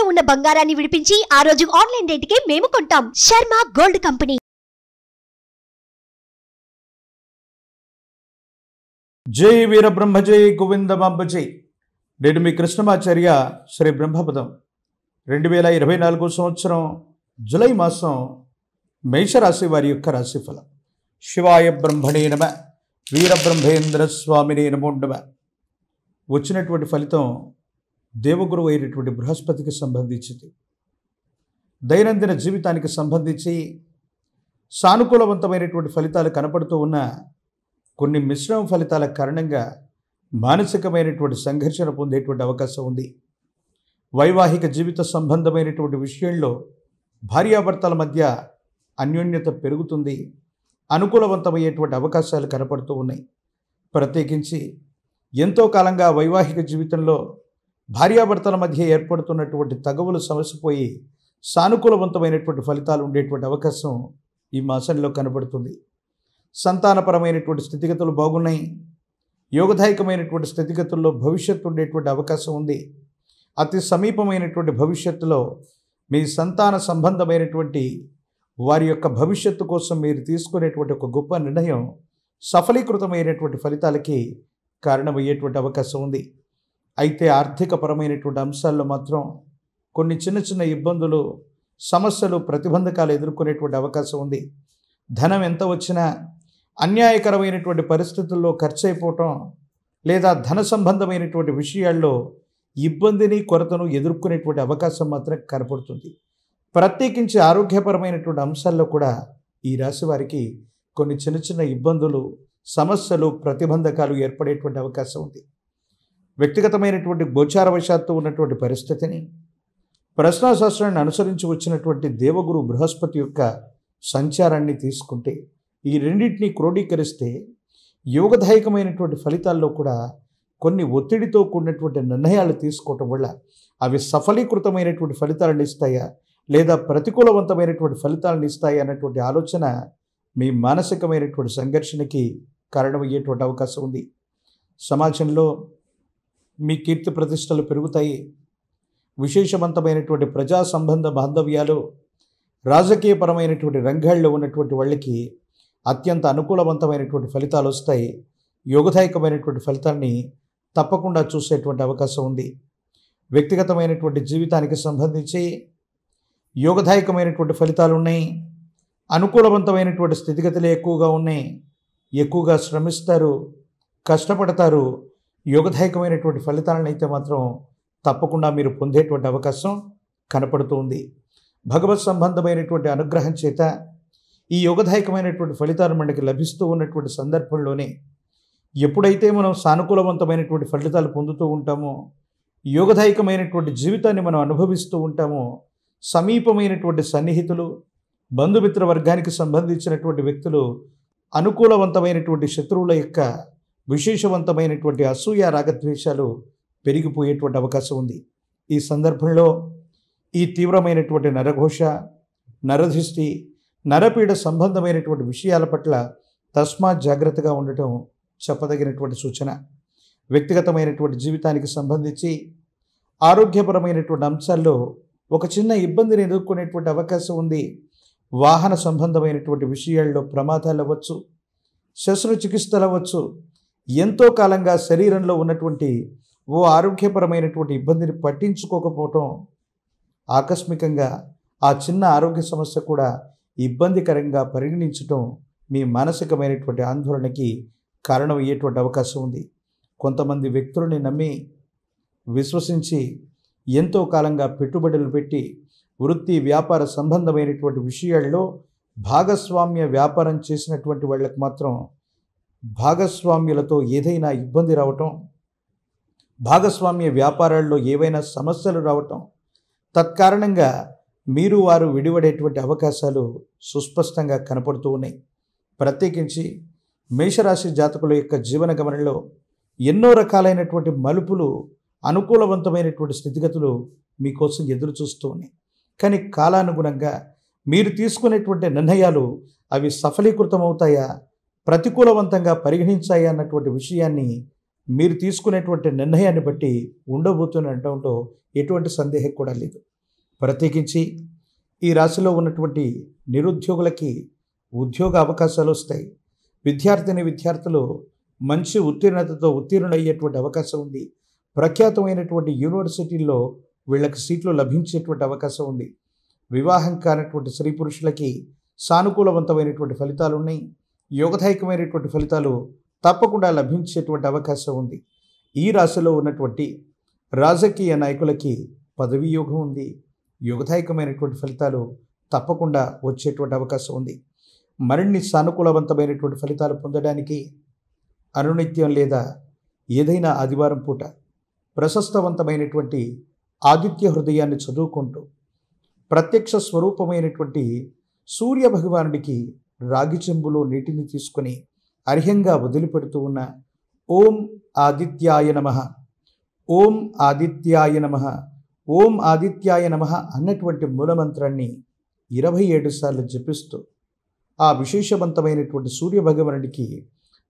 తాకట్టులో ఉన్న బంగారాన్ని విడిపించి ఆ రోజు ఆన్లైన్ రేటుకే మేము కొంటాం. Sharma gold company. జై వీరబ్రహ్మ జై గోవిందమాంబ జై. నేను మీ కృష్ణమాచార్య శ్రీ బ్రహ్మపదం. 2024 సంవత్సరం జూలై మాసం మేషరాశి వారి యొక్క రాశిఫలం. శివాయ బ్రహ్మణే నమ, వీరబ్రహ్మేంద్ర స్వామినే నమో నమ. వచ్చినటువంటి ఫలితం దేవగురువు అయినటువంటి బృహస్పతికి సంబంధించింది. దైనందిన జీవితానికి సంబంధించి సానుకూలవంతమైనటువంటి ఫలితాలు కనపడుతూ ఉన్న కొన్ని మిశ్రమ ఫలితాల కారణంగా మానసికమైనటువంటి సంఘర్షణ పొందేటువంటి అవకాశం ఉంది. వైవాహిక జీవిత సంబంధమైనటువంటి విషయంలో భార్యాభర్తల మధ్య అన్యోన్యత పెరుగుతుంది. అనుకూలవంతమయ్యేటువంటి అవకాశాలు కనపడుతూ ఉన్నాయి. ప్రత్యేకించి ఎంతో కాలంగా వైవాహిక జీవితంలో భార్యాభర్తల మధ్య ఏర్పడుతున్నటువంటి తగవులు సమసిపోయి సానుకూలవంతమైనటువంటి ఫలితాలు ఉండేటువంటి అవకాశం ఈ మాసంలో కనపడుతుంది. సంతానపరమైనటువంటి స్థితిగతులు బాగున్నాయి. యోగదాయకమైనటువంటి స్థితిగతుల్లో భవిష్యత్తు ఉండేటువంటి అవకాశం ఉంది. అతి సమీపమైనటువంటి భవిష్యత్తులో మీ సంతాన సంబంధమైనటువంటి వారి యొక్క భవిష్యత్తు కోసం మీరు తీసుకునేటువంటి ఒక గొప్ప నిర్ణయం సఫలీకృతమైనటువంటి ఫలితాలకి కారణమయ్యేటువంటి అవకాశం ఉంది. అయితే ఆర్థికపరమైనటువంటి అంశాల్లో మాత్రం కొన్ని చిన్న చిన్న ఇబ్బందులు, సమస్యలు, ప్రతిబంధకాలు ఎదుర్కొనేటువంటి అవకాశం ఉంది. ధనం ఎంత వచ్చినా అన్యాయకరమైనటువంటి పరిస్థితుల్లో ఖర్చు అయిపోవటం లేదా ధన సంబంధమైనటువంటి విషయాల్లో ఇబ్బందిని, కొరతను ఎదుర్కొనేటువంటి అవకాశం మాత్రం కనపడుతుంది. ప్రత్యేకించి ఆరోగ్యపరమైనటువంటి అంశాల్లో కూడా ఈ రాశి వారికి కొన్ని చిన్న చిన్న ఇబ్బందులు, సమస్యలు, ప్రతిబంధకాలు ఏర్పడేటువంటి అవకాశం ఉంది. వ్యక్తిగతమైనటువంటి గోచారవశాత్తు ఉన్నటువంటి పరిస్థితిని ప్రశ్నాశాస్త్రాన్ని అనుసరించి వచ్చినటువంటి దేవగురు బృహస్పతి యొక్క సంచారాన్ని తీసుకుంటే ఈ రెండింటినీ క్రోడీకరిస్తే యోగదాయకమైనటువంటి ఫలితాల్లో కూడా కొన్ని ఒత్తిడితో కూడినటువంటి నిర్ణయాలు తీసుకోవటం వల్ల అవి సఫలీకృతమైనటువంటి ఫలితాలను ఇస్తాయా లేదా ప్రతికూలవంతమైనటువంటి ఫలితాలను ఇస్తాయా అన్నటువంటి ఆలోచన మీ మానసికమైనటువంటి సంఘర్షణకి కారణమయ్యేటువంటి అవకాశం ఉంది. సమాజంలో మీ కీర్తి ప్రతిష్టలు పెరుగుతాయి. విశేషవంతమైనటువంటి ప్రజా సంబంధ బాంధవ్యాలు, రాజకీయపరమైనటువంటి రంగాల్లో ఉన్నటువంటి వాళ్ళకి అత్యంత అనుకూలవంతమైనటువంటి ఫలితాలు వస్తాయి. యోగదాయకమైనటువంటి ఫలితాన్ని తప్పకుండా చూసేటువంటి అవకాశం ఉంది. వ్యక్తిగతమైనటువంటి జీవితానికి సంబంధించి యోగదాయకమైనటువంటి ఫలితాలు ఉన్నాయి. అనుకూలవంతమైనటువంటి స్థితిగతులే ఎక్కువగా ఉన్నాయి. ఎక్కువగా శ్రమిస్తారు, కష్టపడతారు. యోగదాయకమైనటువంటి ఫలితాలను అయితే మాత్రం తప్పకుండా మీరు పొందేటువంటి అవకాశం కనపడుతుంది. భగవత్ సంబంధమైనటువంటి అనుగ్రహం చేత ఈ యోగదాయకమైనటువంటి ఫలితాలు మనకి లభిస్తూ ఉన్నటువంటి సందర్భంలోనే ఎప్పుడైతే మనం సానుకూలవంతమైనటువంటి ఫలితాలు పొందుతూ ఉంటామో, యోగదాయకమైనటువంటి జీవితాన్ని మనం అనుభవిస్తూ ఉంటామో, సమీపమైనటువంటి సన్నిహితులు, బంధుమిత్ర వర్గానికి సంబంధించినటువంటి వ్యక్తులు అనుకూలవంతమైనటువంటి శత్రువుల యొక్క విశేషవంతమైనటువంటి అసూయ, రాగద్వేషాలు పెరిగిపోయేటువంటి అవకాశం ఉంది. ఈ సందర్భంలో ఈ తీవ్రమైనటువంటి నరఘోష, నరధిష్టి, నరపీడ సంబంధమైనటువంటి విషయాల పట్ల తస్మాత్ జాగ్రత్తగా ఉండటం చెప్పదగినటువంటి సూచన. వ్యక్తిగతమైనటువంటి జీవితానికి సంబంధించి ఆరోగ్యపరమైనటువంటి అంశాల్లో ఒక చిన్న ఇబ్బందిని ఎదుర్కొనేటువంటి అవకాశం ఉంది. వాహన సంబంధమైనటువంటి విషయాల్లో ప్రమాదాలు అవ్వచ్చు, శస్త్రచికిత్సలు అవ్వచ్చు. ఎంతో కాలంగా శరీరంలో ఉన్నటువంటి ఓ ఆరోగ్యపరమైనటువంటి ఇబ్బందిని పట్టించుకోకపోవటం ఆకస్మికంగా ఆ చిన్న ఆరోగ్య సమస్య కూడా ఇబ్బందికరంగా పరిగణించటం మీ మానసికమైనటువంటి ఆందోళనకి కారణమయ్యేటువంటి అవకాశం ఉంది. కొంతమంది వ్యక్తులని నమ్మి, విశ్వసించి ఎంతో కాలంగా పెట్టుబడులు పెట్టి వృత్తి, వ్యాపార సంబంధమైనటువంటి విషయాల్లో భాగస్వామ్య వ్యాపారం చేసినటువంటి వాళ్ళకి మాత్రం భాగస్వామ్యులతో ఏదైనా ఇబ్బంది రావటం, భాగస్వామ్య వ్యాపారాల్లో ఏవైనా సమస్యలు రావటం, తత్కారణంగా మీరు వారు విడివడేటువంటి అవకాశాలు సుస్పష్టంగా కనపడుతూ ఉన్నాయి. ప్రత్యేకించి మేషరాశి జాతకుల యొక్క జీవన గమనంలో ఎన్నో రకాలైనటువంటి మలుపులు, అనుకూలవంతమైనటువంటి స్థితిగతులు మీకోసం ఎదురు చూస్తూ ఉన్నాయి. కానీ కాలానుగుణంగా మీరు తీసుకునేటువంటి నిర్ణయాలు అవి సఫలీకృతమవుతాయా, ప్రతికూలవంతంగా పరిగణించాయా అన్నటువంటి విషయాన్ని మీరు తీసుకునేటువంటి నిర్ణయాన్ని బట్టి ఉండబోతుంది అనడంలో ఎటువంటి సందేహం కూడా లేదు. ప్రత్యేకించి ఈ రాశిలో ఉన్నటువంటి నిరుద్యోగులకి ఉద్యోగ అవకాశాలు వస్తాయి. విద్యార్థులు మంచి ఉత్తీర్ణతతో ఉత్తీర్ణులయ్యేటువంటి అవకాశం ఉంది. ప్రఖ్యాతమైనటువంటి యూనివర్సిటీల్లో వీళ్ళకి సీట్లు లభించేటువంటి అవకాశం ఉంది. వివాహం కానటువంటి స్త్రీ పురుషులకి సానుకూలవంతమైనటువంటి ఫలితాలు ఉన్నాయి. యోగదాయకమైనటువంటి ఫలితాలు తప్పకుండా లభించేటువంటి అవకాశం ఉంది. ఈ రాశిలో ఉన్నటువంటి రాజకీయ నాయకులకి పదవీ యోగం ఉంది. యోగదాయకమైనటువంటి ఫలితాలు తప్పకుండా వచ్చేటువంటి అవకాశం ఉంది. మరిన్ని సానుకూలవంతమైనటువంటి ఫలితాలు పొందడానికి అనునిత్యం లేదా ఏదైనా ఆదివారం పూట ప్రశస్తవంతమైనటువంటి ఆదిత్య హృదయాన్ని చదువుకుంటూ ప్రత్యక్ష స్వరూపమైనటువంటి సూర్య భగవానుడికి రాగి చెంబులో నీటిని తీసుకొని అర్హ్యంగా వదిలిపెడుతూ ఉన్న ఓం ఆదిత్యాయ నమః, ఓం ఆదిత్యాయ నమః, ఓం ఆదిత్యాయ నమః అన్నటువంటి మూలమంత్రాన్ని 27 సార్లు జపిస్తూ ఆ విశేషవంతమైనటువంటి సూర్య భగవానుడికి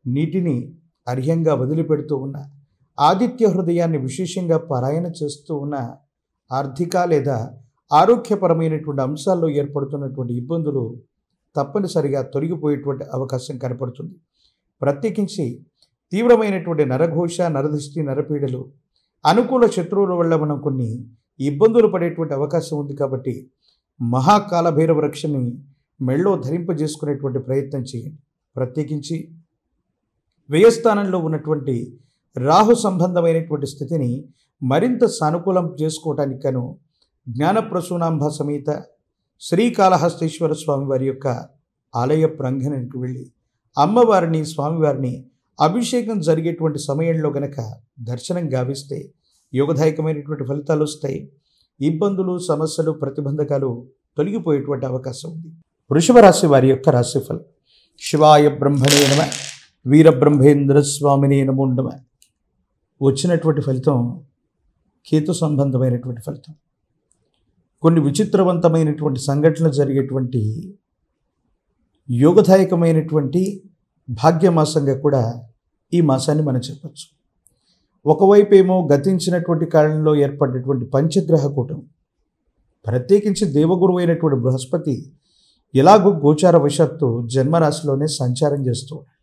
నీటిని అర్హ్యంగా వదిలిపెడుతూ ఉన్న ఆదిత్య హృదయాన్ని విశేషంగా పారాయణ చేస్తూ ఉన్న ఆర్థిక లేదా ఆరోగ్యపరమైనటువంటి అంశాల్లో ఏర్పడుతున్నటువంటి ఇబ్బందులు తప్పనిసరిగా తొలగిపోయేటువంటి అవకాశం కనపడుతుంది. ప్రత్యేకించి తీవ్రమైనటువంటి నరఘోష, నరదిష్టి, నరపీడలు, అనుకూల శత్రువుల వల్ల మనం కొన్ని ఇబ్బందులు పడేటువంటి అవకాశం ఉంది. కాబట్టి మహాకాలభైరవ రక్షని మెళ్ళో ధరింపజేసుకునేటువంటి ప్రయత్నం చేయండి. ప్రత్యేకించి వ్యయస్థానంలో ఉన్నటువంటి రాహు సంబంధమైనటువంటి స్థితిని మరింత సానుకూలం చేసుకోవటానికి గాను జ్ఞానప్రసూనాంబ సమేత శ్రీకాళహస్తీశ్వర స్వామివారి యొక్క ఆలయ ప్రాంగణానికి వెళ్ళి అమ్మవారిని, స్వామివారిని అభిషేకం జరిగేటువంటి సమయంలో గనక దర్శనం గావిస్తే యోగదాయకమైనటువంటి ఫలితాలు వస్తాయి. ఇబ్బందులు, సమస్యలు, ప్రతిబంధకాలు తొలగిపోయేటువంటి అవకాశం ఉంది. వృషభ రాశి వారి యొక్క రాశిఫలం. శివాయ బ్రహ్మణే నమ, వీరబ్రహ్మేంద్ర స్వామినే నమో నమః. వచ్చినటువంటి ఫలితం కేతు సంబంధమైనటువంటి ఫలితం. కొన్ని విచిత్రవంతమైనటువంటి సంఘటనలు జరిగేటువంటి యోగదాయకమైనటువంటి భాగ్యమాసంగా కూడా ఈ మాసాన్ని మనం చెప్పచ్చు. ఒకవైపు ఏమో గతించినటువంటి కాలంలో ఏర్పడినటువంటి పంచగ్రహ కూటమి, ప్రత్యేకించి దేవగురు అయినటువంటి బృహస్పతి ఎలాగో గోచార వశాత్తు జన్మరాశిలోనే సంచారం చేస్తూ ఉన్నాడు.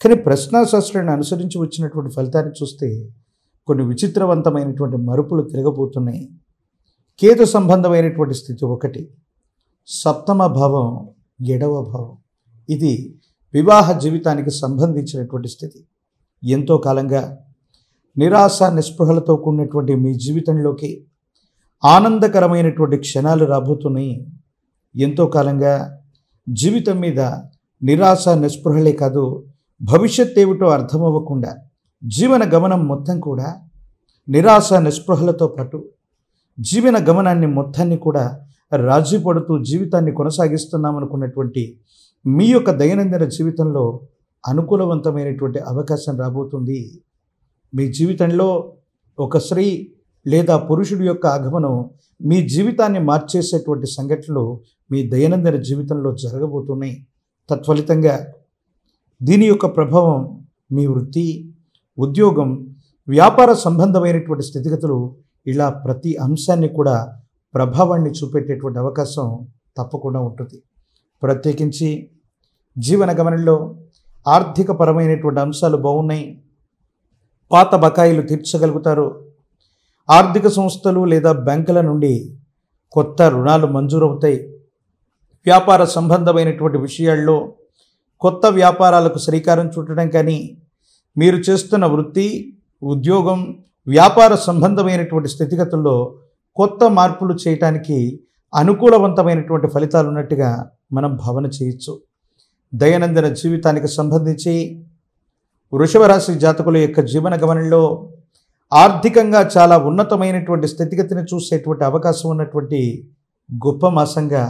కానీ ప్రశ్నాశాస్త్రాన్ని అనుసరించి వచ్చినటువంటి ఫలితాన్ని చూస్తే కొన్ని విచిత్రవంతమైనటువంటి మరుపులు తిరగబోతున్నాయి. కేతు సంబంధమైనటువంటి స్థితి ఒకటి, సప్తమ భావం, 7వ భావం. ఇది వివాహ జీవితానికి సంబంధించినటువంటి స్థితి. ఎంతో కాలంగా నిరాశ, నిస్పృహలతో కూడినటువంటి మీ జీవితంలోకి ఆనందకరమైనటువంటి క్షణాలు రాబోతున్నాయి. ఎంతో కాలంగా జీవితం మీద నిరాశ, నిస్పృహలే కాదు, భవిష్యత్ ఏమిటో అర్థమవ్వకుండా జీవన గమనం మొత్తం కూడా నిరాశ, నిస్పృహలతో పాటు జీవన గమనాన్ని మొత్తాన్ని కూడా రాజీ పడుతూ జీవితాన్ని కొనసాగిస్తున్నామనుకున్నటువంటి మీ యొక్క దైనందిన జీవితంలో అనుకూలవంతమైనటువంటి అవకాశం రాబోతుంది. మీ జీవితంలో ఒక స్త్రీ లేదా పురుషుడి యొక్క ఆగమనం మీ జీవితాన్ని మార్చేసేటువంటి సంఘటనలు మీ దైనందిన జీవితంలో జరగబోతున్నాయి. తత్ఫలితంగా దీని యొక్క ప్రభావం మీ వృత్తి, ఉద్యోగం, వ్యాపార సంబంధమైనటువంటి స్థితిగతులు, ఇలా ప్రతి అంశాన్ని కూడా ప్రభావాన్ని చూపెట్టేటువంటి అవకాశం తప్పకుండా ఉంటుంది. ప్రత్యేకించి జీవన గమనంలో ఆర్థిక పరమైనటువంటి అంశాలు బాగున్నాయి. పాత బకాయిలు తీర్చగలుగుతారు. ఆర్థిక సంస్థలు లేదా బ్యాంకుల నుండి కొత్త రుణాలు మంజూరవుతాయి. వ్యాపార సంబంధమైనటువంటి విషయాల్లో కొత్త వ్యాపారాలకు శ్రీకారం చుట్టడం కానీ, మీరు చేస్తున్న వృత్తి, ఉద్యోగం, వ్యాపార సంబంధమైనటువంటి స్థితిగతుల్లో కొత్త మార్పులు చేయటానికి అనుకూలవంతమైనటువంటి ఫలితాలు ఉన్నట్టుగా మనం భావన చేయొచ్చు. దైనందిన జీవితానికి సంబంధించి వృషభ రాశి జాతకుల యొక్క జీవన గమనంలో ఆర్థికంగా చాలా ఉన్నతమైనటువంటి స్థితిగతిని చూసేటువంటి అవకాశం ఉన్నటువంటి గొప్ప మాసంగా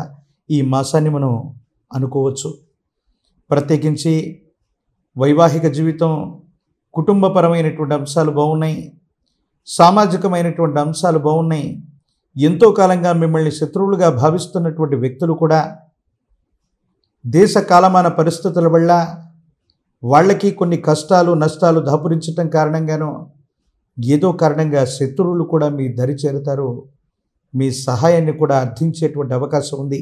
ఈ మాసాన్ని మనం అనుకోవచ్చు. ప్రత్యేకించి వైవాహిక జీవితం, కుటుంబపరమైనటువంటి అంశాలు బాగున్నాయి. సామాజికమైనటువంటి అంశాలు బాగున్నాయి. ఎంతో కాలంగా మిమ్మల్ని శత్రువులుగా భావిస్తున్నటువంటి వ్యక్తులు కూడా దేశ కాలమాన పరిస్థితుల వల్ల వాళ్ళకి కొన్ని కష్టాలు నష్టాలు దాపురించటం కారణంగానో ఏదో కారణంగా శత్రువులు కూడా మీ దరి చేరుతారు. మీ సహాయాన్ని కూడా అర్థించేటువంటి అవకాశం ఉంది.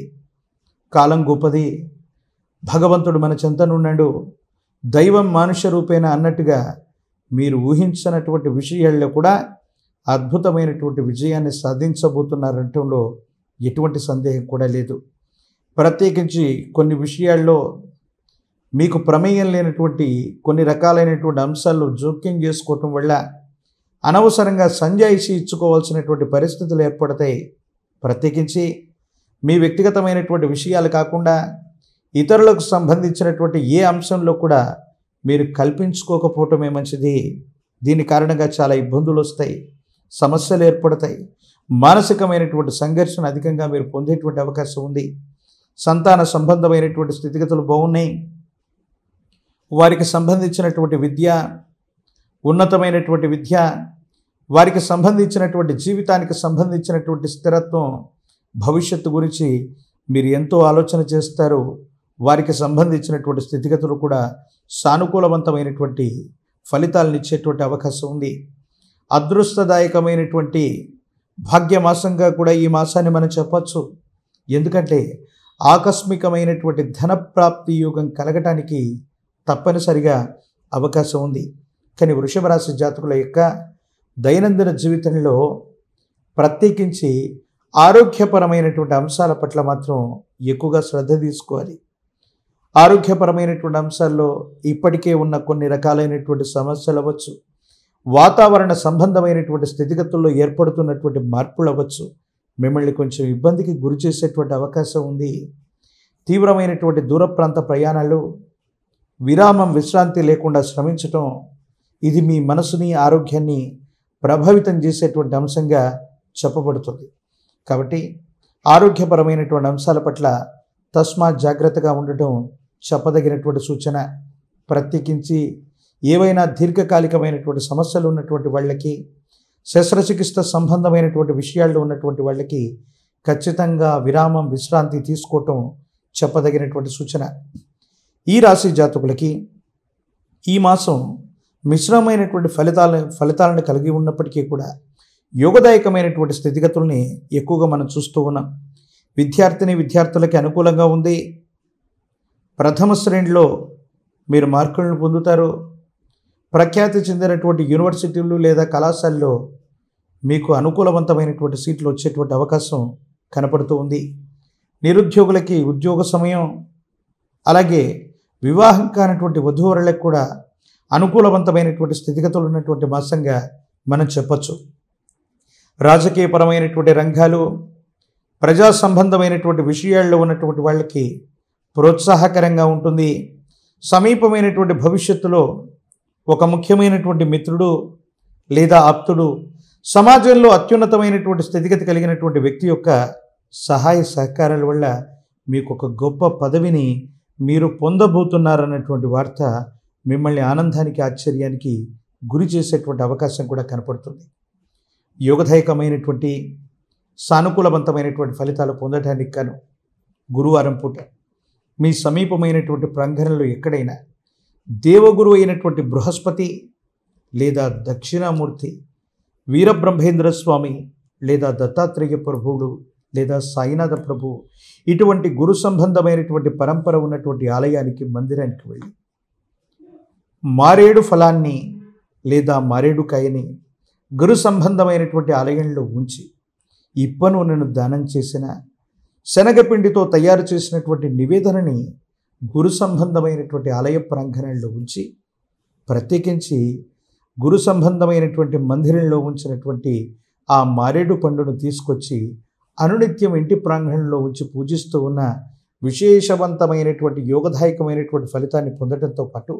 కాలం గొప్పది. భగవంతుడు మన చెంతనున్నాడు. దైవం మానుష రూపేణ అన్నట్టుగా మీరు ఊహించినటువంటి విషయాల్లో కూడా అద్భుతమైనటువంటి విజయాన్ని సాధించబోతున్నారంటంలో ఎటువంటి సందేహం కూడా లేదు. ప్రత్యేకించి కొన్ని విషయాల్లో మీకు ప్రమేయం లేనటువంటి కొన్ని రకాలైనటువంటి అంశాల్లో జోక్యం చేసుకోవటం వల్ల అనవసరంగా సంజాయిషి ఇచ్చుకోవాల్సినటువంటి పరిస్థితులు ఏర్పడతాయి. ప్రత్యేకించి మీ వ్యక్తిగతమైనటువంటి విషయాలు కాకుండా ఇతరులకు సంబంధించినటువంటి ఏ అంశంలో కూడా మీరు కల్పించుకోకపోవటమే మంచిది. దీని కారణంగా చాలా ఇబ్బందులు వస్తాయి, సమస్యలు ఏర్పడతాయి, మానసికమైనటువంటి సంఘర్షణ అధికంగా మీరు పొందేటువంటి అవకాశం ఉంది. సంతాన సంబంధమైనటువంటి స్థితిగతులు బాగున్నాయి. వారికి సంబంధించినటువంటి విద్య, ఉన్నతమైనటువంటి విద్య, వారికి సంబంధించినటువంటి జీవితానికి సంబంధించినటువంటి స్థిరత్వం, భవిష్యత్తు గురించి మీరు ఎంతో ఆలోచన చేస్తారు. వారికి సంబంధించినటువంటి స్థితిగతులు కూడా సానుకూలవంతమైనటువంటి ఫలితాలను ఇచ్చేటువంటి అవకాశం ఉంది. అదృష్టదాయకమైనటువంటి భాగ్యమాసంగా కూడా ఈ మాసాన్ని మనం చెప్పచ్చు. ఎందుకంటే ఆకస్మికమైనటువంటి ధనప్రాప్తి యోగం కలగటానికి తప్పనిసరిగా అవకాశం ఉంది. కానీ వృషభ రాశి జాతకుల యొక్క దైనందిన జీవితంలో ప్రత్యేకించి ఆరోగ్యపరమైనటువంటి అంశాల పట్ల మాత్రం ఎక్కువగా శ్రద్ధ తీసుకోవాలి. ఆరోగ్యపరమైనటువంటి అంశాల్లో ఇప్పటికే ఉన్న కొన్ని రకాలైనటువంటి సమస్యలు అవ్వచ్చు, వాతావరణ సంబంధమైనటువంటి స్థితిగతుల్లో ఏర్పడుతున్నటువంటి మార్పులు అవ్వచ్చు, మిమ్మల్ని కొంచెం ఇబ్బందికి గురి చేసేటువంటి అవకాశం ఉంది. తీవ్రమైనటువంటి దూర ప్రాంత ప్రయాణాలు, విరామం విశ్రాంతి లేకుండా శ్రమించటం, ఇది మీ మనసుని ఆరోగ్యాన్ని ప్రభావితం చేసేటువంటి అంశంగా చెప్పబడుతుంది. కాబట్టి ఆరోగ్యపరమైనటువంటి అంశాల పట్ల తస్మాత్ జాగ్రత్తగా ఉండటం చెప్పదగినటువంటి సూచన. ప్రత్యేకించి ఏవైనా దీర్ఘకాలికమైనటువంటి సమస్యలు ఉన్నటువంటి వాళ్ళకి, శస్త్రచికిత్స సంబంధమైనటువంటి విషయాల్లో ఉన్నటువంటి వాళ్ళకి ఖచ్చితంగా విరామం విశ్రాంతి తీసుకోవటం చెప్పదగినటువంటి సూచన. ఈ రాశి జాతకులకి ఈ మాసం మిశ్రమైనటువంటి ఫలితాలను కలిగి ఉన్నప్పటికీ కూడా యోగదాయకమైనటువంటి స్థితిగతుల్ని ఎక్కువగా మనం చూస్తూ ఉన్నాం. విద్యార్థులకి అనుకూలంగా ఉంది. ప్రథమ శ్రేణిలో మీరు మార్కులను పొందుతారు. ప్రఖ్యాతి చెందినటువంటి యూనివర్సిటీలు లేదా కళాశాలలో మీకు అనుకూలవంతమైనటువంటి సీట్లు వచ్చేటువంటి అవకాశం కనపడుతూ ఉంది. నిరుద్యోగులకి ఉద్యోగ సమయం, అలాగే వివాహం కానటువంటి వధూవరులకు కూడా అనుకూలవంతమైనటువంటి స్థితిగతులు ఉన్నటువంటి మాసంగా మనం చెప్పచ్చు. రాజకీయపరమైనటువంటి రంగాలు, ప్రజా సంబంధమైనటువంటి విషయాల్లో ఉన్నటువంటి వాళ్ళకి ప్రోత్సాహకరంగా ఉంటుంది. సమీపమైనటువంటి భవిష్యత్తులో ఒక ముఖ్యమైనటువంటి మిత్రుడు లేదా ఆప్తుడు, సమాజంలో అత్యున్నతమైనటువంటి స్థితిగతి కలిగినటువంటి వ్యక్తి యొక్క సహాయ సహకారాల వల్ల మీకు ఒక గొప్ప పదవిని మీరు పొందబోతున్నారన్నటువంటి వార్త మిమ్మల్ని ఆనందానికి ఆశ్చర్యానికి గురి చేసేటువంటి అవకాశం కూడా కనపడుతుంది. యోగదాయకమైనటువంటి సానుకూలవంతమైనటువంటి ఫలితాలు పొందడానికి గాను గురువారం పూట మీ సమీపమైనటువంటి ప్రాంగణంలో ఎక్కడైనా దేవగురు అయినటువంటి బృహస్పతి లేదా దక్షిణామూర్తి, వీరబ్రహ్మేంద్ర స్వామి లేదా దత్తాత్రేయ ప్రభువుడు లేదా సాయినాథ ప్రభు, ఇటువంటి గురు సంబంధమైనటువంటి పరంపర ఉన్నటువంటి ఆలయానికి, మందిరానికి వెళ్ళి మారేడు ఫలాన్ని లేదా మారేడు కాయని గురు సంబంధమైనటువంటి ఆలయంలో ఉంచి ఇప్ప నూనెను దానం చేసిన, శనగపిండితో తయారు చేసినటువంటి నివేదనని గురు సంబంధమైనటువంటి ఆలయ ప్రాంగణంలో ఉంచి, ప్రత్యేకించి గురు సంబంధమైనటువంటి మందిరంలో ఉంచినటువంటి ఆ మారేడు పండును తీసుకొచ్చి అనునిత్యం ఇంటి ప్రాంగణంలో ఉంచి పూజిస్తూ ఉన్న విశేషవంతమైనటువంటి యోగదాయకమైనటువంటి ఫలితాన్ని పొందడంతో పాటు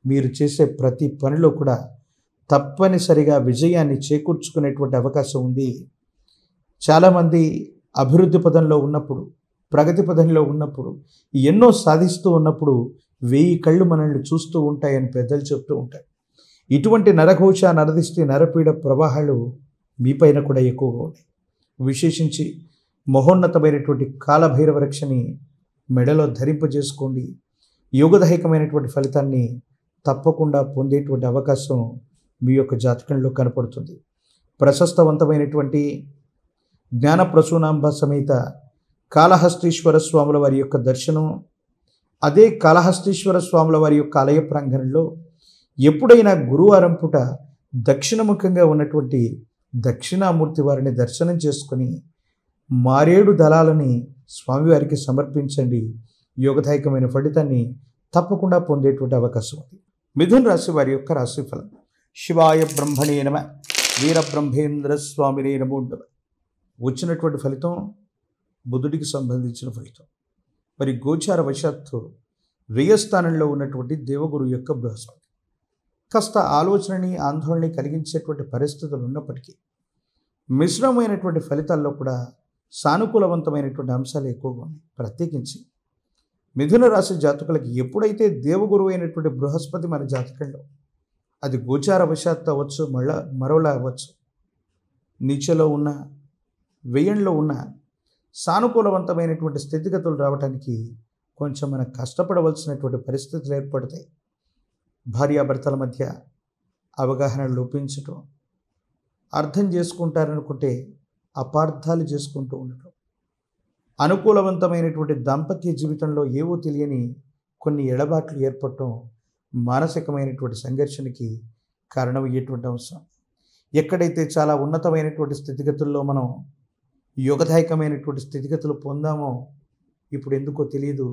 మీరు చేసే ప్రతి పనిలో కూడా తప్పనిసరిగా విజయాన్ని చేకూర్చుకునేటువంటి అవకాశం ఉంది. చాలామంది అభివృద్ధి పదంలో ఉన్నప్పుడు, ప్రగతి పదంలో ఉన్నప్పుడు, ఎన్నో సాధిస్తూ ఉన్నప్పుడు 1000 కళ్ళు మనల్ని చూస్తూ ఉంటాయని పెద్దలు చెప్తూ ఉంటారు. ఇటువంటి నరఘోష, నరదిష్టి, నరపీడ ప్రవాహాలు మీపైన కూడా ఎక్కువగా ఉన్నాయి. విశేషించి మహోన్నతమైనటువంటి కాలభైరవ రక్షని మెడలో ధరింపజేసుకోండి. యోగదాయకమైనటువంటి ఫలితాన్ని తప్పకుండా పొందేటువంటి అవకాశం మీ యొక్క జాతకంలో కనపడుతుంది. ప్రశస్తవంతమైనటువంటి జ్ఞానప్రసూనాంబ సమేత కాళహస్తీశ్వర స్వాముల వారి యొక్క దర్శనం, అదే కాళహస్తీశ్వర స్వాముల వారి యొక్క ఆలయ ప్రాంగణంలో ఎప్పుడైనా గురువారం పూట దక్షిణముఖంగా ఉన్నటువంటి దక్షిణామూర్తి వారిని దర్శనం చేసుకొని మారేడు దళాలని స్వామివారికి సమర్పించండి. యోగదాయకమైన ఫలితాన్ని తప్పకుండా పొందేటువంటి అవకాశం ఉంది. మిథున రాశి వారి యొక్క రాశిఫలం. శివాయ బ్రహ్మణే నమ, వీరబ్రహ్మేంద్ర స్వామినే నమో నమః. వచ్చినటువంటి ఫలితం బుధుడికి సంబంధించిన ఫలితం. మరి గోచార వశాత్తు వ్యయస్థానంలో ఉన్నటువంటి దేవగురు యొక్క బృహస్పతి కాస్త ఆలోచనని ఆందోళనని కలిగించేటువంటి పరిస్థితులు ఉన్నప్పటికీ మిశ్రమైనటువంటి ఫలితాల్లో కూడా సానుకూలవంతమైనటువంటి అంశాలు ఎక్కువగా ఉన్నాయి. ప్రత్యేకించి మిథున రాశి జాతకులకి ఎప్పుడైతే దేవగురువు అయినటువంటి బృహస్పతి మన జాతకంలో, అది గోచార వశాత్తు అవ్వచ్చు, మరోలా అవ్వచ్చు, నీచలో ఉన్న వ్యయంలో ఉన్న సానుకూలవంతమైనటువంటి స్థితిగతులు రావడానికి కొంచెం మనం కష్టపడవలసినటువంటి పరిస్థితులు ఏర్పడతాయి. భార్యాభర్తల మధ్య అవగాహన లోపించటం, అర్థం చేసుకుంటారనుకుంటే అపార్థాలు చేసుకుంటూ ఉండటం, అనుకూలవంతమైనటువంటి దాంపత్య జీవితంలో ఏవో తెలియని కొన్ని ఎడబాట్లు ఏర్పడటం మానసికమైనటువంటి సంఘర్షణకి కారణమయ్యేటువంటి అంశం. ఎక్కడైతే చాలా ఉన్నతమైనటువంటి స్థితిగతుల్లో మనం యోగదాయకమైనటువంటి స్థితిగతులు పొందామో ఇప్పుడు ఎందుకో తెలియదు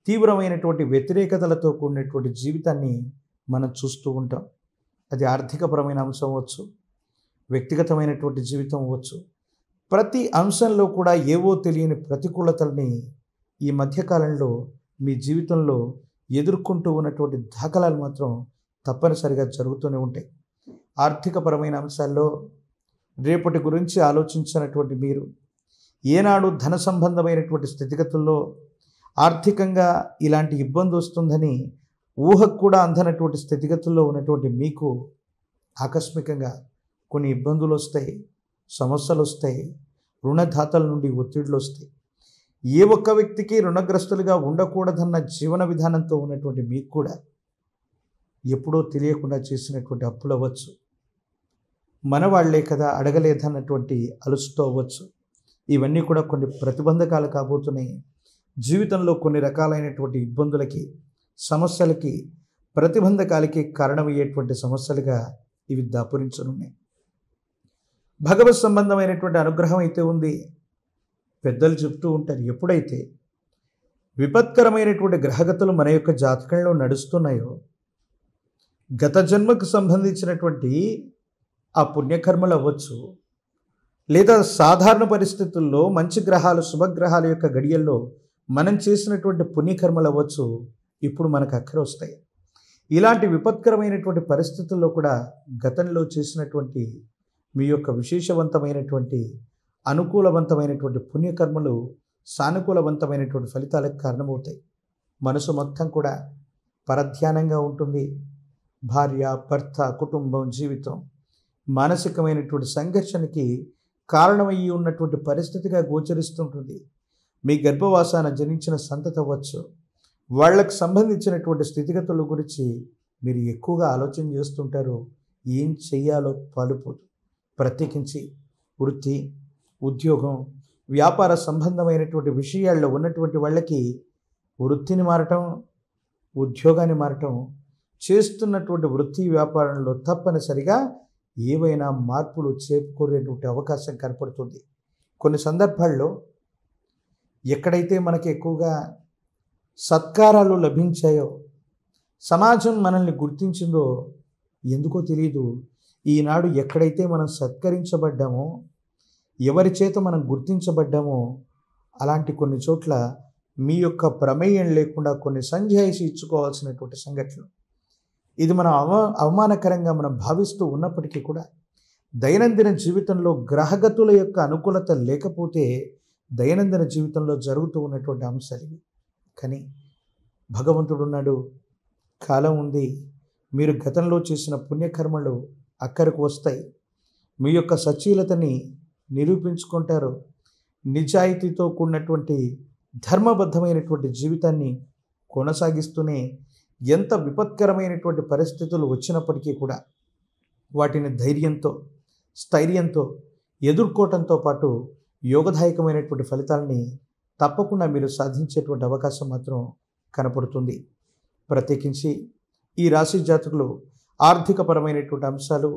తీవ్రమైనటువంటి వ్యతిరేకతలతో కూడినటువంటి జీవితాన్ని మనం చూస్తూ ఉంటాం. అది ఆర్థికపరమైన అంశం అవ్వచ్చు, వ్యక్తిగతమైనటువంటి జీవితం అవ్వచ్చు. ప్రతి అంశంలో కూడా ఏవో తెలియని ప్రతికూలతల్ని ఈ మధ్యకాలంలో మీ జీవితంలో ఎదుర్కొంటూ ఉన్నటువంటి దాఖలాలు మాత్రం తప్పనిసరిగా జరుగుతూనే ఉంటాయి. ఆర్థికపరమైన అంశాల్లో రేపటి గురించి ఆలోచించినటువంటి మీరు ఏనాడు ధన సంబంధమైనటువంటి స్థితిగతుల్లో ఆర్థికంగా ఇలాంటి ఇబ్బంది వస్తుందని ఊహకు కూడా అందనటువంటి స్థితిగతుల్లో ఉన్నటువంటి మీకు ఆకస్మికంగా కొన్ని ఇబ్బందులు వస్తాయి, సమస్యలు వస్తాయి, రుణదాతల నుండి ఒత్తిడులు వస్తాయి. ఏ ఒక్క వ్యక్తికి రుణగ్రస్తులుగా ఉండకూడదన్న జీవన విధానంతో ఉన్నటువంటి మీకు కూడా ఎప్పుడో తెలియకుండా చేసినటువంటి అప్పులు అవ్వచ్చు, మన వాళ్లే కదా అడగలేదన్నటువంటి అలుసుతో అవ్వచ్చు. ఇవన్నీ కూడా కొన్ని ప్రతిబంధకాలు కాబోతున్నాయి. జీవితంలో కొన్ని రకాలైనటువంటి ఇబ్బందులకి, సమస్యలకి, ప్రతిబంధకాలకి కారణమయ్యేటువంటి సమస్యలుగా ఇవి దాపురించనున్నాయి. భగవత్ సంబంధమైనటువంటి అనుగ్రహం అయితే ఉంది. పెద్దలు చెప్తూ ఉంటారు, ఎప్పుడైతే విపత్కరమైనటువంటి గ్రహగతులు మన యొక్క జాతకంలో నడుస్తున్నాయో, గత జన్మకు సంబంధించినటువంటి ఆ పుణ్యకర్మలు అవ్వచ్చు, లేదా సాధారణ పరిస్థితుల్లో మంచి గ్రహాలు, శుభగ్రహాల యొక్క గడియల్లో మనం చేసినటువంటి పుణ్యకర్మలు అవ్వచ్చు, ఇప్పుడు మనకు అక్కర వస్తాయి. ఇలాంటి విపత్కరమైనటువంటి పరిస్థితుల్లో కూడా గతంలో చేసినటువంటి మీ యొక్క విశేషవంతమైనటువంటి అనుకూలవంతమైనటువంటి పుణ్యకర్మలు సానుకూలవంతమైనటువంటి ఫలితాలకు కారణమవుతాయి. మనసు మొత్తం కూడా పరధ్యానంగా ఉంటుంది. భార్య, భర్త, కుటుంబం, జీవితం మానసికమైనటువంటి సంఘర్షణకి కారణమయ్యి ఉన్నటువంటి పరిస్థితిగా గోచరిస్తుంటుంది. మీ గర్భవాసాన జనించిన సంతతి అవ్వచ్చు, వాళ్లకు సంబంధించినటువంటి స్థితిగతుల గురించి మీరు ఎక్కువగా ఆలోచన చేస్తుంటారు. ఏం చెయ్యాలో పాలుపోదు. ప్రత్యేకించి వృత్తి, ఉద్యోగం, వ్యాపార సంబంధమైనటువంటి విషయాల్లో ఉన్నటువంటి వాళ్ళకి వృత్తిని మారటం, ఉద్యోగాన్ని మారటం, చేస్తున్నటువంటి వృత్తి వ్యాపారంలో తప్పనిసరిగా ఏవైనా మార్పులు చేకూరేటువంటి అవకాశం కనపడుతుంది. కొన్ని సందర్భాల్లో ఎక్కడైతే మనకి ఎక్కువగా సత్కారాలు లభించాయో, సమాజం మనల్ని గుర్తించిందో ఎందుకో తెలియదు, ఈనాడు ఎక్కడైతే మనం సత్కరించబడ్డామో, ఎవరి చేత మనం గుర్తించబడ్డామో అలాంటి కొన్ని చోట్ల మీ యొక్క ప్రమేయం లేకుండా కొన్ని సంజాయిషి ఇచ్చుకోవాల్సినటువంటి సంఘటనలు. ఇది మనం అవమానకరంగా మనం భావిస్తూ ఉన్నప్పటికీ కూడా దైనందిన జీవితంలో గ్రహగతుల యొక్క అనుకూలత లేకపోతే దైనందిన జీవితంలో జరుగుతూ ఉన్నటువంటి అంశాలు ఇవి. కానీ భగవంతుడు ఉన్నాడు, కాలం ఉంది. మీరు గతంలో చేసిన పుణ్యకర్మలు అక్కడికి వస్తాయి. మీ యొక్క సచీలతని నిరూపించుకుంటారు. నిజాయితీతో కూడినటువంటి ధర్మబద్ధమైనటువంటి జీవితాన్ని కొనసాగిస్తూనే ఎంత విపత్కరమైనటువంటి పరిస్థితులు వచ్చినప్పటికీ కూడా వాటిని ధైర్యంతో, స్థైర్యంతో ఎదుర్కోవటంతో పాటు యోగదాయకమైనటువంటి ఫలితాలని తప్పకుండా మీరు సాధించేటువంటి అవకాశం మాత్రం కనపడుతుంది. ప్రత్యేకించి ఈ రాశి జాతకులు ఆర్థికపరమైనటువంటి అంశాలు,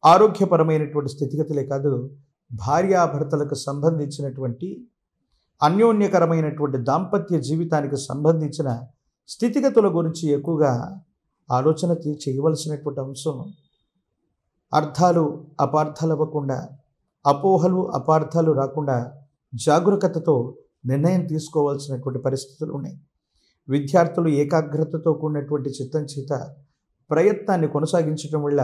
ఆరోగ్యపరమైనటువంటి స్థితిగతులే కాదు, భార్యాభర్తలకు సంబంధించినటువంటి అన్యోన్యకరమైనటువంటి దాంపత్య జీవితానికి సంబంధించిన స్థితిగతుల గురించి ఎక్కువగా ఆలోచన చేయవలసినటువంటి అంశం. అర్థాలు అపార్థాలు అవ్వకుండా, అపోహలు అపార్థాలు రాకుండా జాగరూకతతో నిర్ణయం తీసుకోవాల్సినటువంటి పరిస్థితులు ఉన్నాయి. విద్యార్థులు ఏకాగ్రతతో కూడినటువంటి చిత్తం చేత ప్రయత్నాన్ని కొనసాగించడం వల్ల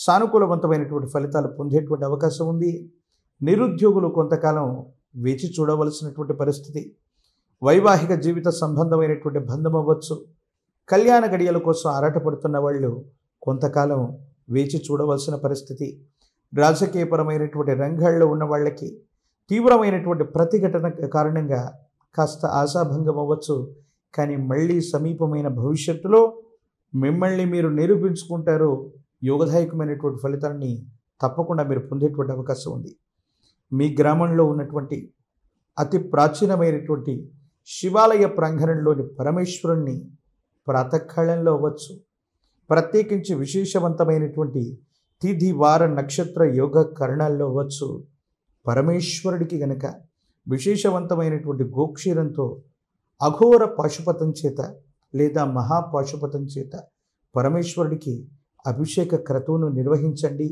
సానుకూలవంతమైనటువంటి ఫలితాలు పొందేటువంటి అవకాశం ఉంది. నిరుద్యోగులు కొంతకాలం వేచి చూడవలసినటువంటి పరిస్థితి. వైవాహిక జీవిత సంబంధమైనటువంటి బంధం అవ్వచ్చు, కళ్యాణ గడియల కోసం ఆరాటపడుతున్న వాళ్ళు కొంతకాలం వేచి చూడవలసిన పరిస్థితి. రాజకీయపరమైనటువంటి రంగాల్లో ఉన్న వాళ్ళకి తీవ్రమైనటువంటి ప్రతిఘటన కారణంగా కాస్త ఆశాభంగం అవ్వచ్చు. కానీ మళ్ళీ సమీపమైన భవిష్యత్తులో మిమ్మల్ని మీరు నిరూపించుకుంటారు. యోగదాయకమైనటువంటి ఫలితాన్ని తప్పకుండా మీరు పొందేటువంటి అవకాశం ఉంది. మీ గ్రామంలో ఉన్నటువంటి అతి ప్రాచీనమైనటువంటి శివాలయ ప్రాంగణంలోని పరమేశ్వరుణ్ణి ప్రాతకాలంలో అవ్వచ్చు, ప్రత్యేకించి విశేషవంతమైనటువంటి తిథి వార నక్షత్ర యోగ కరణాల్లో అవ్వచ్చు, పరమేశ్వరుడికి గనక విశేషవంతమైనటువంటి గోక్షీరంతో అఘోర పాశుపతం చేత లేదా మహాపాశుపతం చేత పరమేశ్వరుడికి అభిషేక క్రతువును నిర్వహించండి.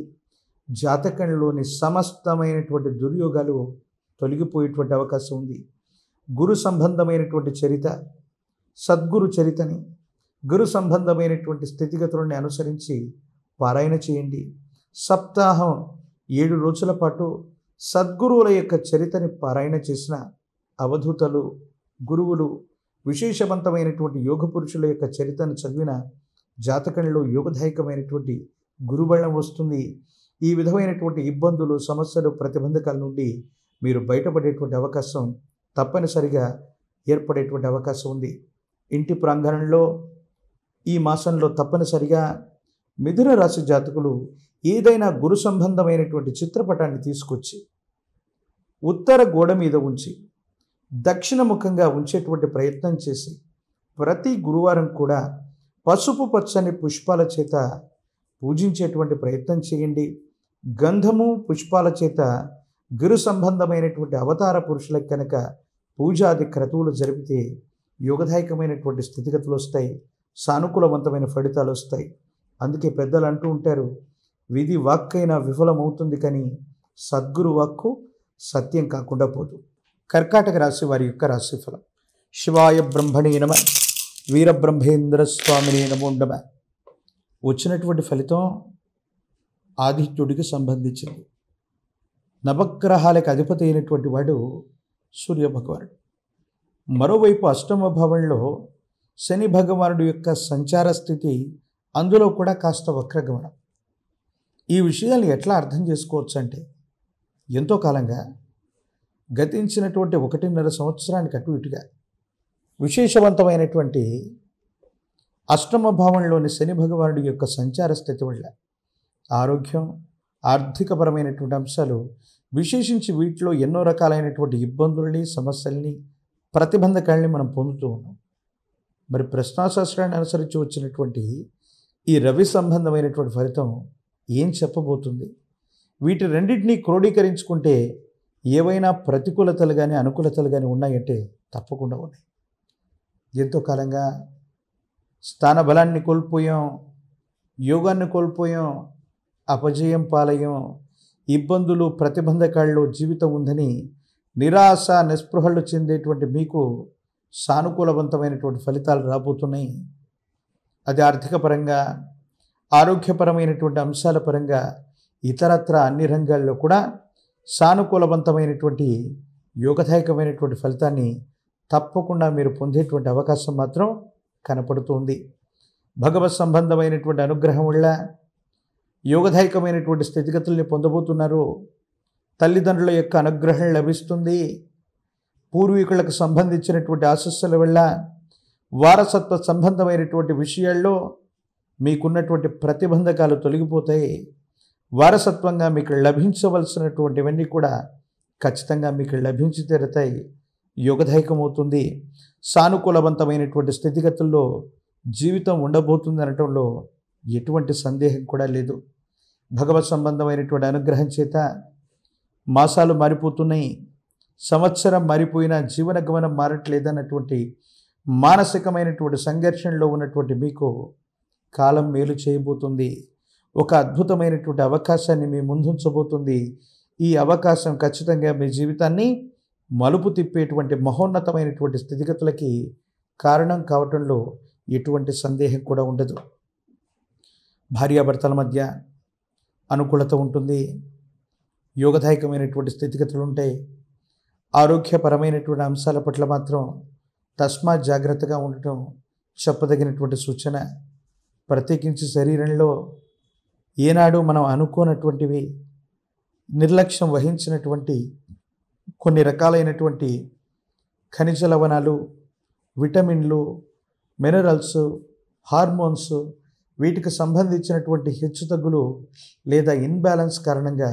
జాతకంలోని సమస్తమైనటువంటి దుర్యోగాలు తొలగిపోయేటువంటి అవకాశం ఉంది. గురు సంబంధమైనటువంటి చరిత, సద్గురు చరితని, గురు సంబంధమైనటువంటి స్థితిగతులను అనుసరించి పారాయణ చేయండి. సప్తాహం 7 రోజుల పాటు సద్గురువుల యొక్క చరితని పారాయణ చేసిన అవధూతలు, గురువులు, విశేషవంతమైనటువంటి యోగ పురుషుల యొక్క చరితను చదివిన జాతకంలో యోగదాయకమైనటువంటి గురుబలం వస్తుంది. ఈ విధమైనటువంటి ఇబ్బందులు, సమస్యలు, ప్రతిబంధకాల నుండి మీరు బయటపడేటువంటి అవకాశం తప్పనిసరిగా ఏర్పడేటువంటి అవకాశం ఉంది. ఇంటి ప్రాంగణంలో ఈ మాసంలో తప్పనిసరిగా మిథున రాశి జాతకులు ఏదైనా గురు సంబంధమైనటువంటి చిత్రపటాన్ని తీసుకొచ్చి ఉత్తర గోడ మీద ఉంచి దక్షిణముఖంగా ఉంచేటువంటి ప్రయత్నం చేసి ప్రతి గురువారం కూడా పసుపు పచ్చని పుష్పాల చేత పూజించేటువంటి ప్రయత్నం చేయండి. గంధము పుష్పాల చేత గురు సంబంధమైనటువంటి అవతార పురుషులకు కనుక పూజాది క్రతువులు జరిపితే యోగదాయకమైనటువంటి స్థితిగతులు వస్తాయి, సానుకూలవంతమైన ఫలితాలు వస్తాయి. అందుకే పెద్దలు అంటూ ఉంటారు, విధి వాక్కైనా విఫలమవుతుంది కానీ సద్గురు వాక్కు సత్యం కాకుండా పోదు. కర్కాటక రాశి వారి యొక్క రాశిఫలం. శివాయ బ్రహ్మణే నమ, వీరబ్రహ్మేంద్ర స్వామినే నమో నమః. వచ్చినటువంటి ఫలితం ఆదిత్యుడికి సంబంధించింది. నవగ్రహాలకు అధిపతి అయినటువంటి వాడు సూర్యభగవానుడు. మరోవైపు అష్టమ భావంలో శని భగవానుడు యొక్క సంచార స్థితి, అందులో కూడా కాస్త వక్రగమనం. ఈ విషయాలు ఎట్లా అర్థం చేసుకోవచ్చు అంటే, ఎంతో కాలంగా గతించినటువంటి 1.5 సంవత్సరానికి అటు ఇటుగా విశేషవంతమైనటువంటి అష్టమ భావంలోని శని భగవానుడి యొక్క సంచార స్థితి వల్ల ఆరోగ్యం, ఆర్థికపరమైనటువంటి అంశాలు, విశేషించి వీటిలో ఎన్నో రకాలైనటువంటి ఇబ్బందుల్ని, సమస్యల్ని, ప్రతిబంధకాలని మనం పొందుతూ ఉన్నాం. మరి ప్రశ్నాశాస్త్రాన్ని అనుసరించి వచ్చినటువంటి ఈ రవి సంబంధమైనటువంటి ఫలితం ఏం చెప్పబోతుంది? వీటి రెండింటినీ క్రోడీకరించుకుంటే ఏవైనా ప్రతికూలతలు కానీ అనుకూలతలు కానీ ఉన్నాయంటే తప్పకుండా ఉన్నాయి. ఎంతో కాలంగా స్థానబలాన్ని కోల్పోయాం, యోగాన్ని కోల్పోయాం, అపజయం పాలయం, ఇబ్బందులు, ప్రతిబంధకాల్లో జీవితం ఉందని నిరాశ, నిస్పృహలు చెందేటువంటి మీకు సానుకూలవంతమైనటువంటి ఫలితాలు రాబోతున్నాయి. అది ఆర్థిక పరంగా, ఆరోగ్యపరమైనటువంటి అంశాల పరంగా, ఇతరత్ర అన్ని రంగాల్లో కూడా సానుకూలవంతమైనటువంటి యోగదాయకమైనటువంటి ఫలితాన్ని తప్పకుండా మీరు పొందేటువంటి అవకాశం మాత్రం కనపడుతుంది. భగవత్ సంబంధమైనటువంటి అనుగ్రహం వల్ల యోగదాయకమైనటువంటి స్థితిగతుల్ని పొందబోతున్నారు. తల్లిదండ్రుల యొక్క అనుగ్రహం లభిస్తుంది. పూర్వీకులకు సంబంధించినటువంటి ఆశస్సుల వల్ల వారసత్వ సంబంధమైనటువంటి విషయాల్లో మీకున్నటువంటి ప్రతిబంధకాలు తొలగిపోతాయి. వారసత్వంగా మీకు లభించవలసినటువంటివన్నీ కూడా ఖచ్చితంగా మీకు లభించి తీరుతాయి. యోగదాయకమవుతుంది. సానుకూలవంతమైనటువంటి స్థితిగతుల్లో జీవితం ఉండబోతుంది అనటంలో ఎటువంటి సందేహం కూడా లేదు. భగవత్ సంబంధమైనటువంటి అనుగ్రహం చేత మాసాలు మారిపోతున్నాయి, సంవత్సరం మారిపోయినా జీవన గమనం మారట్లేదన్నటువంటి మానసికమైనటువంటి సంఘర్షణలో ఉన్నటువంటి మీకు కాలం మేలు చేయబోతుంది. ఒక అద్భుతమైనటువంటి అవకాశాన్ని మీ ముందుంచబోతుంది. ఈ అవకాశం ఖచ్చితంగా మీ జీవితాన్ని మలుపు తిప్పేటువంటి మహోన్నతమైనటువంటి స్థితిగతులకి కారణం కావటంలో ఎటువంటి సందేహం కూడా ఉండదు. భార్యాభర్తల మధ్య అనుకూలత ఉంటుంది. యోగదాయకమైనటువంటి స్థితిగతులు ఉంటాయి. ఆరోగ్యపరమైనటువంటి అంశాల పట్ల మాత్రం తస్మాత్ జాగ్రత్తగా ఉండటం చెప్పదగినటువంటి సూచన. ప్రత్యేకించి శరీరంలో ఏనాడు మనం అనుకోనటువంటివి, నిర్లక్ష్యం వహించినటువంటి కొన్ని రకాలైనటువంటి ఖనిజ లవణాలు, విటమిన్లు, మినరల్స్, హార్మోన్స్, వీటికి సంబంధించినటువంటి హెచ్చుతగ్గులు లేదా ఇన్బ్యాలెన్స్ కారణంగా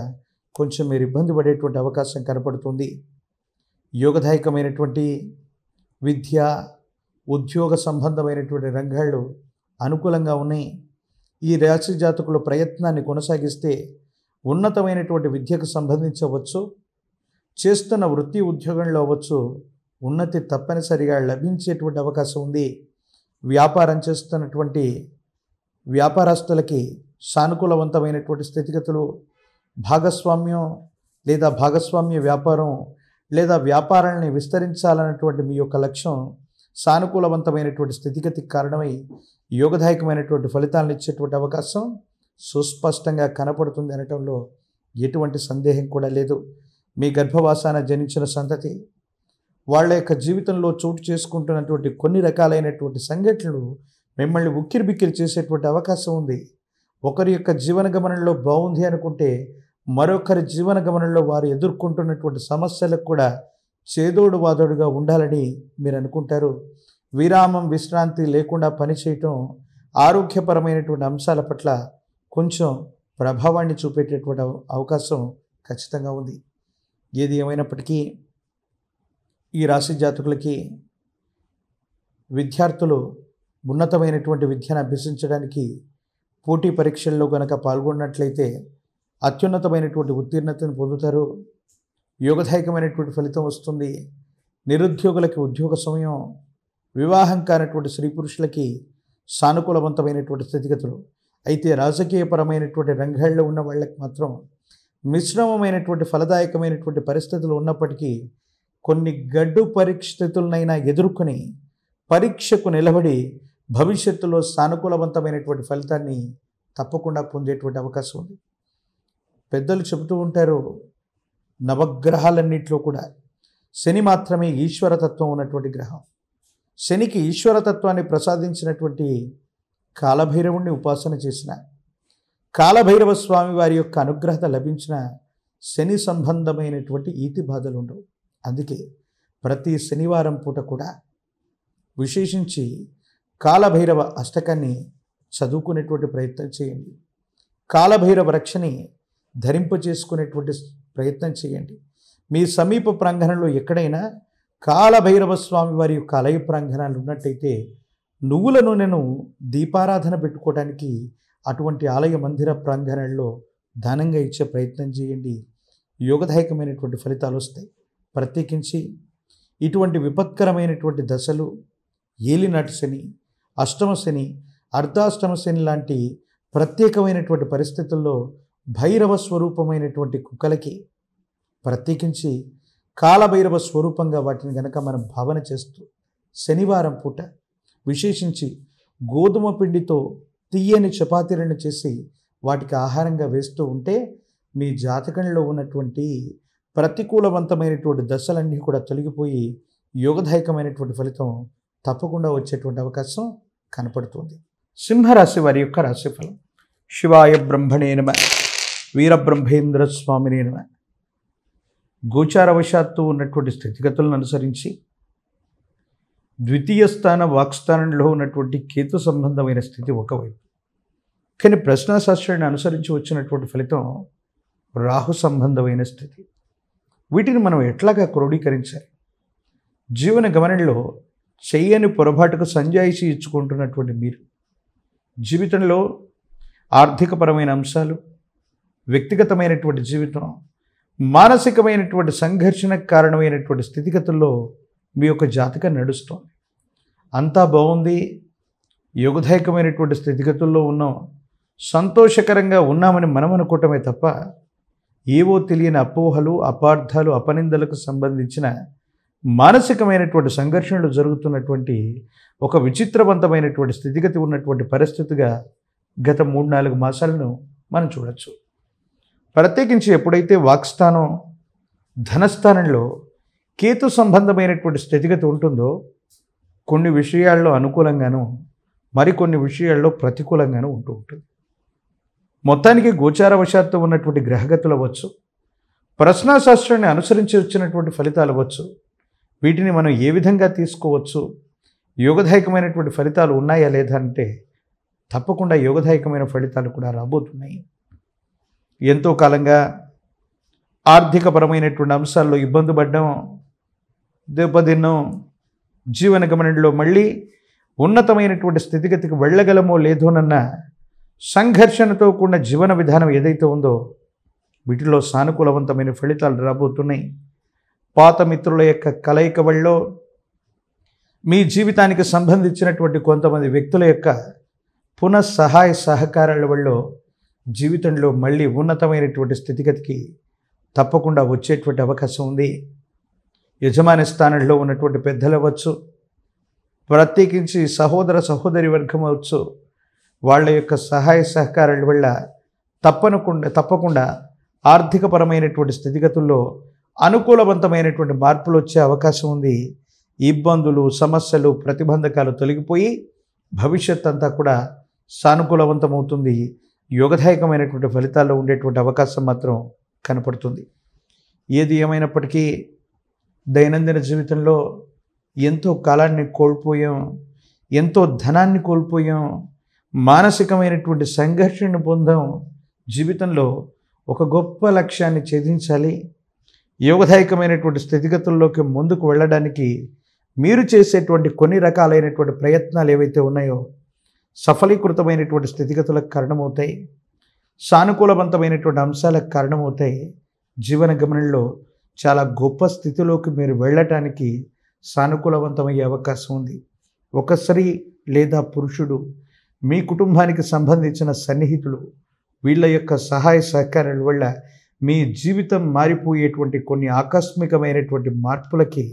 కొంచెం మీరు ఇబ్బంది పడేటువంటి అవకాశం కనపడుతుంది. యోగదాయకమైనటువంటి విద్య, ఉద్యోగ సంబంధమైనటువంటి రంగాలు అనుకూలంగా ఉన్నాయి. ఈ రాశి జాతకుల ప్రయత్నాన్ని కొనసాగిస్తే ఉన్నతమైనటువంటి విద్యకు సంబంధించవచ్చు, చేస్తున్న వృత్తి ఉద్యోగంలో అవ్వచ్చు, ఉన్నతి తప్పనిసరిగా లభించేటువంటి అవకాశం ఉంది. వ్యాపారం చేస్తున్నటువంటి వ్యాపారస్తులకి సానుకూలవంతమైనటువంటి స్థితిగతులు, భాగస్వామ్యం లేదా భాగస్వామ్య వ్యాపారం లేదా వ్యాపారాన్ని విస్తరించాలన్నటువంటి మీ యొక్క లక్ష్యం సానుకూలవంతమైనటువంటి స్థితిగతికి కారణమై యోగదాయకమైనటువంటి ఫలితాలను ఇచ్చేటువంటి అవకాశం సుస్పష్టంగా కనపడుతుంది అనటంలో ఎటువంటి సందేహం కూడా లేదు. మీ గర్భవాసాన జనించిన సంతతి వాళ్ళ యొక్క జీవితంలో చోటు చేసుకుంటున్నటువంటి కొన్ని రకాలైనటువంటి సంఘటనలు మిమ్మల్ని ఉక్కిరిబిక్కిరి చేసేటువంటి అవకాశం ఉంది. ఒకరి యొక్క జీవన గమనంలో బాగుంది అనుకుంటే మరొకరి జీవన గమనంలో వారు ఎదుర్కొంటున్నటువంటి సమస్యలకు కూడా చేదోడు వాదోడుగా ఉండాలని మీరు అనుకుంటారు. విరామం, విశ్రాంతి లేకుండా పనిచేయటం ఆరోగ్యపరమైనటువంటి అంశాల పట్ల కొంచెం ప్రభావాన్ని చూపేటటువంటి అవకాశం ఖచ్చితంగా ఉంది. ఏది ఏమైనప్పటికీ ఈ రాశి జాతకులకి విద్యార్థులు ఉన్నతమైనటువంటి విద్యను అభ్యసించడానికి పోటీ పరీక్షల్లో కనుక పాల్గొన్నట్లయితే అత్యున్నతమైనటువంటి ఉత్తీర్ణతను పొందుతారు. యోగదాయకమైనటువంటి ఫలితం వస్తుంది. నిరుద్యోగులకి ఉద్యోగ సమయం, వివాహం కానటువంటి స్త్రీ పురుషులకి సానుకూలవంతమైనటువంటి స్థితిగతులు. అయితే రాజకీయపరమైనటువంటి రంగాల్లో ఉన్న వాళ్ళకి మాత్రం మిశ్రమమైనటువంటి ఫలదాయకమైనటువంటి పరిస్థితులు ఉన్నప్పటికీ కొన్ని గడ్డు పరిస్థితులనైనా ఎదుర్కొని పరీక్షకు నిలబడి భవిష్యత్తులో సానుకూలవంతమైనటువంటి ఫలితాన్ని తప్పకుండా పొందేటువంటి అవకాశం ఉంది. పెద్దలు చెబుతూ ఉంటారు, నవగ్రహాలన్నింటిలో కూడా శని మాత్రమే ఈశ్వరతత్వం ఉన్నటువంటి గ్రహం. శనికి ఈశ్వరతత్వాన్ని ప్రసాదించినటువంటి కాలభైరవుణ్ణి ఉపాసన చేసిన, కాలభైరవ స్వామి వారి యొక్క అనుగ్రహత లభించిన శని సంబంధమైనటువంటి ఈతి బాధలు ఉండవు. అందుకే ప్రతి శనివారం పూట కూడా విశేషించి కాలభైరవ అష్టకాన్ని చదువుకునేటువంటి ప్రయత్నం చేయండి. కాలభైరవ రక్షని ధరింపచేసుకునేటువంటి ప్రయత్నం చేయండి. మీ సమీప ప్రాంగణంలో ఎక్కడైనా కాలభైరవ స్వామి వారి యొక్క ఆలయ ప్రాంగణాలు ఉన్నట్టయితే నువ్వుల నూనెను దీపారాధన పెట్టుకోవడానికి అటువంటి ఆలయ మందిర ప్రాంగణాల్లో దానంగా ఇచ్చే ప్రయత్నం చేయండి. యోగదాయకమైనటువంటి ఫలితాలు వస్తాయి. ప్రత్యేకించి ఇటువంటి విపత్కరమైనటువంటి దశలు, ఏలినాటి శని, అష్టమ శని, అర్ధాష్టమ శని లాంటి ప్రత్యేకమైనటువంటి పరిస్థితుల్లో భైరవ స్వరూపమైనటువంటి కుక్కలకి ప్రత్యేకించి కాలభైరవ స్వరూపంగా వాటిని గనక మనం భావన చేస్తూ శనివారం పూట విశేషించి గోధుమ పిండితో తీయని చపాతీలను చేసి వాటికి ఆహారంగా వేస్తూ ఉంటే మీ జాతకంలో ఉన్నటువంటి ప్రతికూలవంతమైనటువంటి దశలన్నీ కూడా తొలగిపోయి యోగదాయకమైనటువంటి ఫలితం తప్పకుండా వచ్చేటువంటి అవకాశం కనపడుతుంది. సింహరాశి వారి యొక్క రాశిఫలం. శివాయ బ్రహ్మణే నమః, వీరబ్రహ్మేంద్ర స్వామినే నమః. గోచారవశాత్తు ఉన్నటువంటి స్థితిగతులను అనుసరించి ద్వితీయ స్థాన వాక్స్థానంలో ఉన్నటువంటి కేతు సంబంధమైన స్థితి ఒకవైపు, కానీ ప్రశ్నాశాస్త్రాన్ని అనుసరించి వచ్చినటువంటి ఫలితం రాహు సంబంధమైన స్థితి. వీటిని మనం ఎట్లాగా క్రోడీకరించాలి? జీవన గమనంలో చెయ్యని పొరపాటుకు సంజాయిషి ఇచ్చుకుంటున్నటువంటి మీరు జీవితంలో ఆర్థికపరమైన అంశాలు, వ్యక్తిగతమైనటువంటి జీవితం, మానసికమైనటువంటి సంఘర్షణకు కారణమైనటువంటి స్థితిగతుల్లో మీ యొక్క జాతకం నడుస్తోంది. అంతా బాగుంది, యోగదాయకమైనటువంటి స్థితిగతుల్లో ఉన్నాం, సంతోషకరంగా ఉన్నామని మనం అనుకోవటమే తప్ప ఏవో తెలియని అపోహలు, అపార్థాలు, అపనిందలకు సంబంధించిన మానసికమైనటువంటి సంఘర్షణలు జరుగుతున్నటువంటి ఒక విచిత్రవంతమైనటువంటి స్థితిగతి ఉన్నటువంటి పరిస్థితిగా గత 3-4 మాసాలను మనం చూడొచ్చు. ప్రత్యేకించి ఎప్పుడైతే వాక్స్థానం, ధనస్థానంలో కేతు సంబంధమైనటువంటి స్థితిగతి ఉంటుందో కొన్ని విషయాల్లో అనుకూలంగాను, మరికొన్ని విషయాల్లో ప్రతికూలంగాను ఉంటూ ఉంటుంది. మొత్తానికి గోచారవశాత్తు ఉన్నటువంటి గ్రహగతులు అవ్వచ్చు, ప్రశ్నాశాస్త్రాన్ని అనుసరించి వచ్చినటువంటి ఫలితాలు అవ్వచ్చు, వీటిని మనం ఏ విధంగా తీసుకోవచ్చు, యోగదాయకమైనటువంటి ఫలితాలు ఉన్నాయా లేదా అంటే తప్పకుండా యోగదాయకమైన ఫలితాలు కూడా రాబోతున్నాయి. ఎంతో కాలంగా ఆర్థికపరమైనటువంటి అంశాల్లో ఇబ్బంది పడ్డాం, దెబ్బతిన్నాం, జీవన గమనంలో మళ్ళీ ఉన్నతమైనటువంటి స్థితిగతికి వెళ్ళగలమో లేదోనన్న సంఘర్షణతో కూడిన జీవన విధానం ఏదైతే ఉందో వీటిలో సానుకూలవంతమైన ఫలితాలు రాబోతున్నాయి. పాత మిత్రుల యొక్క కలయిక వల్ల, మీ జీవితానికి సంబంధించినటువంటి కొంతమంది వ్యక్తుల యొక్క పునఃసహాయ సహకారాల వల్ల జీవితంలో మళ్ళీ ఉన్నతమైనటువంటి స్థితిగతికి తప్పకుండా వచ్చేటువంటి అవకాశం ఉంది. యజమాని స్థానంలో ఉన్నటువంటి పెద్దలు అవ్వచ్చు, ప్రత్యేకించి సహోదర సహోదరి వర్గం అవ్వచ్చు, వాళ్ళ యొక్క సహాయ సహకారాల వల్ల తప్పకుండా ఆర్థికపరమైనటువంటి స్థితిగతుల్లో అనుకూలవంతమైనటువంటి మార్పులు వచ్చే అవకాశం ఉంది. ఇబ్బందులు, సమస్యలు, ప్రతిబంధకాలు తొలగిపోయి భవిష్యత్ అంతా కూడా సానుకూలవంతమవుతుంది. యోగదాయకమైనటువంటి ఫలితాల్లో ఉండేటువంటి అవకాశం మాత్రం కనపడుతుంది. ఏది ఏమైనప్పటికీ దైనందిన జీవితంలో ఎంతో కాలాన్ని కోల్పోయాం, ఎంతో ధనాన్ని కోల్పోయాం, మానసికమైనటువంటి సంఘర్షణను పొందాం. జీవితంలో ఒక గొప్ప లక్ష్యాన్ని ఛేదించాలి, యోగదాయకమైనటువంటి స్థితిగతుల్లోకి ముందుకు వెళ్ళడానికి మీరు చేసేటువంటి కొన్ని రకాలైనటువంటి ప్రయత్నాలు ఏవైతే ఉన్నాయో సఫలీకృతమైనటువంటి స్థితిగతులకు కారణమవుతాయి, సానుకూలవంతమైనటువంటి అంశాలకు కారణమవుతాయి. జీవన గమనంలో చాలా గొప్ప స్థితిలోకి మీరు వెళ్ళటానికి సానుకూలవంతమయ్యే అవకాశం ఉంది. ఒక స్త్రీ లేదా పురుషుడు, మీ కుటుంబానికి సంబంధించిన సన్నిహితులు, వీళ్ళ యొక్క సహాయ సహకారాల వల్ల మీ జీవితం మారిపోయేటువంటి కొన్ని ఆకస్మికమైనటువంటి మార్పులకి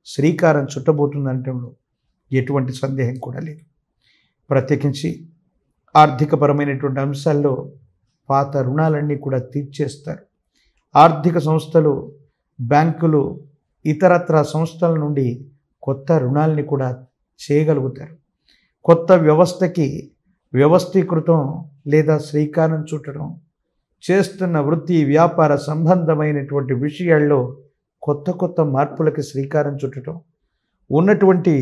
శ్రీకారం చుట్టబోతుందంటంలో ఎటువంటి సందేహం కూడా లేదు. ప్రత్యేకించి ఆర్థికపరమైనటువంటి అంశాల్లో పాత రుణాలన్నీ కూడా తీర్చేస్తారు. ఆర్థిక సంస్థలు, బ్యాంకులు, ఇతరత్ర సంస్థల నుండి కొత్త రుణాలని కూడా చేయగలుగుతారు. కొత్త వ్యవస్థకి వ్యవస్థీకృతం లేదా శ్రీకారం చుట్టడం, చేస్తున్న వృత్తి వ్యాపార సంబంధమైనటువంటి విషయాల్లో కొత్త మార్పులకి శ్రీకారం చుట్టడం, ఉన్నటువంటి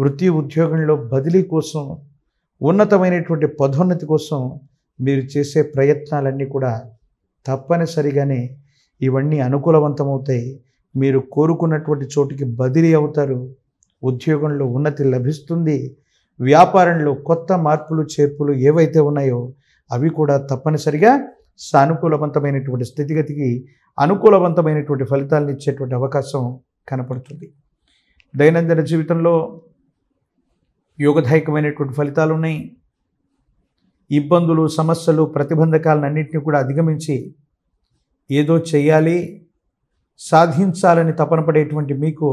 వృత్తి ఉద్యోగంలో బదిలీ కోసం, ఉన్నతమైనటువంటి పదోన్నతి కోసం మీరు చేసే ప్రయత్నాలన్నీ కూడా తప్పనిసరిగానే ఇవన్నీ అనుకూలవంతమవుతాయి. మీరు కోరుకున్నటువంటి చోటికి బదిలీ అవుతారు, ఉద్యోగంలో ఉన్నతి లభిస్తుంది, వ్యాపారంలో కొత్త మార్పులు చేర్పులు ఏవైతే ఉన్నాయో అవి కూడా తప్పనిసరిగా సానుకూలవంతమైనటువంటి స్థితిగతికి అనుకూలవంతమైనటువంటి ఫలితాలను ఇచ్చేటువంటి అవకాశం కనపడుతుంది. దైనందిన జీవితంలో యోగదాయకమైనటువంటి ఫలితాలు ఉన్నాయి. ఇబ్బందులు, సమస్యలు, ప్రతిబంధకాలన్నింటినీ కూడా అధిగమించి ఏదో చేయాలి, సాధించాలని తపన పడేటువంటి మీకు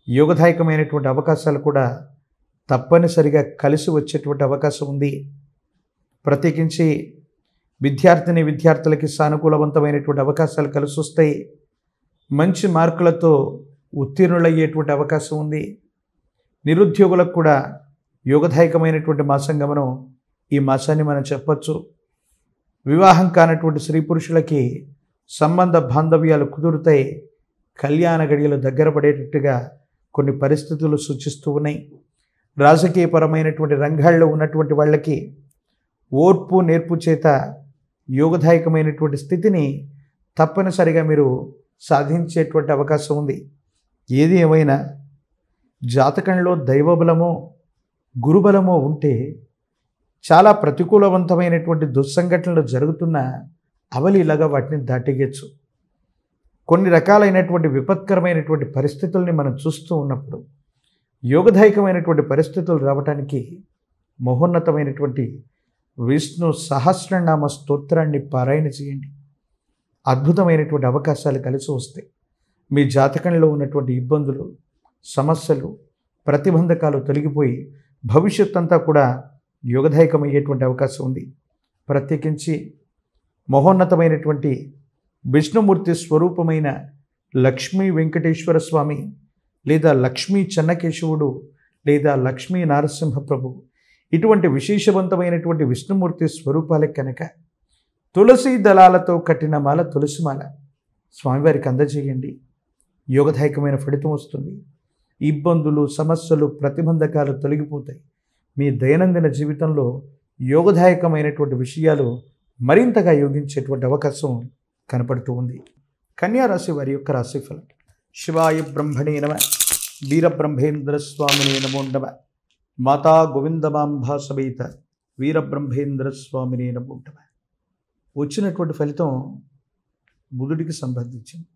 యోగదాయకమైనటువంటి అవకాశాలు కూడా తప్పనిసరిగా కలిసి వచ్చేటువంటి అవకాశం ఉంది. ప్రత్యేకించి విద్యార్థులకి సానుకూలవంతమైనటువంటి అవకాశాలు కలిసి వస్తాయి. మంచి మార్కులతో ఉత్తీర్ణులయ్యేటువంటి అవకాశం ఉంది. నిరుద్యోగులకు కూడా యోగదాయకమైనటువంటి మాసం గమనం ఈ మాసాన్ని మనం చెప్పచ్చు. వివాహం కానటువంటి స్త్రీ పురుషులకి సంబంధ బాంధవ్యాలు కుదురుతాయి. కళ్యాణ గడియలు దగ్గర పడేటట్టుగా కొన్ని పరిస్థితులు సూచిస్తూ ఉన్నాయి. రాజకీయపరమైనటువంటి రంగాల్లో ఉన్నటువంటి వాళ్ళకి ఓర్పు నేర్పు చేత యోగదాయకమైనటువంటి స్థితిని తప్పనిసరిగా మీరు సాధించేటువంటి అవకాశం ఉంది. ఏది ఏమైనా జాతకంలో దైవబలమో గురుబలమో ఉంటే చాలా ప్రతికూలవంతమైనటువంటి దుస్సంఘటనలు జరుగుతున్న అవలీలగా వాటిని దాటేయచ్చు. కొన్ని రకాలైనటువంటి విపత్కరమైనటువంటి పరిస్థితుల్ని మనం చూస్తూ ఉన్నప్పుడు యోగదాయకమైనటువంటి పరిస్థితులు రావడానికి మహోన్నతమైనటువంటి విష్ణు సహస్రనామ స్తోత్రాన్ని పారాయణ చేయండి. అద్భుతమైనటువంటి అవకాశాలు కలిసి వస్తాయి. మీ జాతకంలో ఉన్నటువంటి ఇబ్బందులు, సమస్యలు, ప్రతిబంధకాలు తొలగిపోయి భవిష్యత్ అంతా కూడా యోగదాయకమయ్యేటువంటి అవకాశం ఉంది. ప్రత్యేకించి మహోన్నతమైనటువంటి విష్ణుమూర్తి స్వరూపమైన లక్ష్మీ వెంకటేశ్వర స్వామి లేదా లక్ష్మీ చెన్నకేశవుడు లేదా లక్ష్మీ నారసింహ ప్రభు ఇటువంటి విశేషవంతమైనటువంటి విష్ణుమూర్తి స్వరూపాలకు కనుక తులసి దళాలతో కట్టిన మాల తులసిమాల స్వామివారికి అందజేయండి. యోగదాయకమైన ఫలితం వస్తుంది. ఇబ్బందులు, సమస్యలు, ప్రతిబంధకాలు తొలగిపోతాయి. మీ దైనందిన జీవితంలో యోగదాయకమైనటువంటి విషయాలు మరింతగా యోగించేటువంటి అవకాశం కనపడుతూ ఉంది. కన్యా రాశి వారి యొక్క రాశిఫలం. శివాయ బ్రహ్మణే నమ, వీరబ్రహ్మేంద్ర స్వామినే నమో నమ, మాతా గోవిందమాంబా సమేత వీరబ్రహ్మేంద్ర స్వామినే నమో నమ. వచ్చినటువంటి ఫలితం బుధుడికి సంబంధించింది.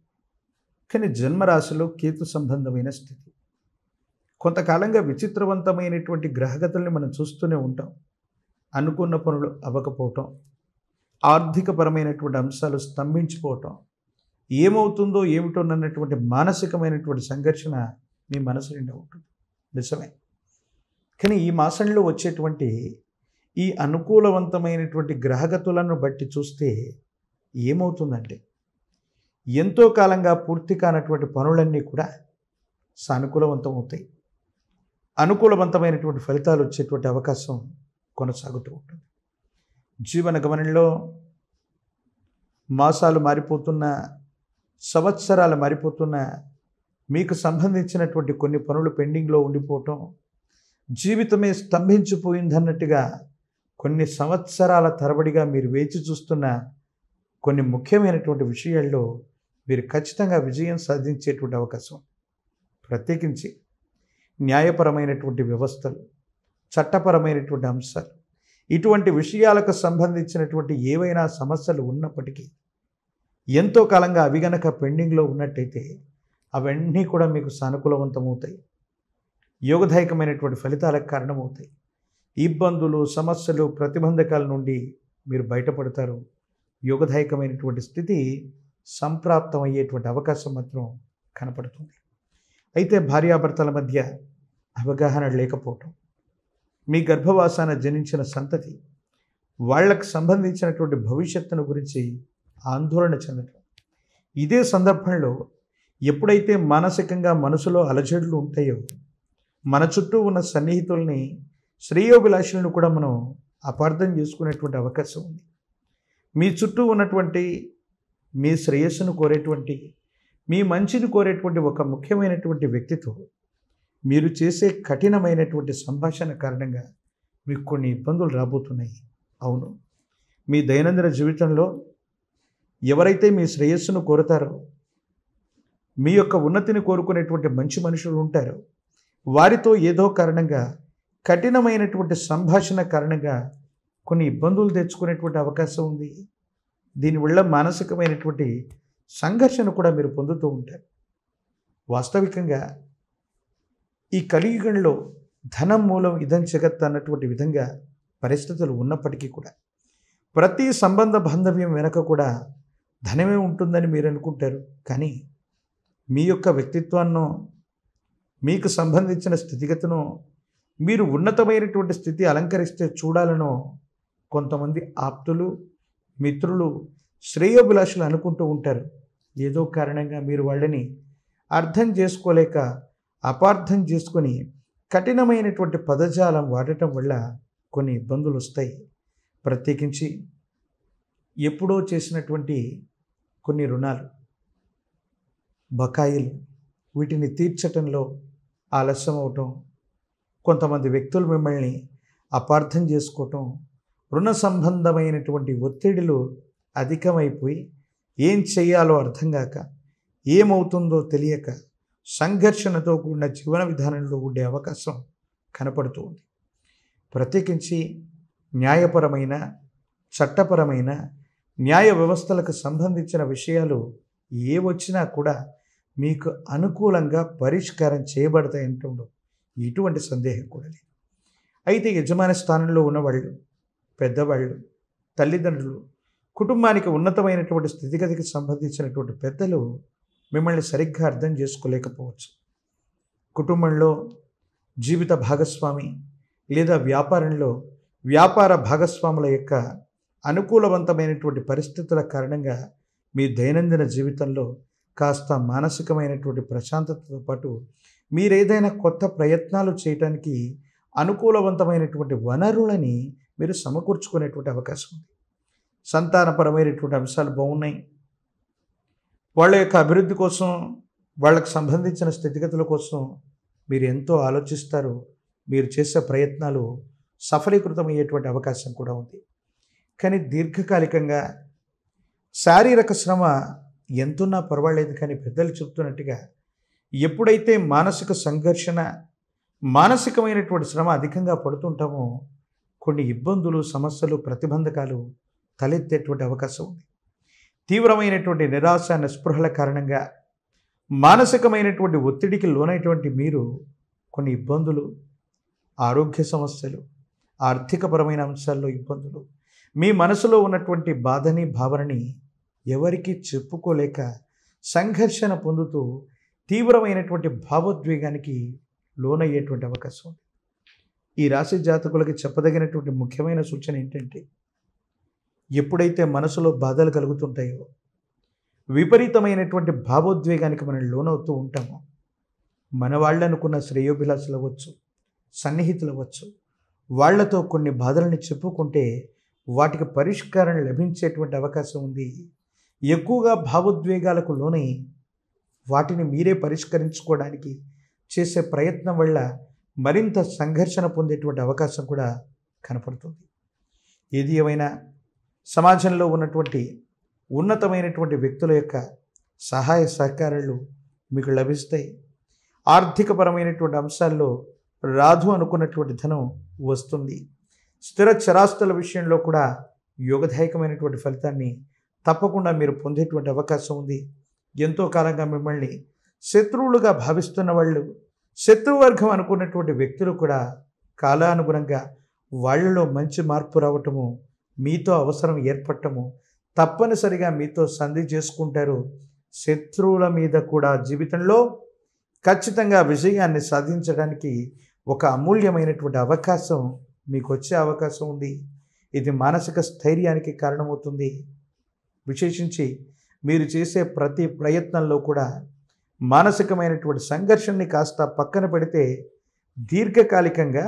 కానీ జన్మరాశిలో కేతు సంబంధమైన స్థితి. కొంతకాలంగా విచిత్రవంతమైనటువంటి గ్రహగతుల్ని మనం చూస్తూనే ఉంటాం. అనుకున్న పనులు అవ్వకపోవటం, ఆర్థికపరమైనటువంటి అంశాలు స్తంభించిపోవటం, ఏమవుతుందో ఏమిటోనన్నటువంటి మానసికమైనటువంటి సంఘర్షణ మీ మనసు నిండా ఉంటుంది. నిజమే. కానీ ఈ మాసంలో వచ్చేటువంటి ఈ అనుకూలవంతమైనటువంటి గ్రహగతులను బట్టి చూస్తే ఏమవుతుందంటే ఎంతో కాలంగా పూర్తి కానటువంటి పనులన్నీ కూడా సానుకూలవంతం అవుతాయి. అనుకూలవంతమైనటువంటి ఫలితాలు వచ్చేటువంటి అవకాశం కొనసాగుతూ ఉంటుంది. జీవన గమనంలో మాసాలు మారిపోతున్న, సంవత్సరాలు మారిపోతున్న, మీకు సంబంధించినటువంటి కొన్ని పనులు పెండింగ్లో ఉండిపోవటం, జీవితమే స్తంభించిపోయిందన్నట్టుగా కొన్ని సంవత్సరాల తరబడిగా మీరు వేచి చూస్తున్న కొన్ని ముఖ్యమైనటువంటి విషయాల్లో మీరు ఖచ్చితంగా విజయం సాధించేటువంటి అవకాశం. ప్రత్యేకించి న్యాయపరమైనటువంటి వ్యవస్థలు, చట్టపరమైనటువంటి అంశాలు, ఇటువంటి విషయాలకు సంబంధించినటువంటి ఏవైనా సమస్యలు ఉన్నప్పటికీ ఎంతో కాలంగా అవి గనక పెండింగ్లో ఉన్నట్టయితే అవన్నీ కూడా మీకు సానుకూలవంతమవుతాయి. యోగదాయకమైనటువంటి ఫలితాలకు కారణమవుతాయి. ఇబ్బందులు, సమస్యలు, ప్రతిబంధకాల నుండి మీరు బయటపడతారు. యోగదాయకమైనటువంటి స్థితి సంప్రాప్తం అయ్యేటువంటి అవకాశం మాత్రం కనపడుతుంది. అయితే భార్యాభర్తల మధ్య అవగాహన లేకపోవటం, మీ గర్భవాసాన జనించిన సంతతి వాళ్ళకు సంబంధించినటువంటి భవిష్యత్తును గురించి ఆందోళన చెందటం, ఇదే సందర్భంలో ఎప్పుడైతే మానసికంగా మనసులో అలజడులు ఉంటాయో మన చుట్టూ ఉన్న సన్నిహితుల్ని, శ్రేయోభిలాషులను కూడా మనం అపార్థం చేసుకునేటువంటి అవకాశం ఉంది. మీ చుట్టూ ఉన్నటువంటి మీ శ్రేయస్సును కోరేటువంటి, మీ మంచిని కోరేటువంటి ఒక ముఖ్యమైనటువంటి వ్యక్తితో మీరు చేసే కఠినమైనటువంటి సంభాషణ కారణంగా మీకు కొన్ని ఇబ్బందులు రాబోతున్నాయి. అవును, మీ దైనందిన జీవితంలో ఎవరైతే మీ శ్రేయస్సును కోరుతారో, మీ యొక్క ఉన్నతిని కోరుకునేటువంటి మంచి మనుషులు ఉంటారో వారితో ఏదో కారణంగా కఠినమైనటువంటి సంభాషణ కారణంగా కొన్ని ఇబ్బందులు తెచ్చుకునేటువంటి అవకాశం ఉంది. దీనివల్ల మానసికమైనటువంటి సంఘర్షణ కూడా మీరు పొందుతూ ఉంటారు. వాస్తవికంగా ఈ కలియుగంలో ధనం మూలం ఇదం జగత్ అన్నటువంటి విధంగా పరిస్థితులు ఉన్నప్పటికీ కూడా ప్రతి సంబంధ బాంధవ్యం వెనక కూడా ధనమే ఉంటుందని మీరు అనుకుంటారు. కానీ మీ యొక్క వ్యక్తిత్వాన్నో, మీకు సంబంధించిన స్థితిగతును మీరు ఉన్నతమైనటువంటి స్థితి అలంకరిస్తే చూడాలనో కొంతమంది ఆప్తులు, మిత్రులు, శ్రేయోభిలాషులు అనుకుంటూ ఉంటారు. ఏదో కారణంగా మీరు వాళ్ళని అర్థం చేసుకోలేక అపార్థం చేసుకొని కఠినమైనటువంటి పదజాలం వాడటం వల్ల కొన్ని ఇబ్బందులు వస్తాయి. ప్రత్యేకించి ఎప్పుడో చేసినటువంటి కొన్ని రుణాలు, బకాయిలు, వీటిని తీర్చటంలో ఆలస్యం అవటం, కొంతమంది వ్యక్తులు మిమ్మల్ని అపార్థం చేసుకోవటం, రుణ సంబంధమైనటువంటి ఒత్తిడిలు అధికమైపోయి ఏం చేయాలో అర్థం కాక, ఏమవుతుందో తెలియక సంఘర్షణతో కూడిన జీవన విధానంలో ఉండే అవకాశం కనపడుతూ ఉంది. ప్రత్యేకించి న్యాయపరమైన, చట్టపరమైన, న్యాయ వ్యవస్థలకు సంబంధించిన విషయాలు ఏ వచ్చినా కూడా మీకు అనుకూలంగా పరిష్కారం చేయబడతాయంటూ ఎటువంటి సందేహం కూడా లేదు. అయితే యజమాని స్థానంలో ఉన్నవాళ్ళు, పెద్దవాళ్ళు, తల్లిదండ్రులు, కుటుంబానికి ఉన్నతమైనటువంటి స్థితిగతికి సంబంధించినటువంటి పెద్దలు మిమ్మల్ని సరిగ్గా అర్థం చేసుకోలేకపోవచ్చు. కుటుంబంలో జీవిత భాగస్వామి లేదా వ్యాపారంలో వ్యాపార భాగస్వాముల యొక్క అనుకూలవంతమైనటువంటి పరిస్థితుల కారణంగా మీ దైనందిన జీవితంలో కాస్త మానసికమైనటువంటి ప్రశాంతతతో పాటు మీరేదైనా కొత్త ప్రయత్నాలు చేయడానికి అనుకూలవంతమైనటువంటి వనరులని మీరు సమకూర్చుకునేటువంటి అవకాశం ఉంది. సంతానపరమైనటువంటి అంశాలు బాగున్నాయి. వాళ్ళ యొక్క అభివృద్ధి కోసం, వాళ్ళకు సంబంధించిన స్థితిగతుల కోసం మీరు ఎంతో ఆలోచిస్తారు. మీరు చేసే ప్రయత్నాలు సఫలీకృతమయ్యేటువంటి అవకాశం కూడా ఉంది. కానీ దీర్ఘకాలికంగా శారీరక శ్రమ ఎంతున్నా పర్వాలేదు, కానీ పెద్దలు చెప్తున్నట్టుగా ఎప్పుడైతే మానసిక సంఘర్షణ, మానసికమైనటువంటి శ్రమ అధికంగా పడుతుంటామో కొన్ని ఇబ్బందులు, సమస్యలు, ప్రతిబంధకాలు తలెత్తేటువంటి అవకాశం ఉంది. తీవ్రమైనటువంటి నిరాశ, నిస్పృహల కారణంగా మానసికమైనటువంటి ఒత్తిడికి లోనైనటువంటి మీరు కొన్ని ఇబ్బందులు, ఆరోగ్య సమస్యలు, ఆర్థికపరమైన అంశాల్లో ఇబ్బందులు, మీ మనసులో ఉన్నటువంటి బాధని, భావనని ఎవరికీ చెప్పుకోలేక సంఘర్షణ పొందుతూ తీవ్రమైనటువంటి భావోద్వేగానికి లోనయ్యేటువంటి అవకాశం ఉంది. ఈ రాశి జాతకులకి చెప్పదగినటువంటి ముఖ్యమైన సూచన ఏంటంటే, ఎప్పుడైతే మనసులో బాధలు కలుగుతుంటాయో, విపరీతమైనటువంటి భావోద్వేగానికి మనం లోనవుతూ ఉంటామో, మన వాళ్ళు అనుకున్న శ్రేయోభిలాషులు అవ్వచ్చు, సన్నిహితులు అవ్వచ్చు, వాళ్లతో కొన్ని బాధల్ని చెప్పుకుంటే వాటికి పరిష్కారం లభించేటువంటి అవకాశం ఉంది. ఎక్కువగా భావోద్వేగాలకు లోనై వాటిని మీరే పరిష్కరించుకోవడానికి చేసే ప్రయత్నం వల్ల మరింత సంఘర్షణ పొందేటువంటి అవకాశం కూడా కనపడుతుంది. ఏది ఏమైనా సమాజంలో ఉన్నటువంటి ఉన్నతమైనటువంటి వ్యక్తుల యొక్క సహాయ సహకారాలు మీకు లభిస్తాయి. ఆర్థికపరమైనటువంటి అంశాల్లో రాదు అనుకున్నటువంటి ధనం వస్తుంది. స్థిర చరాస్తుల విషయంలో కూడా యోగదాయకమైనటువంటి ఫలితాన్ని తప్పకుండా మీరు పొందేటువంటి అవకాశం ఉంది. ఎంతో కాలంగా మిమ్మల్ని శత్రువులుగా భావిస్తున్న వాళ్ళు, శత్రువర్గం అనుకున్నటువంటి వ్యక్తులు కూడా కాలానుగుణంగా వాళ్ళలో మంచి మార్పు రావటము, మీతో అవసరం ఏర్పడటము, తప్పనిసరిగా మీతో సంధి చేసుకుంటారు. శత్రువుల మీద కూడా జీవితంలో ఖచ్చితంగా విజయాన్ని సాధించడానికి ఒక అమూల్యమైనటువంటి అవకాశం మీకు వచ్చే అవకాశం ఉంది. ఇది మానసిక స్థైర్యానికి కారణమవుతుంది. విశేషించి మీరు చేసే ప్రతి ప్రయత్నంలో కూడా మానసికమైనటువంటి సంఘర్షణని కాస్త పక్కన పెడితే దీర్ఘకాలికంగా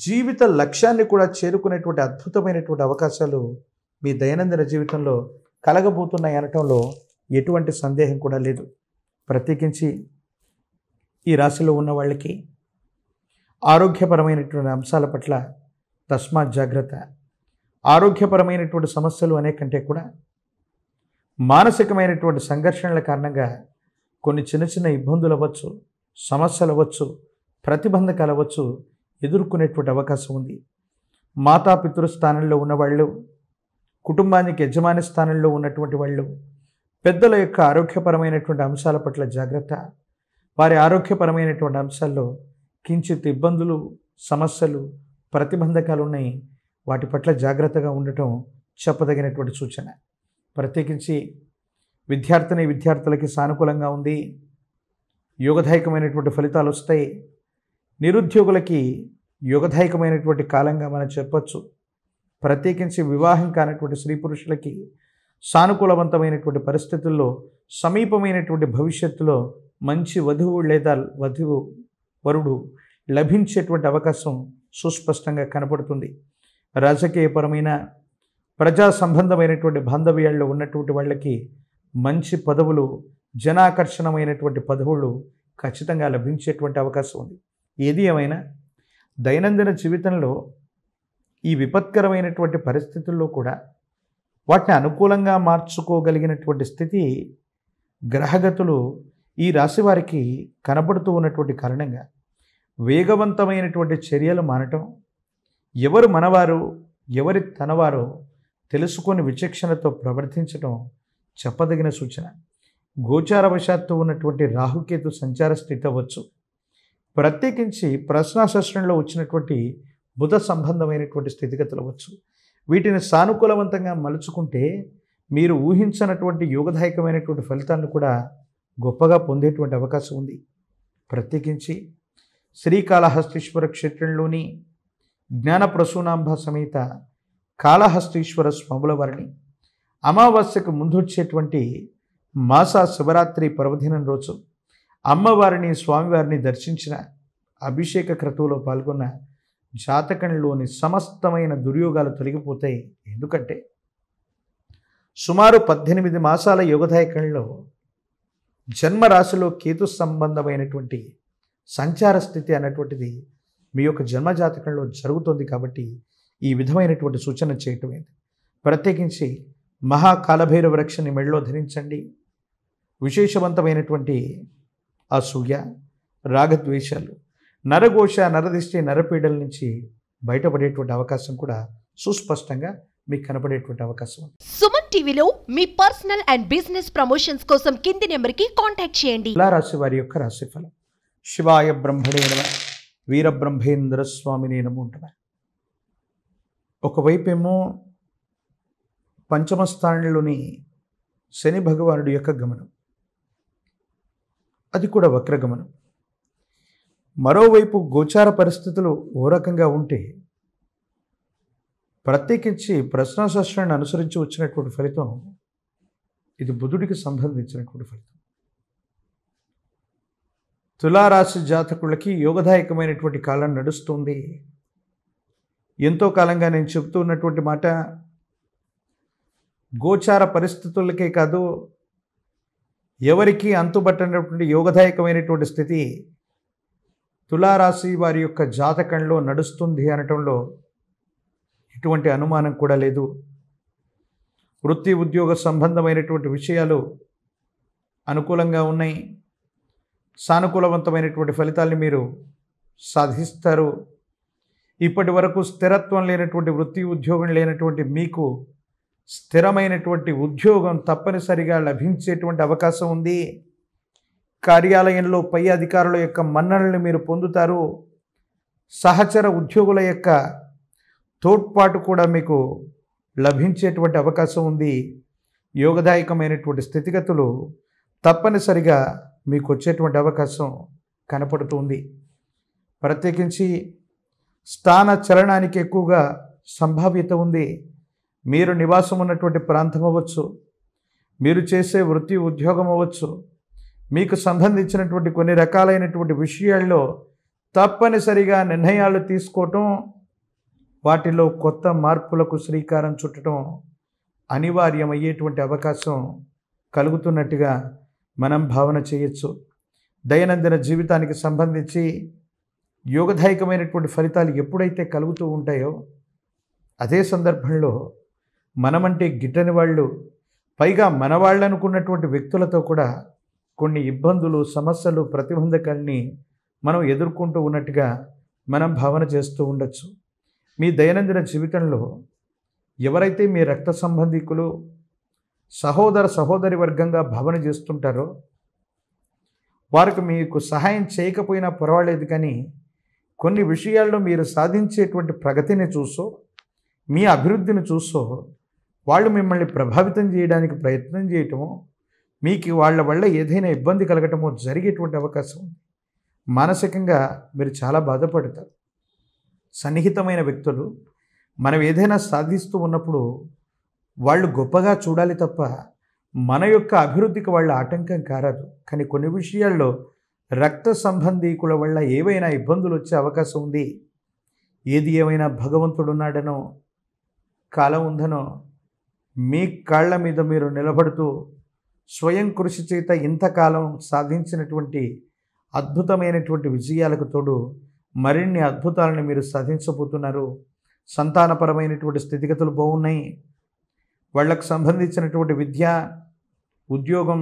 జీవిత లక్ష్యాన్ని కూడా చేరుకునేటువంటి అద్భుతమైనటువంటి అవకాశాలు మీ దైనందిన జీవితంలో కలగబోతున్నాయి అనటంలో ఎటువంటి సందేహం కూడా లేదు. ప్రత్యేకించి ఈ రాశిలో ఉన్న వాళ్ళకి ఆరోగ్యపరమైనటువంటి అంశాల పట్ల తస్మాత్ జాగ్రత్త. ఆరోగ్యపరమైనటువంటి సమస్యలు అనే కంటే కూడా మానసికమైనటువంటి సంఘర్షణల కారణంగా కొన్ని చిన్న చిన్న ఇబ్బందులు అవ్వచ్చు, సమస్యలు అవ్వచ్చు, ప్రతిబంధకాలు అవ్వచ్చు ఎదుర్కొనేటువంటి అవకాశం ఉంది. మాతాపితృ స్థానంలో ఉన్నవాళ్ళు, కుటుంబానికి యజమాని స్థానంలో ఉన్నటువంటి వాళ్ళు, పెద్దల యొక్క ఆరోగ్యపరమైనటువంటి అంశాల పట్ల జాగ్రత్త. వారి ఆరోగ్యపరమైనటువంటి అంశాల్లో కించిత్ ఇబ్బందులు, సమస్యలు, ప్రతిబంధకాలు ఉన్నాయి. వాటి పట్ల జాగ్రత్తగా ఉండటం చెప్పదగినటువంటి సూచన. ప్రత్యేకించి విద్యార్థులకి సానుకూలంగా ఉంది. యోగదాయకమైనటువంటి ఫలితాలు వస్తాయి. నిరుద్యోగులకి యోగదాయకమైనటువంటి కాలంగా మనం చెప్పచ్చు. ప్రత్యేకించి వివాహం కానటువంటి స్త్రీ పురుషులకి సానుకూలవంతమైనటువంటి పరిస్థితుల్లో సమీపమైనటువంటి భవిష్యత్తులో మంచి వధువు లేదా వరుడు లభించేటువంటి అవకాశం సుస్పష్టంగా కనపడుతుంది. రాజకీయపరమైన, ప్రజా సంబంధమైనటువంటి బాంధవ్యాల్లో ఉన్నటువంటి వాళ్ళకి మంచి పదవులు, జనాకర్షణమైనటువంటి పదవులు ఖచ్చితంగా లభించేటువంటి అవకాశం ఉంది. ఏది ఏమైనా దైనందిన జీవితంలో ఈ విపత్కరమైనటువంటి పరిస్థితుల్లో కూడా వాటిని అనుకూలంగా మార్చుకోగలిగినటువంటి స్థితి గ్రహగతులు ఈ రాశి వారికి కనబడుతూ ఉన్నటువంటి కారణంగా వేగవంతమైనటువంటి చర్యలు మానటం, ఎవరు మనవారు ఎవరి తనవారో తెలుసుకొని విచక్షణతో ప్రవర్తించడం చెప్పదగిన సూచన. గోచారవశాత్తు ఉన్నటువంటి రాహుకేతు సంచార స్థితి అవ్వచ్చు, ప్రత్యేకించి ప్రశ్నాశాస్త్రంలో వచ్చినటువంటి బుధ సంబంధమైనటువంటి స్థితిగతులు అవ్వచ్చు. వీటిని సానుకూలవంతంగా మలుచుకుంటే మీరు ఊహించనటువంటి యోగదాయకమైనటువంటి ఫలితాలను కూడా గొప్పగా పొందేటువంటి అవకాశం ఉంది. ప్రత్యేకించి శ్రీకాళహస్తీశ్వర క్షేత్రంలోని జ్ఞానప్రసూనాంబ సమేత కాళహస్తీశ్వర స్వాముల వారిని అమావాస్యకు ముందొచ్చేటువంటి మాస శివరాత్రి పర్వదినం రోజు అమ్మవారిని స్వామివారిని దర్శించిన, అభిషేక క్రతువులో పాల్గొన్న జాతకంలోని సమస్తమైన దుర్యోగాలు తొలగిపోతాయి. ఎందుకంటే సుమారు 18 మాసాల యోగదాయకంలో జన్మరాశిలో కేతు సంబంధమైనటువంటి సంచార స్థితి అన్నటువంటిది మీ యొక్క జన్మజాతకంలో జరుగుతుంది. కాబట్టి ఈ విధమైనటువంటి సూచన చేయటమైంది. ప్రత్యేకించి మహాకాలభైరవ వృక్షాన్ని మెడలో ధరించండి. విశేషవంతమైనటువంటి అసూయ, రాగద్వేషాలు, నరఘోష, నరదిష్టి, నరపీడల నుంచి బయటపడేటువంటి అవకాశం కూడా సుస్పష్టంగా మీకు కనపడేటువంటి అవకాశం ఉంది. సుమన్ టీవీలో మీ పర్సనల్ అండ్ బిజినెస్ ప్రమోషన్స్ కోసం కింది నెంబర్కి కాంటాక్ట్ చేయండి. తులా రాశి వారి యొక్క రాశిఫలం. శివాయ బ్రహ్మణే నమః, వీరబ్రహ్మేంద్ర స్వామినే నమో నమః. ఒకవైపేమో పంచమ స్థానంలోని శని భగవానుడి యొక్క గమనం, అది కూడా వక్రగమనం. మరోవైపు గోచార పరిస్థితులు ఓ రకంగా ఉంటే, ప్రత్యేకించి ప్రశ్నాశాస్త్రాన్ని అనుసరించి వచ్చినటువంటి ఫలితం ఇది బుధుడికి సంబంధించినటువంటి ఫలితం. తులారాశి జాతకులకి యోగదాయకమైనటువంటి కాలం నడుస్తుంది. ఎంతో కాలంగా నేను చెబుతూ ఉన్నటువంటి మాట, గోచార పరిస్థితులకే కాదు, ఎవరికి అంతుబట్టనటువంటి యోగదాయకమైనటువంటి స్థితి తులారాశి వారి యొక్క జాతకంలో నడుస్తుంది అనటంలో ఎటువంటి అనుమానం కూడా లేదు. వృత్తి ఉద్యోగ సంబంధమైనటువంటి విషయాలు అనుకూలంగా ఉన్నాయి. సానుకూలవంతమైనటువంటి ఫలితాల్ని మీరు సాధిస్తారు. ఇప్పటి వరకు స్థిరత్వం లేనటువంటి వృత్తి ఉద్యోగం లేనటువంటి మీకు స్థిరమైనటువంటి ఉద్యోగం తప్పనిసరిగా లభించేటువంటి అవకాశం ఉంది. కార్యాలయంలో పై అధికారుల యొక్క మన్ననల్ని మీరు పొందుతారు. సహచర ఉద్యోగుల యొక్క తోడ్పాటు కూడా మీకు లభించేటువంటి అవకాశం ఉంది. యోగదాయకమైనటువంటి స్థితిగతులు తప్పనిసరిగా మీకు వచ్చేటువంటి అవకాశం కనపడుతుంది. ప్రత్యేకించి స్థాన చలనానికి ఎక్కువగా సంభావ్యత ఉంది. మీరు నివాసం ఉన్నటువంటి ప్రాంతం అవ్వచ్చు, మీరు చేసే వృత్తి ఉద్యోగం అవ్వచ్చు, మీకు సంబంధించినటువంటి కొన్ని రకాలైనటువంటి విషయాల్లో తప్పనిసరిగా నిర్ణయాలు తీసుకోవటం, వాటిలో కొత్త మార్పులకు శ్రీకారం చుట్టడం అనివార్యమయ్యేటువంటి అవకాశం కలుగుతున్నట్టుగా మనం భావన చేయొచ్చు. దైనందిన జీవితానికి సంబంధించి యోగదాయకమైనటువంటి ఫలితాలు ఎప్పుడైతే కలుగుతూ ఉంటాయో, అదే సందర్భంలో మనమంటే గిట్టని వాళ్ళు, పైగా మన వాళ్ళు అనుకున్నటువంటి వ్యక్తులతో కూడా కొన్ని ఇబ్బందులు, సమస్యలు, ప్రతిబంధకాల్ని మనం ఎదుర్కొంటూ ఉన్నట్టుగా మనం భావన చేస్తూ ఉండొచ్చు. మీ దైనందిన జీవితంలో ఎవరైతే మీ రక్త సంబంధికులు, సహోదర సహోదరి వర్గంగా భావన చేస్తుంటారో వారికి మీకు సహాయం చేయకపోయినా పర్వాలేదు, కానీ కొన్ని విషయాల్లో మీరు సాధించేటువంటి ప్రగతిని చూసో, మీ అభివృద్ధిని చూసో వాళ్ళు మిమ్మల్ని ప్రభావితం చేయడానికి ప్రయత్నం చేయటమో, మీకు వాళ్ళ వల్ల ఏదైనా ఇబ్బంది కలగటమో జరిగేటువంటి అవకాశం ఉంది. మానసికంగా మీరు చాలా బాధపడతారు. సన్నిహితమైన వ్యక్తులు మనం ఏదైనా సాధిస్తూ ఉన్నప్పుడు వాళ్ళు గొప్పగా చూడాలి తప్ప మన యొక్క అభివృద్ధికి వాళ్ళ ఆటంకం కారాదు. కానీ కొన్ని విషయాల్లో రక్త సంబంధీకుల వల్ల ఏవైనా ఇబ్బందులు వచ్చే అవకాశం ఉంది. ఏది ఏమైనా భగవంతుడున్నాడనో, కాలం ఉందనో, మీ కాళ్ళ మీద మీరు నిలబడుతూ స్వయం కృషి చేత ఇంతకాలం సాధించినటువంటి అద్భుతమైనటువంటి విజయాలకు తోడు మరిన్ని అద్భుతాలను మీరు సాధించబోతున్నారు. సంతానపరమైనటువంటి స్థితిగతులు బాగున్నాయి. వాళ్ళకు సంబంధించినటువంటి విద్య, ఉద్యోగం,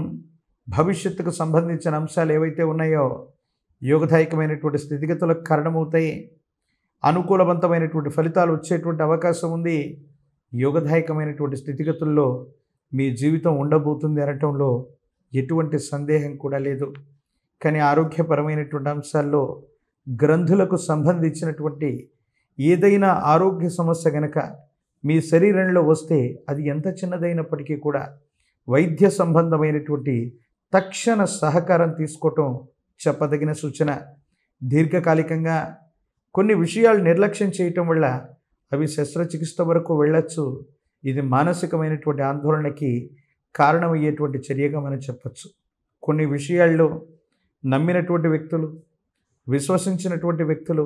భవిష్యత్తుకు సంబంధించిన అంశాలు ఏవైతే ఉన్నాయో యోగదాయకమైనటువంటి స్థితిగతులకు కారణమవుతాయి. అనుకూలవంతమైనటువంటి ఫలితాలు వచ్చేటువంటి అవకాశం ఉంది. యోగదాయకమైనటువంటి స్థితిగతుల్లో మీ జీవితం ఉండబోతుంది అనటంలో ఎటువంటి సందేహం కూడా లేదు. కానీ ఆరోగ్యపరమైనటువంటి అంశాల్లో గ్రంథులకు సంబంధించినటువంటి ఏదైనా ఆరోగ్య సమస్య గనక మీ శరీరంలో వస్తే అది ఎంత చిన్నదైనప్పటికీ కూడా వైద్య సంబంధమైనటువంటి తక్షణ సహకారం తీసుకోవటం చెప్పదగిన సూచన. దీర్ఘకాలికంగా కొన్ని విషయాలు నిర్లక్ష్యం చేయటం వల్ల అవి శస్త్రచికిత్స వరకు వెళ్ళొచ్చు. ఇది మానసికమైనటువంటి ఆందోళనకి కారణమయ్యేటువంటి చర్యగా మనం చెప్పచ్చు. కొన్ని విషయాల్లో నమ్మినటువంటి వ్యక్తులు, విశ్వసించినటువంటి వ్యక్తులు,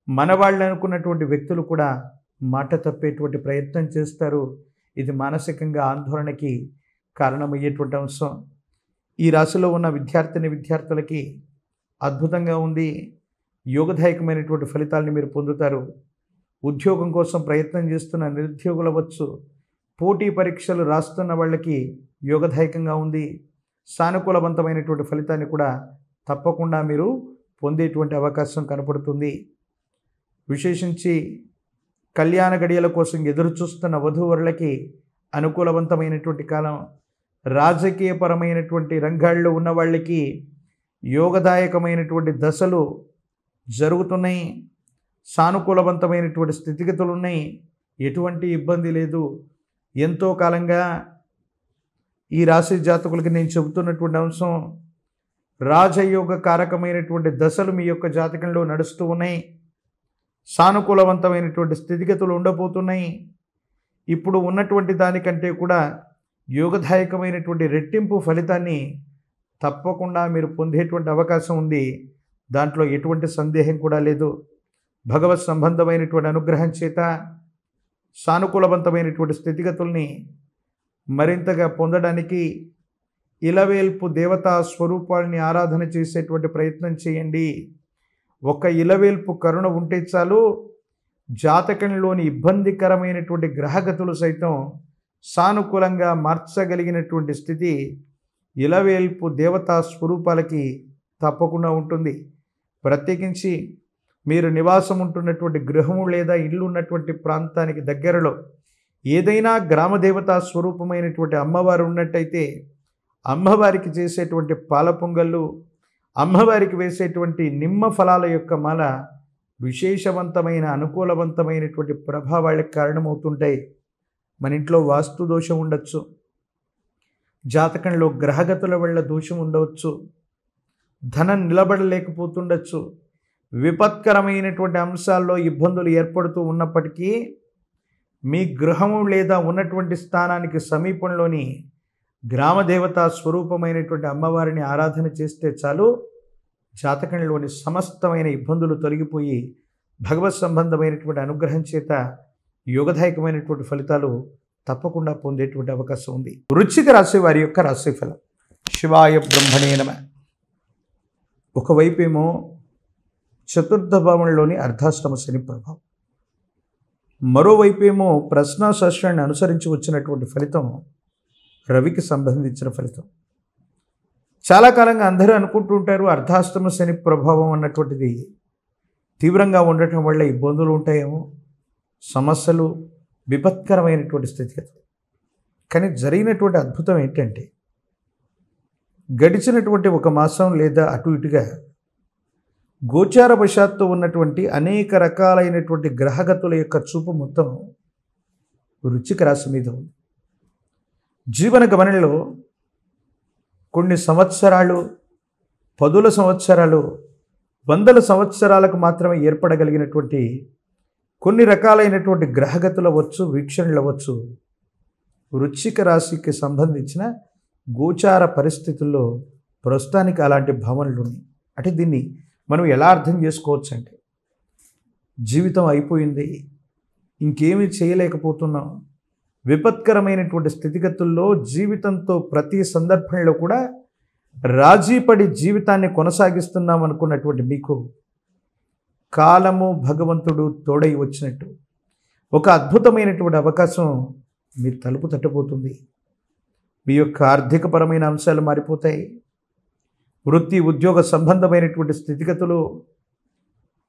మనవాళ్ళు అనుకున్నటువంటి వ్యక్తులు కూడా మాట తప్పేటువంటి ప్రయత్నం చేస్తారు. ఇది మానసికంగా ఆందోళనకి కారణమయ్యేటువంటి అంశం. ఈ రాశిలో ఉన్న విద్యార్థులకి అద్భుతంగా ఉంది. యోగదాయకమైనటువంటి ఫలితాలను మీరు పొందుతారు. ఉద్యోగం కోసం ప్రయత్నం చేస్తున్న నిరుద్యోగులు అవ్వచ్చు, పోటీ పరీక్షలు రాస్తున్న వాళ్ళకి యోగదాయకంగా ఉంది. సానుకూలవంతమైనటువంటి ఫలితాన్ని కూడా తప్పకుండా మీరు పొందేటువంటి అవకాశం కనపడుతుంది. విశేషించి కళ్యాణ గడియల కోసం ఎదురు చూస్తున్న వధూవరులకి అనుకూలవంతమైనటువంటి కాలం. రాజకీయపరమైనటువంటి రంగాల్లో ఉన్న వాళ్ళకి యోగదాయకమైనటువంటి దశలు జరుగుతున్నాయి. సానుకూలవంతమైనటువంటి స్థితిగతులు ఉన్నాయి. ఎటువంటి ఇబ్బంది లేదు. ఎంతో కాలంగా ఈ రాశి జాతకులకి నేను చెబుతున్నటువంటి అంశం, రాజయోగ కారకమైనటువంటి దశలు మీ యొక్క జాతకంలో నడుస్తూ ఉన్నాయి. సానుకూలవంతమైనటువంటి స్థితిగతులు ఉండబోతున్నాయి. ఇప్పుడు ఉన్నటువంటి దానికంటే కూడా యోగదాయకమైనటువంటి రెట్టింపు ఫలితాన్ని తప్పకుండా మీరు పొందేటువంటి అవకాశం ఉంది. దాంట్లో ఎటువంటి సందేహం కూడా లేదు. భగవత్ సంబంధమైనటువంటి అనుగ్రహం చేత సానుకూలవంతమైనటువంటి స్థితిగతుల్ని మరింతగా పొందడానికి ఇలవేల్పు దేవతా స్వరూపాలని ఆరాధన చేసేటువంటి ప్రయత్నం చేయండి. ఒక ఇలవేల్పు కరుణ ఉంటే చాలు, జాతకంలోని ఇబ్బందికరమైనటువంటి గ్రహగతులు సైతం సానుకూలంగా మార్చగలిగినటువంటి స్థితి ఇలవేల్పు దేవతా స్వరూపాలకి తప్పకుండా ఉంటుంది. ప్రత్యేకించి మీరు నివాసం ఉంటున్నటువంటి గృహము లేదా ఇల్లు ఉన్నటువంటి ప్రాంతానికి దగ్గరలో ఏదైనా గ్రామదేవతా స్వరూపమైనటువంటి అమ్మవారు ఉన్నట్టయితే అమ్మవారికి చేసేటువంటి పాల పొంగళ్ళు, అమ్మవారికి వేసేటువంటి నిమ్మ ఫలాల యొక్క మాల విశేషవంతమైన అనుకూలవంతమైనటువంటి ప్రభావాలకు కారణమవుతుంటాయి. మన ఇంట్లో వాస్తు దోషం ఉండొచ్చు, జాతకంలో గ్రహగతుల వల్ల దోషం ఉండవచ్చు, ధనం నిలబడలేకపోతుండొచ్చు, విపత్కరమైనటువంటి అంశాల్లో ఇబ్బందులు ఏర్పడుతూ ఉన్నప్పటికీ మీ గృహము లేదా ఉన్నటువంటి స్థానానికి సమీపంలోని గ్రామదేవతా స్వరూపమైనటువంటి అమ్మవారిని ఆరాధన చేస్తే చాలు, జాతకంలోని సమస్తమైన ఇబ్బందులు తొలగిపోయి భగవత్ సంబంధమైనటువంటి అనుగ్రహం చేత యోగదాయకమైనటువంటి ఫలితాలు తప్పకుండా పొందేటువంటి అవకాశం ఉంది. వృశ్చిక రాశి వారి యొక్క రాశిఫలం. శివాయ బ్రహ్మణే నమః. ఒకవైపేమో చతుర్థ భావంలోని అర్ధాష్టమ శని ప్రభావం, మరోవైపేమో ప్రశ్నాశాస్త్రాన్ని అనుసరించి వచ్చినటువంటి ఫలితం రవికి సంబంధించిన ఫలితం. చాలా కాలంగా అందరూ అనుకుంటూ ఉంటారు అర్ధాష్టమ శని ప్రభావం అన్నటువంటిది తీవ్రంగా ఉండటం వల్ల ఇబ్బందులు ఉంటాయేమో, సమస్యలు, విపత్కరమైనటువంటి స్థితిగతులు. కానీ జరిగినటువంటి అద్భుతం ఏంటంటే గడిచినటువంటి ఒక మాసం లేదా అటు ఇటుగా గోచార వశాత్తు ఉన్నటువంటి అనేక రకాలైనటువంటి గ్రహగతుల యొక్క చూపు మొత్తం వృశ్చిక రాశి మీద ఉంది. జీవన గమనంలో కొన్ని సంవత్సరాలు, పదుల సంవత్సరాలు, వందల సంవత్సరాలకు మాత్రమే ఏర్పడగలిగినటువంటి కొన్ని రకాలైనటువంటి గ్రహగతులు అవ్వచ్చు, వీక్షణలు అవ్వచ్చు, వృశ్చిక రాశికి సంబంధించిన గోచార పరిస్థితుల్లో ప్రస్తుతానికి అలాంటి భావనలు ఉన్నాయి. అంటే దీన్ని మనం ఎలా అర్థం చేసుకోవచ్చు అంటే, జీవితం అయిపోయింది, ఇంకేమీ చేయలేకపోతున్నాం, విపత్కరమైనటువంటి స్థితిగతుల్లో జీవితంతో ప్రతి సందర్భంలో కూడా రాజీపడి జీవితాన్ని కొనసాగిస్తున్నాం అనుకున్నటువంటి మీకు కాలము భగవంతుడు తోడై వచ్చినట్టు ఒక అద్భుతమైనటువంటి అవకాశం మీ తలుపు తట్టబోతుంది. మీ యొక్క ఆర్థికపరమైన అంశాలు మారిపోతాయి. వృత్తి ఉద్యోగ సంబంధమైనటువంటి స్థితిగతులు,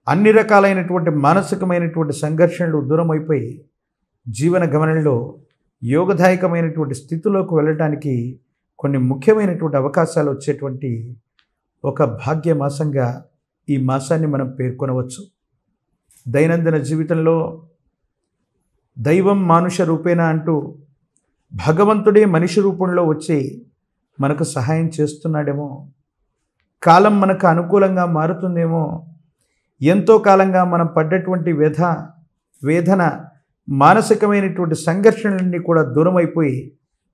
అన్ని రకాలైనటువంటి మానసికమైనటువంటి సంఘర్షణలు దూరం అయిపోయి జీవన గమనంలో యోగదాయకమైనటువంటి స్థితిలోకి వెళ్ళటానికి కొన్ని ముఖ్యమైనటువంటి అవకాశాలు వచ్చేటువంటి ఒక భాగ్య మాసంగా ఈ మాసాన్ని మనం పేర్కొనవచ్చు. దైనందిన జీవితంలో దైవం మానుష రూపేణ అంటూ భగవంతుడే మనిషి రూపంలో వచ్చి మనకు సహాయం చేస్తున్నాడేమో, కాలం మనకు అనుకూలంగా మారుతుందేమో, ఎంతో కాలంగా మనం పడ్డటువంటి వేదన మానసికమైనటువంటి సంఘర్షణలన్నీ కూడా దూరం అయిపోయి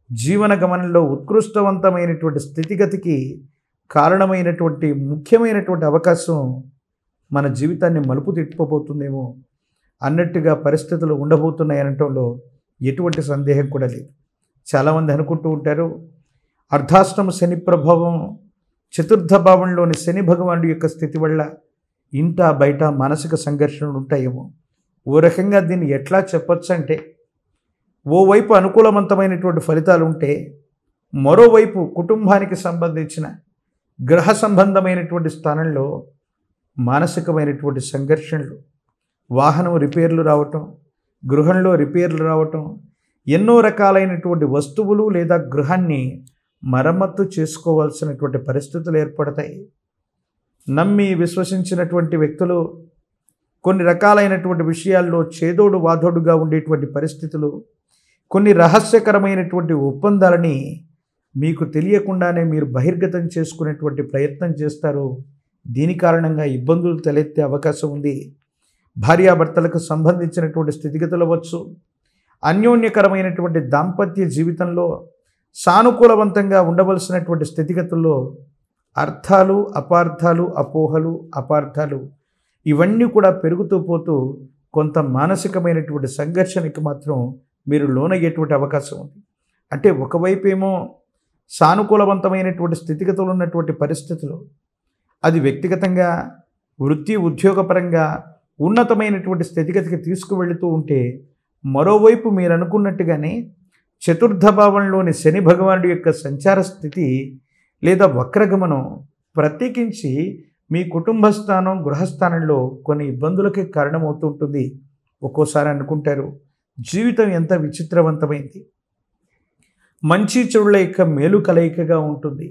జీవన గమనంలో ఉత్కృష్టవంతమైనటువంటి స్థితిగతికి కారణమైనటువంటి ముఖ్యమైనటువంటి అవకాశం మన జీవితాన్ని మలుపు తిప్పబోతుందేమో అన్నట్టుగా పరిస్థితులు ఉండబోతున్నాయనటంలో ఎటువంటి సందేహం కూడా లేదు. చాలామంది అనుకుంటూ ఉంటారు, అర్ధాష్టమ శని ప్రభావం, చతుర్థ భావంలోని శని భగవానుడి యొక్క స్థితి వల్ల ఇంట బయట మానసిక సంఘర్షణలు ఉంటాయేమో. ఓ రకంగా దీన్ని ఎట్లా చెప్పొచ్చు అంటే, ఓవైపు అనుకూలవంతమైనటువంటి ఫలితాలు ఉంటే మరోవైపు కుటుంబానికి సంబంధించిన గ్రహ సంబంధమైనటువంటి స్థానంలో మానసికమైనటువంటి సంఘర్షణలు, వాహనం రిపేర్లు రావటం, గృహంలో రిపేర్లు రావటం, ఎన్నో రకాలైనటువంటి వస్తువులు లేదా గృహాన్ని మరమ్మత్తు చేసుకోవాల్సినటువంటి పరిస్థితులు ఏర్పడతాయి. నమ్మి విశ్వసించినటువంటి వ్యక్తులు కొన్ని రకాలైనటువంటి విషయాల్లో చేదోడు వాదోడుగా ఉండేటువంటి పరిస్థితులు, కొన్ని రహస్యకరమైనటువంటి ఒప్పందాలని మీకు తెలియకుండానే మీరు బహిర్గతం చేసుకునేటువంటి ప్రయత్నం చేస్తారు. దీని కారణంగా ఇబ్బందులు తలెత్తే అవకాశం ఉంది. భార్యాభర్తలకు సంబంధించినటువంటి స్థితిగతులు అవ్వచ్చు. అన్యోన్యకరమైనటువంటి దాంపత్య జీవితంలో సానుకూలవంతంగా ఉండవలసినటువంటి స్థితిగతుల్లో అర్థాలు, అపార్థాలు, అపోహలు, అపార్థాలు ఇవన్నీ కూడా పెరుగుతూ పోతూ కొంత మానసికమైనటువంటి సంఘర్షణకి మాత్రం మీరు లోనయ్యేటువంటి అవకాశం ఉంది. అంటే ఒకవైపు ఏమో సానుకూలవంతమైనటువంటి స్థితిగతులు ఉన్నటువంటి పరిస్థితులు, అది వ్యక్తిగతంగా వృత్తి ఉద్యోగపరంగా ఉన్నతమైనటువంటి స్థితిగతికి తీసుకువెళుతూ ఉంటే, మరోవైపు మీరు అనుకున్నట్టుగానే చతుర్థ భావంలోని శని భగవానుడి యొక్క సంచార స్థితి లేదా వక్రగమనం ప్రత్యేకించి మీ కుటుంబ స్థానం, గృహస్థానంలో కొన్ని ఇబ్బందులకి కారణమవుతూ ఉంటుంది. ఒక్కోసారి అనుకుంటారు, జీవితం ఎంత విచిత్రవంతమైంది, మంచి చెడుల యొక్క మేలు కలయికగా ఉంటుంది,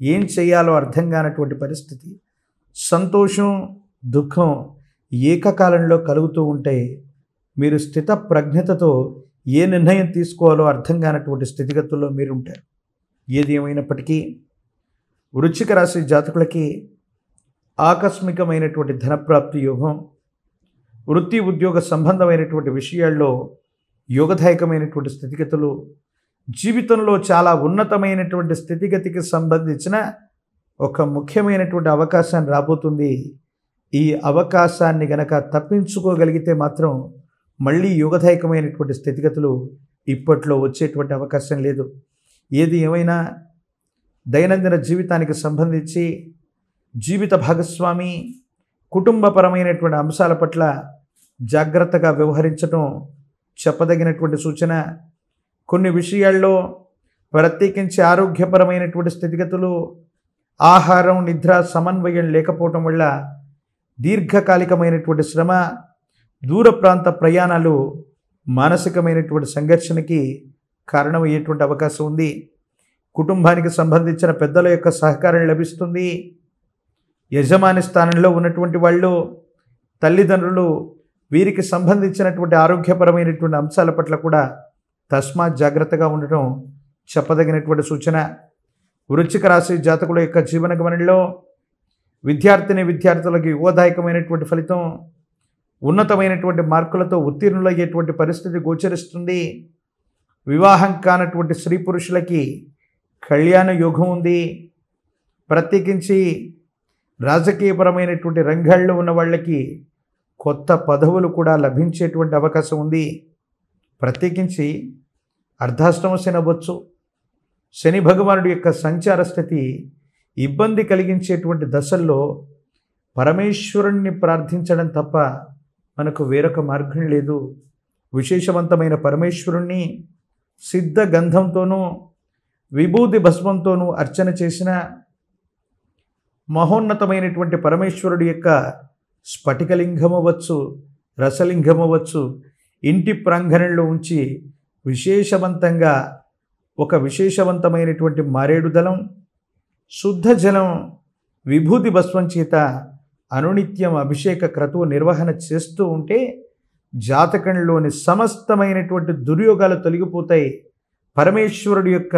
ఏం చేయాలో అర్థం కానటువంటి పరిస్థితి, సంతోషం దుఃఖం ఏకకాలంలో కలుగుతూ ఉంటే మీరు స్థిత ప్రజ్ఞతతో ఏ నిర్ణయం తీసుకోవాలో అర్థం కానటువంటి స్థితిగతుల్లో మీరు ఉంటారు. ఏది ఏమైనప్పటికీ వృశ్చిక రాశి జాతకులకి ఆకస్మికమైనటువంటి ధనప్రాప్తి యోగం, వృత్తి ఉద్యోగ సంబంధమైనటువంటి విషయాల్లో యోగదాయకమైనటువంటి స్థితిగతులు, జీవితంలో చాలా ఉన్నతమైనటువంటి స్థితిగతికి సంబంధించిన ఒక ముఖ్యమైనటువంటి అవకాశాన్ని రాబోతుంది. ఈ అవకాశాన్ని గనక తప్పించుకోగలిగితే మాత్రం మళ్ళీ యోగదాయకమైనటువంటి స్థితిగతులు ఇప్పట్లో వచ్చేటువంటి అవకాశం లేదు. ఏది ఏమైనా దైనందిన జీవితానికి సంబంధించి జీవిత భాగస్వామి కుటుంబపరమైనటువంటి అంశాల పట్ల జాగ్రత్తగా వ్యవహరించడం చెప్పదగినటువంటి సూచన. కొన్ని విషయాల్లో ప్రత్యేకించి ఆరోగ్యపరమైనటువంటి స్థితిగతులు, ఆహారం నిద్ర సమన్వయం లేకపోవటం వల్ల దీర్ఘకాలికమైనటువంటి శ్రమ, దూర ప్రాంత ప్రయాణాలు మానసికమైనటువంటి సంఘర్షణకి కారణమయ్యేటువంటి అవకాశం ఉంది. కుటుంబానికి సంబంధించిన పెద్దల యొక్క సహకారం లభిస్తుంది. యజమాని స్థానంలో ఉన్నటువంటి వాళ్ళు, తల్లిదండ్రులు, వీరికి సంబంధించినటువంటి ఆరోగ్యపరమైనటువంటి అంశాల పట్ల కూడా తస్మాత్ జాగ్రత్తగా ఉండటం చెప్పదగినటువంటి సూచన. వృశ్చిక రాశి జాతకుల యొక్క జీవన గమనంలో విద్యార్థులకు యువదాయకమైనటువంటి ఫలితం, ఉన్నతమైనటువంటి మార్కులతో ఉత్తీర్ణులయ్యేటువంటి పరిస్థితి గోచరిస్తుంది. వివాహం కానటువంటి స్త్రీ పురుషులకి కళ్యాణ యోగం ఉంది. ప్రత్యేకించి రాజకీయపరమైనటువంటి రంగాల్లో ఉన్న వాళ్ళకి కొత్త పదవులు కూడా లభించేటువంటి అవకాశం ఉంది. ప్రత్యేకించి అర్ధాష్టమ శని అవ్వచ్చు, శని భగవానుడి యొక్క సంచార స్థితి ఇబ్బంది కలిగించేటువంటి దశల్లో పరమేశ్వరుణ్ణి ప్రార్థించడం తప్ప మనకు వేరొక మార్గం లేదు. విశేషవంతమైన పరమేశ్వరుణ్ణి సిద్ధ గంధంతోనూ విభూతి భస్మంతోనూ అర్చన చేసిన మహోన్నతమైనటువంటి పరమేశ్వరుడి యొక్క స్ఫటికలింగమవచ్చు, రసలింగమవచ్చు ఇంటి ప్రాంగణంలో ఉంచి విశేషవంతంగా ఒక విశేషవంతమైనటువంటి మారేడు దళం, శుద్ధ జలం, విభూతి భస్వం చేత అనునిత్యం అభిషేక క్రతువు నిర్వహణ చేస్తూ ఉంటే జాతకంలోని సమస్తమైనటువంటి దుర్యోగాలు తొలగిపోతాయి. పరమేశ్వరుడి యొక్క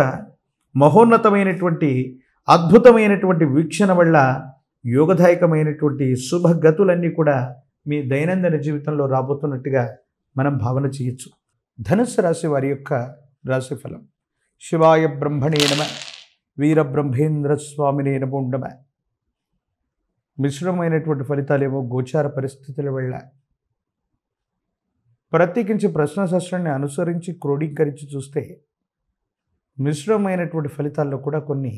మహోన్నతమైనటువంటి అద్భుతమైనటువంటి వీక్షణ వల్ల యోగదాయకమైనటువంటి శుభగతులన్నీ కూడా మీ దైనందిన జీవితంలో రాబోతున్నట్టుగా మనం భావన చేయొచ్చు. ధనుస్సు రాశి వారి యొక్క రాశిఫలం. శివాయ బ్రహ్మణే నమ, వీరబ్రహ్మేంద్ర స్వామినే నమో నమ. మిశ్రమైనటువంటి ఫలితాలేమో గోచార పరిస్థితుల వల్ల, ప్రత్యేకించి ప్రశ్నశాస్త్రాన్ని అనుసరించి క్రోడీకరించి చూస్తే మిశ్రమైనటువంటి ఫలితాల్లో కూడా కొన్ని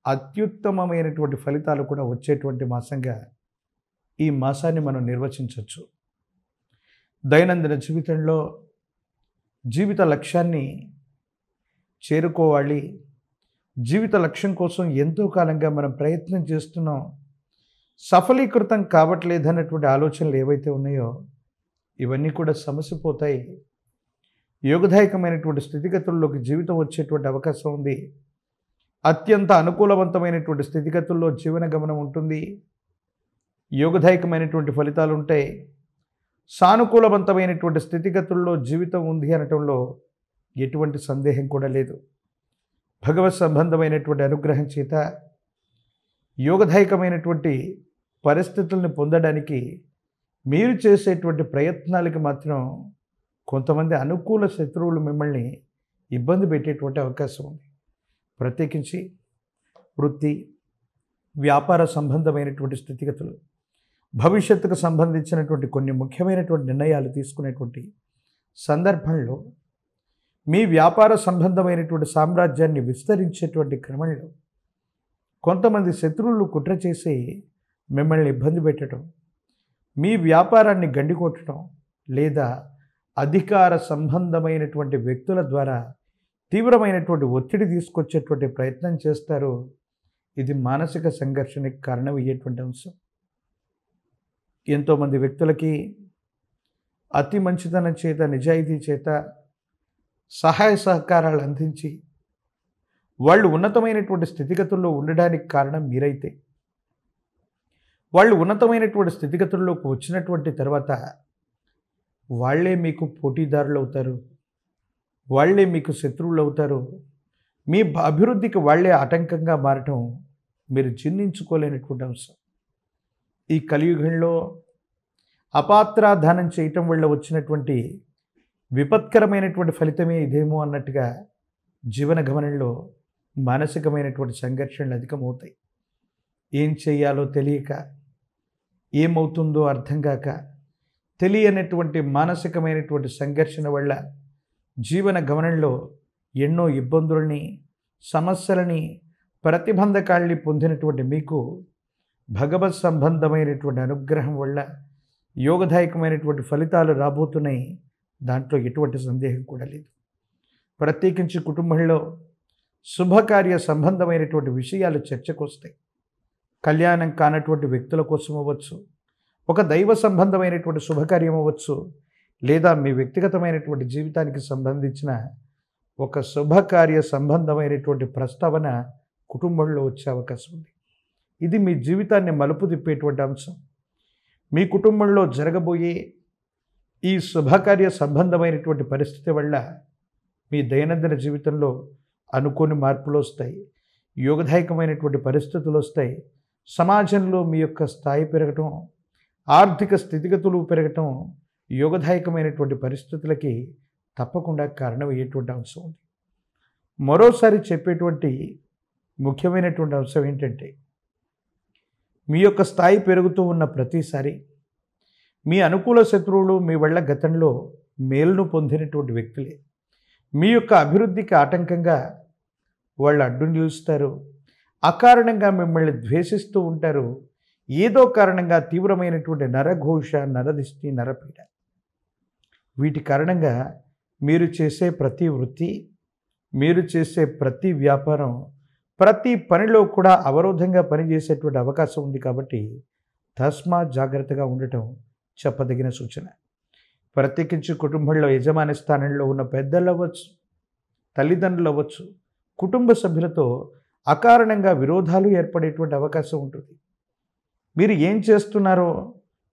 అత్యుత్తమమైనటువంటి ఫలితాలు కూడా వచ్చేటువంటి మాసంగా ఈ మాసాన్ని మనం నిర్వచించవచ్చు. దైనందిన జీవితంలో జీవిత లక్ష్యాన్ని చేరుకోవాలి, జీవిత లక్ష్యం కోసం ఎంతో కాలంగా మనం ప్రయత్నం చేస్తున్నాం, సఫలీకృతం కావట్లేదన్నటువంటి ఆలోచనలు ఏవైతే ఉన్నాయో ఇవన్నీ కూడా సమసిపోతాయి. యోగదాయకమైనటువంటి స్థితిగతుల్లోకి జీవితం వచ్చేటువంటి అవకాశం ఉంది. అత్యంత అనుకూలవంతమైనటువంటి స్థితిగతుల్లో జీవన గమనం ఉంటుంది. యోగదాయకమైనటువంటి ఫలితాలు ఉంటాయి. సానుకూలవంతమైనటువంటి స్థితిగతుల్లో జీవితం ఉంది అనటంలో ఎటువంటి సందేహం కూడా లేదు. భగవత్ సంబంధమైనటువంటి అనుగ్రహం చేత యోగదాయకమైనటువంటి పరిస్థితుల్ని పొందడానికి మీరు చేసేటువంటి ప్రయత్నాలకి మాత్రం కొంతమంది అనుకూల శత్రువులు మిమ్మల్ని ఇబ్బంది పెట్టేటువంటి అవకాశం ఉంది. ప్రత్యేకించి వృత్తి, వ్యాపార సంబంధమైనటువంటి స్థితిగతులు, భవిష్యత్తుకు సంబంధించినటువంటి కొన్ని ముఖ్యమైనటువంటి నిర్ణయాలు తీసుకునేటువంటి సందర్భంలో మీ వ్యాపార సంబంధమైనటువంటి సామ్రాజ్యాన్ని విస్తరించేటువంటి క్రమంలో కొంతమంది శత్రువులు కుట్ర చేసి మిమ్మల్ని ఇబ్బంది పెట్టడం, మీ వ్యాపారాన్ని గండికొట్టడం లేదా అధికార సంబంధమైనటువంటి వ్యక్తుల ద్వారా తీవ్రమైనటువంటి ఒత్తిడి తీసుకొచ్చేటువంటి ప్రయత్నం చేస్తారు. ఇది మానసిక సంఘర్షణకి కారణమయ్యేటువంటి అంశం. ఎంతోమంది వ్యక్తులకి అతి మంచితనం చేత, నిజాయితీ చేత సహాయ సహకారాలు అందించి వాళ్ళు ఉన్నతమైనటువంటి స్థితిగతుల్లో ఉండడానికి కారణం మీరైతే, వాళ్ళు ఉన్నతమైనటువంటి స్థితిగతుల్లోకి వచ్చినటువంటి తర్వాత వాళ్ళే మీకు పోటీదారులు అవుతారు, వాళ్ళే మీకు శత్రువులు అవుతారు. మీ అభివృద్ధికి వాళ్ళే ఆటంకంగా మారటం మీరు జీర్ణించుకోలేనటువంటి అంశం. ఈ కలియుగంలో అపాత్రాధానం చేయటం వల్ల వచ్చినటువంటి విపత్కరమైనటువంటి ఫలితమే ఇదేమో అన్నట్టుగా జీవన గమనంలో మానసికమైనటువంటి సంఘర్షణలు అధికమవుతాయి. ఏం చేయాలో తెలియక, ఏమవుతుందో అర్థం కాక, తెలియనటువంటి మానసికమైనటువంటి సంఘర్షణ వల్ల జీవన గమనంలో ఎన్నో ఇబ్బందుల్ని, సమస్యలని, ప్రతిబంధకాల్ని పొందినటువంటి మీకు భగవత్ సంబంధమైనటువంటి అనుగ్రహం వల్ల యోగదాయకమైనటువంటి ఫలితాలు రాబోతున్నాయి. దాంట్లో ఎటువంటి సందేహం కూడా లేదు. ప్రత్యేకించి కుటుంబంలో శుభకార్య సంబంధమైనటువంటి విషయాలు చర్చకు వస్తాయి. కళ్యాణం కానటువంటి వ్యక్తుల కోసం అవ్వచ్చు, ఒక దైవ సంబంధమైనటువంటి శుభకార్యం అవ్వచ్చు, లేదా మీ వ్యక్తిగతమైనటువంటి జీవితానికి సంబంధించిన ఒక శుభకార్య సంబంధమైనటువంటి ప్రస్తావన కుటుంబంలో వచ్చే అవకాశం ఉంది. ఇది మీ జీవితాన్ని మలుపు తిప్పేటువంటి అంశం. మీ కుటుంబంలో జరగబోయే ఈ శుభకార్య సంబంధమైనటువంటి పరిస్థితి వల్ల మీ దైనందిన జీవితంలో అనుకోని మార్పులు వస్తాయి, యోగదాయకమైనటువంటి పరిస్థితులు వస్తాయి. సమాజంలో మీ యొక్క స్థాయి పెరగటం, ఆర్థిక స్థితిగతులు పెరగటం యోగదాయకమైనటువంటి పరిస్థితులకి తప్పకుండా కారణమయ్యేటువంటి అంశం ఉంది. మరోసారి చెప్పేటువంటి ముఖ్యమైనటువంటి అంశం ఏంటంటే, మీ యొక్క స్థాయి పెరుగుతూ ఉన్న ప్రతిసారి మీ అనుకూల శత్రువులు మీ వల్ల గతంలో మేలును పొందినటువంటి వ్యక్తులే. మీ యొక్క అభివృద్ధికి ఆటంకంగా వాళ్ళు అడ్డు నిలుస్తారు. అకారణంగా మిమ్మల్ని ద్వేషిస్తూ ఉంటారు. ఏదో కారణంగా తీవ్రమైనటువంటి నరఘోష, నరదిష్టి, నరపీడ, వీటి కారణంగా మీరు చేసే ప్రతి వృత్తి, మీరు చేసే ప్రతి వ్యాపారం, ప్రతి పనిలో కూడా అవరోధంగా పనిచేసేటువంటి అవకాశం ఉంది. కాబట్టి తస్మాత్ జాగ్రత్తగా ఉండటం చెప్పదగిన సూచన. ప్రత్యేకించి కుటుంబంలో యజమాని స్థానంలో ఉన్న పెద్దలు అవ్వచ్చు, తల్లిదండ్రులు అవ్వచ్చు, కుటుంబ సభ్యులతో అకారణంగా విరోధాలు ఏర్పడేటువంటి అవకాశం ఉంటుంది. మీరు ఏం చేస్తున్నారో,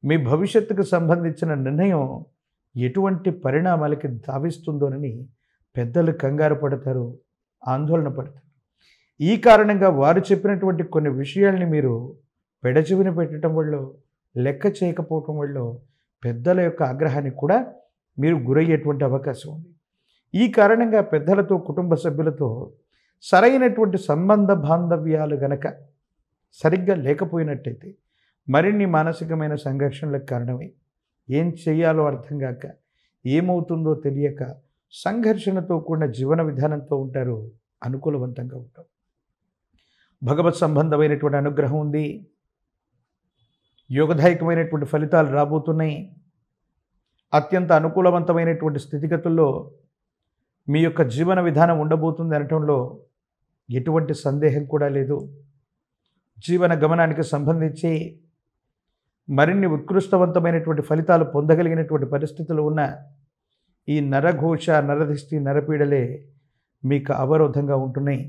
మీ భవిష్యత్తుకు సంబంధించిన నిర్ణయం ఎటువంటి పరిణామాలకి దావిస్తుందోనని పెద్దలు కంగారు పడతారు, ఆందోళన పడతారు. ఈ కారణంగా వారు చెప్పినటువంటి కొన్ని విషయాల్ని మీరు పెడచెవిన పెట్టడం వల్ల, లెక్క చేయకపోవటం వల్ల పెద్దల యొక్క ఆగ్రహానికి కూడా మీరు గురయ్యేటువంటి అవకాశం ఉంది. ఈ కారణంగా పెద్దలతో, కుటుంబ సభ్యులతో సరైనటువంటి సంబంధ బాంధవ్యాలు గనక సరిగ్గా లేకపోయినట్టయితే మరిన్ని మానసికమైన సంఘర్షణలకు కారణమై ఏం చేయాలో అర్థం కాక, ఏమవుతుందో తెలియక సంఘర్షణతో కూడిన జీవన విధానంతో ఉంటారు. అనుకూలవంతంగా ఉంటారు. భగవత్ సంబంధమైనటువంటి అనుగ్రహం ఉంది. యోగదాయకమైనటువంటి ఫలితాలు రాబోతున్నాయి. అత్యంత అనుకూలవంతమైనటువంటి స్థితిగతుల్లో మీ యొక్క జీవన విధానం ఉండబోతుంది అనటంలో ఎటువంటి సందేహం కూడా లేదు. జీవన గమనానికి సంబంధించి మరిన్ని ఉత్కృష్టవంతమైనటువంటి ఫలితాలు పొందగలిగినటువంటి పరిస్థితులు ఉన్న ఈ నరఘోష, నరదిష్టి, నరపీడలే మీకు అవరోధంగా ఉంటున్నాయి.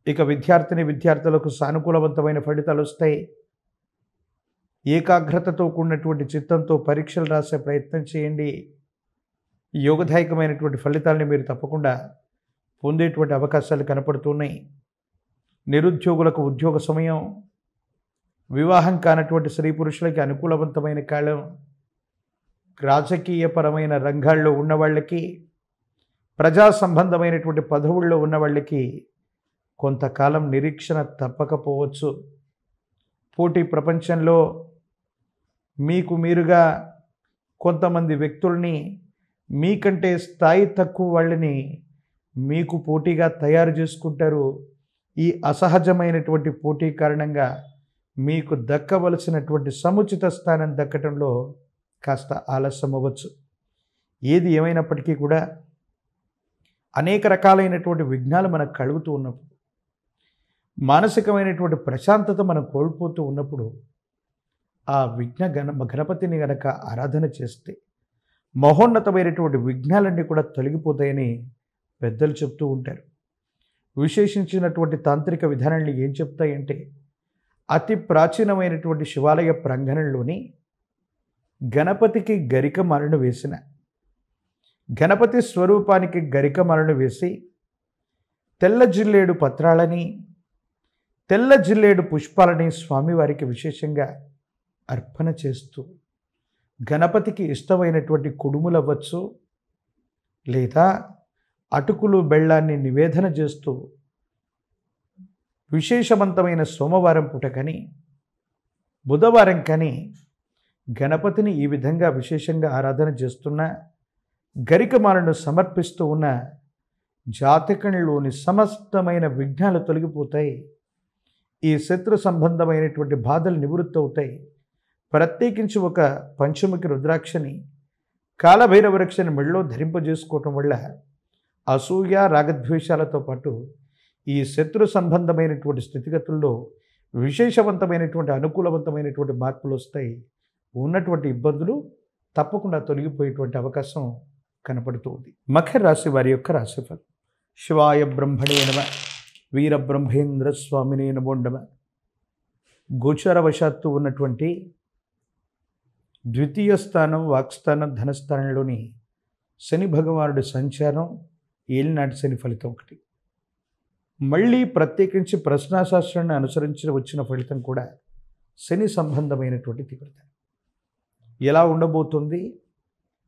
ఇక విద్యార్థులకు సానుకూలవంతమైన ఫలితాలు వస్తాయి. ఏకాగ్రతతో కూడినటువంటి చిత్తంతో పరీక్షలు రాసే ప్రయత్నం చేయండి. యోగదాయకమైనటువంటి ఫలితాలని మీరు తప్పకుండా పొందేటువంటి అవకాశాలు కనపడుతున్నాయి. నిరుద్యోగులకు ఉద్యోగ సమయం, వివాహం కానటువంటి స్త్రీ పురుషులకి అనుకూలవంతమైన కాలం, రాజకీయపరమైన రంగాల్లో ఉన్న వాళ్ళకి, ప్రజా సంబంధమైనటువంటి పదవుల్లో ఉన్న వాళ్ళకి కొంతకాలం నిరీక్షణ తప్పకపోవచ్చు. పోటీ ప్రపంచంలో మీకు మీరుగా కొంతమంది వ్యక్తుల్ని, మీకంటే స్థాయి తక్కువ వాళ్ళని మీకు పోటీగా తయారు చేసుకుంటారు. ఈ అసహజమైనటువంటి పోటీ కారణంగా మీకు దక్కవలసినటువంటి సముచిత స్థానం దక్కటంలో కాస్త ఆలస్యం అవ్వచ్చు. ఏది ఏమైనప్పటికీ కూడా అనేక రకాలైనటువంటి విఘ్నాలు మనకు కలుగుతూ ఉన్నప్పుడు, మానసికమైనటువంటి ప్రశాంతత మనం కోల్పోతూ ఉన్నప్పుడు ఆ గణపతిని గనక ఆరాధన చేస్తే మహోన్నతమైనటువంటి విఘ్నాలన్నీ కూడా తొలగిపోతాయని పెద్దలు చెప్తూ ఉంటారు. విశేషించినటువంటి తాంత్రిక విధానాలు ఏం చెప్తాయంటే, అతి ప్రాచీనమైనటువంటి శివాలయ ప్రాంగణంలోని గణపతికి గరికమాలను వేసిన, గణపతి స్వరూపానికి గరికమాలను వేసి తెల్ల జిల్లేడు పత్రాలని, తెల్ల జిల్లేడు పుష్పాలని స్వామివారికి విశేషంగా అర్పణ చేస్తూ, గణపతికి ఇష్టమైనటువంటి కుడుములు అవ్వచ్చు, లేదా అటుకులు బెల్లాన్ని నివేదన చేస్తూ విశేషవంతమైన సోమవారం పూట కానీ, బుధవారం కానీ గణపతిని ఈ విధంగా విశేషంగా ఆరాధన చేస్తున్న, గరికమాలను సమర్పిస్తూ ఉన్న జాతకంలోని సమస్తమైన విఘ్నాలు తొలగిపోతాయి. ఈ శత్రు సంబంధమైనటువంటి బాధలు నివృత్తి అవుతాయి. ప్రత్యేకించి ఒక పంచముఖి రుద్రాక్షని, కాలభైరవ వృక్షని మెళ్ళలో ధరింపజేసుకోవటం వల్ల అసూయ, రాగద్వేషాలతో పాటు ఈ శత్రు సంబంధమైనటువంటి స్థితిగతుల్లో విశేషవంతమైనటువంటి అనుకూలవంతమైనటువంటి మార్పులు వస్తాయి. ఉన్నటువంటి ఇబ్బందులు తప్పకుండా తొలగిపోయేటువంటి అవకాశం కనపడుతుంది. మకర రాశి వారి యొక్క రాశిఫలం. శివాయ బ్రహ్మణే నమః, వీరబ్రహ్మేంద్ర స్వామినే నమో నమః. గోచారవశాత్తు ఉన్నటువంటి ద్వితీయ స్థానం, వాక్స్థానం, ధనస్థానంలోని శని భగవానుడి సంచారం, ఏలినాటి శని ఫలితం ఒకటి. మళ్ళీ ప్రత్యేకించి ప్రశ్నాశాస్త్రాన్ని అనుసరించి వచ్చిన ఫలితం కూడా శని సంబంధమైనటువంటి తీవ్రత. ఎలా ఉండబోతుంది,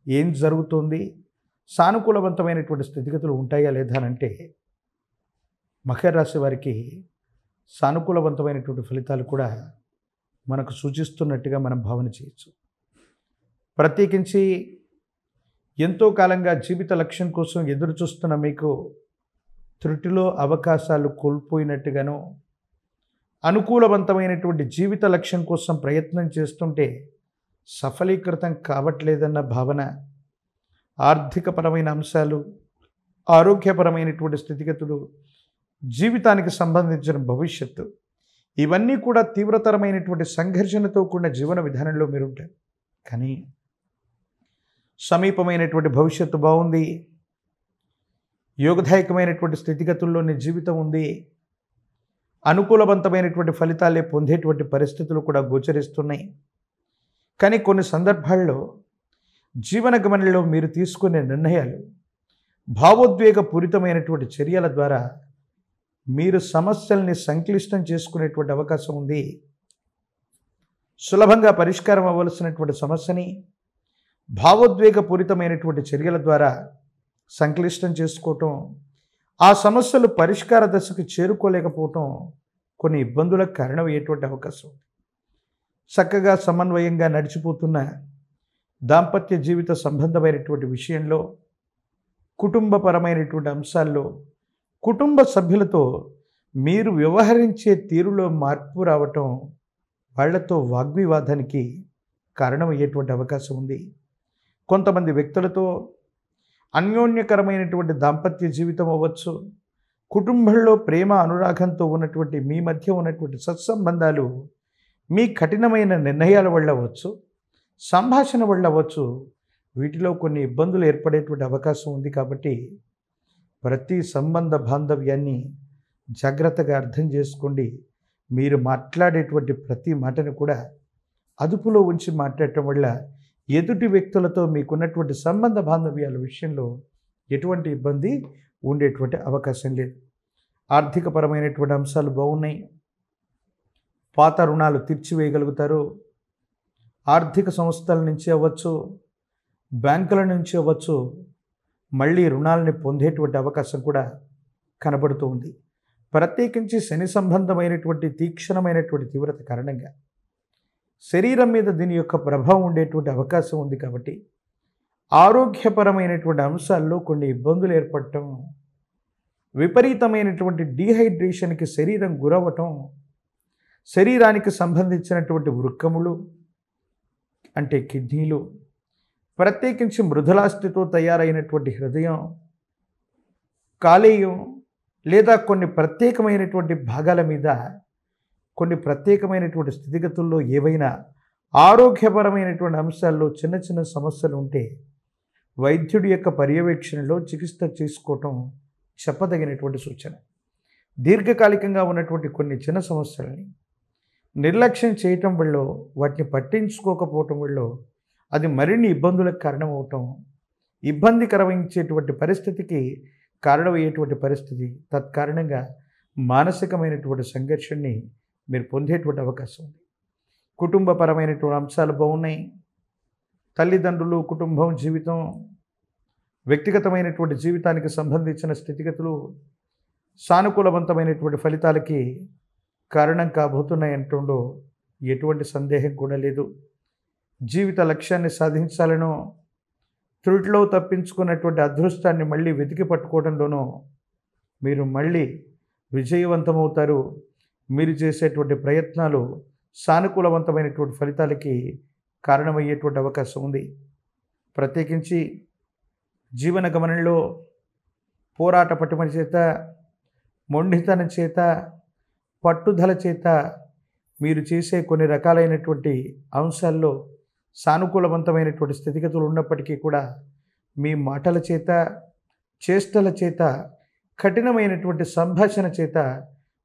ఏం జరుగుతుంది, సానుకూలవంతమైనటువంటి స్థితిగతులు ఉంటాయా లేదా అంటే, మకర రాశి వారికి సానుకూలవంతమైనటువంటి ఫలితాలు కూడా మనకు సూచిస్తున్నట్టుగా మనం భావన చేయొచ్చు. ప్రత్యేకించి ఎంతో కాలంగా జీవిత లక్ష్యం కోసం ఎదురు చూస్తున్న మీకు త్రుటిలో అవకాశాలు కోల్పోయినట్టుగానో, అనుకూలవంతమైనటువంటి జీవిత లక్ష్యం కోసం ప్రయత్నం చేస్తుంటే సఫలీకృతం కావట్లేదన్న భావన, ఆర్థికపరమైన అంశాలు, ఆరోగ్యపరమైనటువంటి స్థితిగతులు, జీవితానికి సంబంధించిన భవిష్యత్తు, ఇవన్నీ కూడా తీవ్రతరమైనటువంటి సంఘర్షణతో కూడిన జీవన విధానంలో మీరుంటారు. కానీ సమీపమైనటువంటి భవిష్యత్తు బాగుంది, యోగదాయకమైనటువంటి స్థితిగతుల్లో నీ జీవితం ఉంది, అనుకూలవంతమైనటువంటి ఫలితాలే పొందేటువంటి పరిస్థితులు కూడా గోచరిస్తున్నాయి. కానీ కొన్ని సందర్భాల్లో జీవన గమనంలో మీరు తీసుకునే నిర్ణయాలు, భావోద్వేగపూరితమైనటువంటి చర్యల ద్వారా మీరు సమస్యల్ని సంక్లిష్టం చేసుకునేటువంటి అవకాశం ఉంది. సులభంగా పరిష్కారం అవ్వవలసినటువంటి సమస్యని భావోద్వేగపూరితమైనటువంటి చర్యల ద్వారా సంక్లిష్టం చేసుకోవటం, ఆ సమస్యలు పరిష్కార దశకు చేరుకోలేకపోవటం కొన్ని ఇబ్బందులకు కారణమయ్యేటువంటి అవకాశం ఉంది. చక్కగా సమన్వయంగా నడిచిపోతున్న దాంపత్య జీవిత సంబంధమైనటువంటి విషయంలో, కుటుంబపరమైనటువంటి అంశాల్లో, కుటుంబ సభ్యులతో మీరు వ్యవహరించే తీరులో మార్పు రావటం వాళ్లతో వాగ్వివాదానికి కారణమయ్యేటువంటి అవకాశం ఉంది. కొంతమంది వ్యక్తులతో అన్యోన్యకరమైనటువంటి దాంపత్య జీవితం అవ్వచ్చు, కుటుంబంలో ప్రేమ అనురాగంతో ఉన్నటువంటి మీ మధ్య ఉన్నటువంటి సత్సంబంధాలు మీ కఠినమైన నిర్ణయాల వల్ల అవ్వచ్చు, సంభాషణ వల్ల అవ్వచ్చు, వీటిలో కొన్ని ఇబ్బందులు ఏర్పడేటువంటి అవకాశం ఉంది. కాబట్టి ప్రతి సంబంధ బాంధవ్యాన్ని జాగ్రత్తగా అర్థం చేసుకోండి. మీరు మాట్లాడేటువంటి ప్రతి మాటను కూడా అదుపులో ఉంచి మాట్లాడటం వల్ల ఎదుటి వ్యక్తులతో మీకున్నటువంటి సంబంధ బాంధవ్యాల విషయంలో ఎటువంటి ఇబ్బంది ఉండేటువంటి అవకాశం లేదు. ఆర్థికపరమైనటువంటి అంశాలు బాగున్నాయి, పాత రుణాలు తీర్చివేయగలుగుతారు. ఆర్థిక సంస్థల నుంచి అవ్వచ్చు, బ్యాంకుల నుంచి అవ్వచ్చు, మళ్ళీ రుణాలని పొందేటువంటి అవకాశం కూడా కనబడుతూ ఉంది. ప్రత్యేకించి శని సంబంధమైనటువంటి తీక్షణమైనటువంటి తీవ్రత కారణంగా శరీరం మీద దీని యొక్క ప్రభావం ఉండేటువంటి అవకాశం ఉంది. కాబట్టి ఆరోగ్యపరమైనటువంటి అంశాల్లో కొన్ని ఇబ్బందులు ఏర్పడటం, విపరీతమైనటువంటి డీహైడ్రేషన్కి శరీరం గురవ్వటం, శరీరానికి సంబంధించినటువంటి వృక్కములు అంటే కిడ్నీలు, ప్రత్యేకించి మృదులాస్థితో తయారైనటువంటి హృదయం, కాలేయం లేదా కొన్ని ప్రత్యేకమైనటువంటి భాగాల మీద కొన్ని ప్రత్యేకమైనటువంటి స్థితిగతుల్లో ఏవైనా ఆరోగ్యపరమైనటువంటి అంశాల్లో చిన్న చిన్న సమస్యలు ఉంటే వైద్యుడి యొక్క పర్యవేక్షణలో చికిత్స చేసుకోవటం చెప్పదగినటువంటి సూచన. దీర్ఘకాలికంగా ఉన్నటువంటి కొన్ని చిన్న సమస్యలని నిర్లక్ష్యం చేయటం వల్ల, వాటిని పట్టించుకోకపోవటం వల్ల అది మరిన్ని ఇబ్బందులకు కారణమవటం, ఇబ్బందికరమించేటువంటి పరిస్థితికి కారణమయ్యేటువంటి పరిస్థితి, తత్కారణంగా మానసికమైనటువంటి సంఘర్షణని మీరు పొందేటువంటి అవకాశం ఉంది. కుటుంబపరమైనటువంటి అంశాలు బాగున్నాయి. తల్లిదండ్రులు, కుటుంబం, జీవితం, వ్యక్తిగతమైనటువంటి జీవితానికి సంబంధించిన స్థితిగతులు సానుకూలవంతమైనటువంటి ఫలితాలకి కారణం కాబోతున్నాయంటంలో ఎటువంటి సందేహం కూడా లేదు. జీవిత లక్ష్యాన్ని సాధించాలనో, త్రుటిలో తప్పించుకున్నటువంటి అదృష్టాన్ని మళ్ళీ వెతికి పట్టుకోవడంలోనూ మీరు మళ్ళీ విజయవంతమవుతారు. మీరు చేసేటువంటి ప్రయత్నాలు సానుకూలవంతమైనటువంటి ఫలితాలకి కారణమయ్యేటువంటి అవకాశం ఉంది. ప్రత్యేకించి జీవన గమనంలో పోరాట పటిమ చేత, మొండితనం చేత, పట్టుదల చేత మీరు చేసే కొన్ని రకాలైనటువంటి అంశాల్లో సానుకూలవంతమైనటువంటి స్థితిగతులు ఉన్నప్పటికీ కూడా మీ మాటల చేత, చేష్టల చేత, కఠినమైనటువంటి సంభాషణ చేత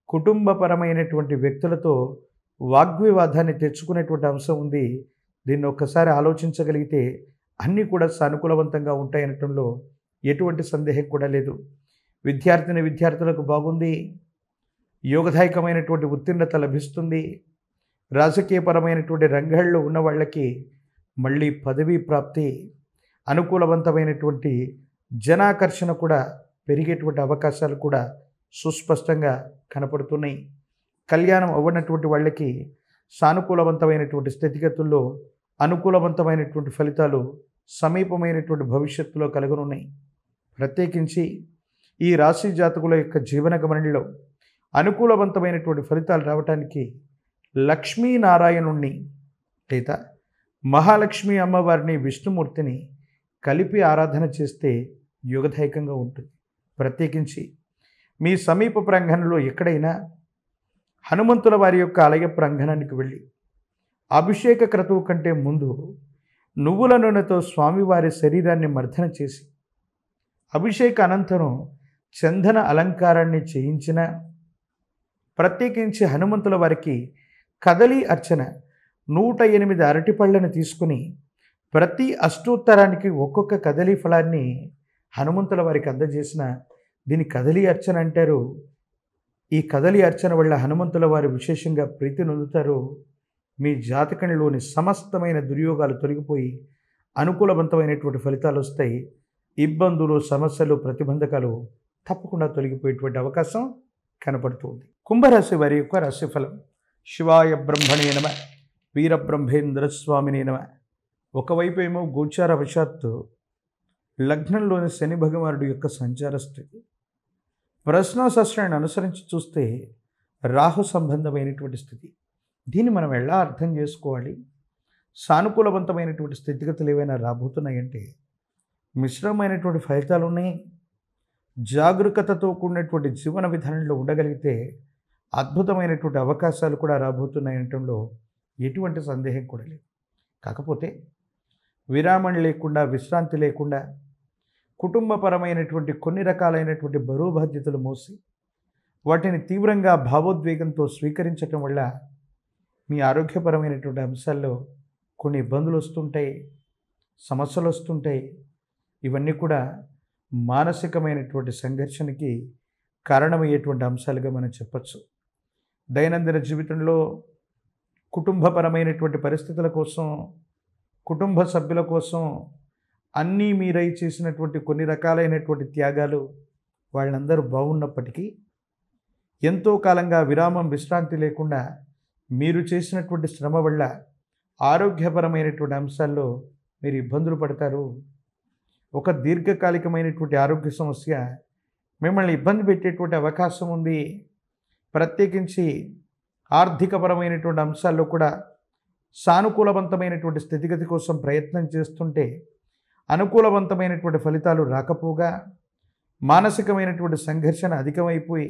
కుటుంబపరమైనటువంటి వ్యక్తులతో వాగ్వివాదాన్ని తెచ్చుకునేటువంటి అంశం ఉంది. దీన్ని ఒక్కసారి ఆలోచించగలిగితే అన్నీ కూడా సానుకూలవంతంగా ఉంటాయనటంలో ఎటువంటి సందేహం కూడా లేదు. విద్యార్థులకు బాగుంది, యోగదాయకమైనటువంటి ఉత్తీర్ణత లభిస్తుంది. రాజకీయపరమైనటువంటి రంగాల్లో ఉన్న వాళ్ళకి మళ్ళీ పదవీ ప్రాప్తి, అనుకూలవంతమైనటువంటి జనాకర్షణ కూడా పెరిగేటువంటి అవకాశాలు కూడా సుస్పష్టంగా కనపడుతున్నాయి. కళ్యాణం అవ్వనటువంటి వాళ్ళకి సానుకూలవంతమైనటువంటి స్థితిగతుల్లో అనుకూలవంతమైనటువంటి ఫలితాలు సమీపమైనటువంటి భవిష్యత్తులో కలుగనున్నాయి. ప్రత్యేకించి ఈ రాశి జాతకుల యొక్క జీవన గమనంలో అనుకూలవంతమైనటువంటి ఫలితాలు రావటానికి లక్ష్మీనారాయణుణ్ణి లేదా మహాలక్ష్మి అమ్మవారిని, విష్ణుమూర్తిని కలిపి ఆరాధన చేస్తే యోగదాయకంగా ఉంటుంది. ప్రత్యేకించి మీ సమీప ప్రాంగణంలో ఎక్కడైనా హనుమంతుల వారి యొక్క ఆలయ ప్రాంగణానికి వెళ్ళి అభిషేక క్రతువు కంటే ముందు నువ్వుల నూనెతో స్వామివారి శరీరాన్ని మర్దన చేసి అభిషేక అనంతరం చందన అలంకారాన్ని చేయించిన, ప్రత్యేకించి హనుమంతుల వారికి కదలి అర్చన 108 అరటిపళ్ళను తీసుకుని ప్రతి అష్టోత్తరానికి ఒక్కొక్క కదలి ఫలాన్ని హనుమంతుల వారికి అందజేసిన దీని కదలి అర్చన అంటారు. ఈ కదలి అర్చన వల్ల హనుమంతుల వారు విశేషంగా ప్రీతి నొందుతారు. మీ జాతకంలోని సమస్తమైన దుర్యోగాలు తొలగిపోయి అనుకూలవంతమైనటువంటి ఫలితాలు వస్తాయి. ఇబ్బందులు, సమస్యలు, ప్రతిబంధకాలు తప్పకుండా తొలగిపోయేటువంటి అవకాశం కనపడుతుంది. కుంభరాశి వారి యొక్క రాశిఫలం. శివాయ బ్రహ్మణే నమ, వీరబ్రహ్మేంద్ర స్వామినే నమ. ఒకవైపు ఏమో గోచార వశాత్తు లగ్నంలోని శని భగవానుడి యొక్క సంచార స్థితి, ప్రశ్నాశాస్త్రాన్ని అనుసరించి చూస్తే రాహు సంబంధమైనటువంటి స్థితి. దీన్ని మనం ఎలా అర్థం చేసుకోవాలి? సానుకూలవంతమైనటువంటి స్థితిగతులు ఏవైనా రాబోతున్నాయంటే మిశ్రమైనటువంటి ఫలితాలు ఉన్నాయి. జాగరూకతతో కూడినటువంటి జీవన విధానంలో ఉండగలిగితే అద్భుతమైనటువంటి అవకాశాలు కూడా రాబోతున్నాయనటంలో ఎటువంటి సందేహం కూడా లేదు. కాకపోతే విరామం లేకుండా, విశ్రాంతి లేకుండా కుటుంబపరమైనటువంటి కొన్ని రకాలైనటువంటి బరువు బాధ్యతలు మోసి వాటిని తీవ్రంగా భావోద్వేగంతో స్వీకరించటం వల్ల మీ ఆరోగ్యపరమైనటువంటి అంశాల్లో కొన్ని ఇబ్బందులు వస్తుంటాయి, సమస్యలు వస్తుంటాయి. ఇవన్నీ కూడా మానసికమైనటువంటి సంఘర్షణకి కారణమయ్యేటువంటి అంశాలుగా మనం చెప్పచ్చు. దైనందిన జీవితంలో కుటుంబపరమైనటువంటి పరిస్థితుల కోసం, కుటుంబ సభ్యుల కోసం అన్నీ మీరై చేసినటువంటి కొన్ని రకాలైనటువంటి త్యాగాలు వాళ్ళందరూ బాగున్నప్పటికీ ఎంతో కాలంగా విరామం, విశ్రాంతి లేకుండా మీరు చేసినటువంటి శ్రమ వల్ల ఆరోగ్యపరమైనటువంటి అంశాల్లో మీరు ఇబ్బందులు పడతారు. ఒక దీర్ఘకాలికమైనటువంటి ఆరోగ్య సమస్య మిమ్మల్ని ఇబ్బంది పెట్టేటువంటి అవకాశం ఉంది. ప్రత్యేకించి ఆర్థికపరమైనటువంటి అంశాల్లో కూడా సానుకూలవంతమైనటువంటి స్థితిగతి కోసం ప్రయత్నం చేస్తుంటే అనుకూలవంతమైనటువంటి ఫలితాలు రాకపోగా మానసికమైనటువంటి సంఘర్షణ అధికమైపోయి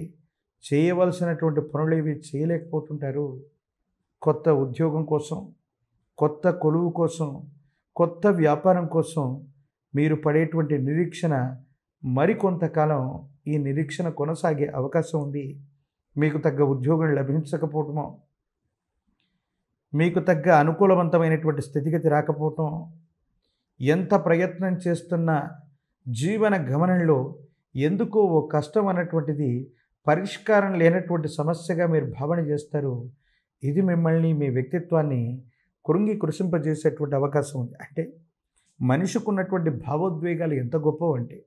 చేయవలసినటువంటి పనులు ఏవి చేయలేకపోతుంటారు. కొత్త ఉద్యోగం కోసం, కొత్త కొలువు కోసం, కొత్త వ్యాపారం కోసం మీరు పడేటువంటి నిరీక్షణ మరికొంతకాలం ఈ నిరీక్షణ కొనసాగే అవకాశం ఉంది. మీకు తగ్గ ఉద్యోగం లభించకపోవటమో, మీకు తగ్గ అనుకూలవంతమైనటువంటి స్థితిగతి రాకపోవటం, ఎంత ప్రయత్నం చేస్తున్నా జీవన గమనంలో ఎందుకో ఓ కష్టం అన్నటువంటిది పరిష్కారం లేనటువంటి సమస్యగా మీరు భావన చేస్తారు. ఇది మిమ్మల్ని, మీ వ్యక్తిత్వాన్ని కృషింపజేసేటువంటి అవకాశం ఉంది. అంటే మనిషికి ఉన్నటువంటి భావోద్వేగాలు ఎంత గొప్పవంటే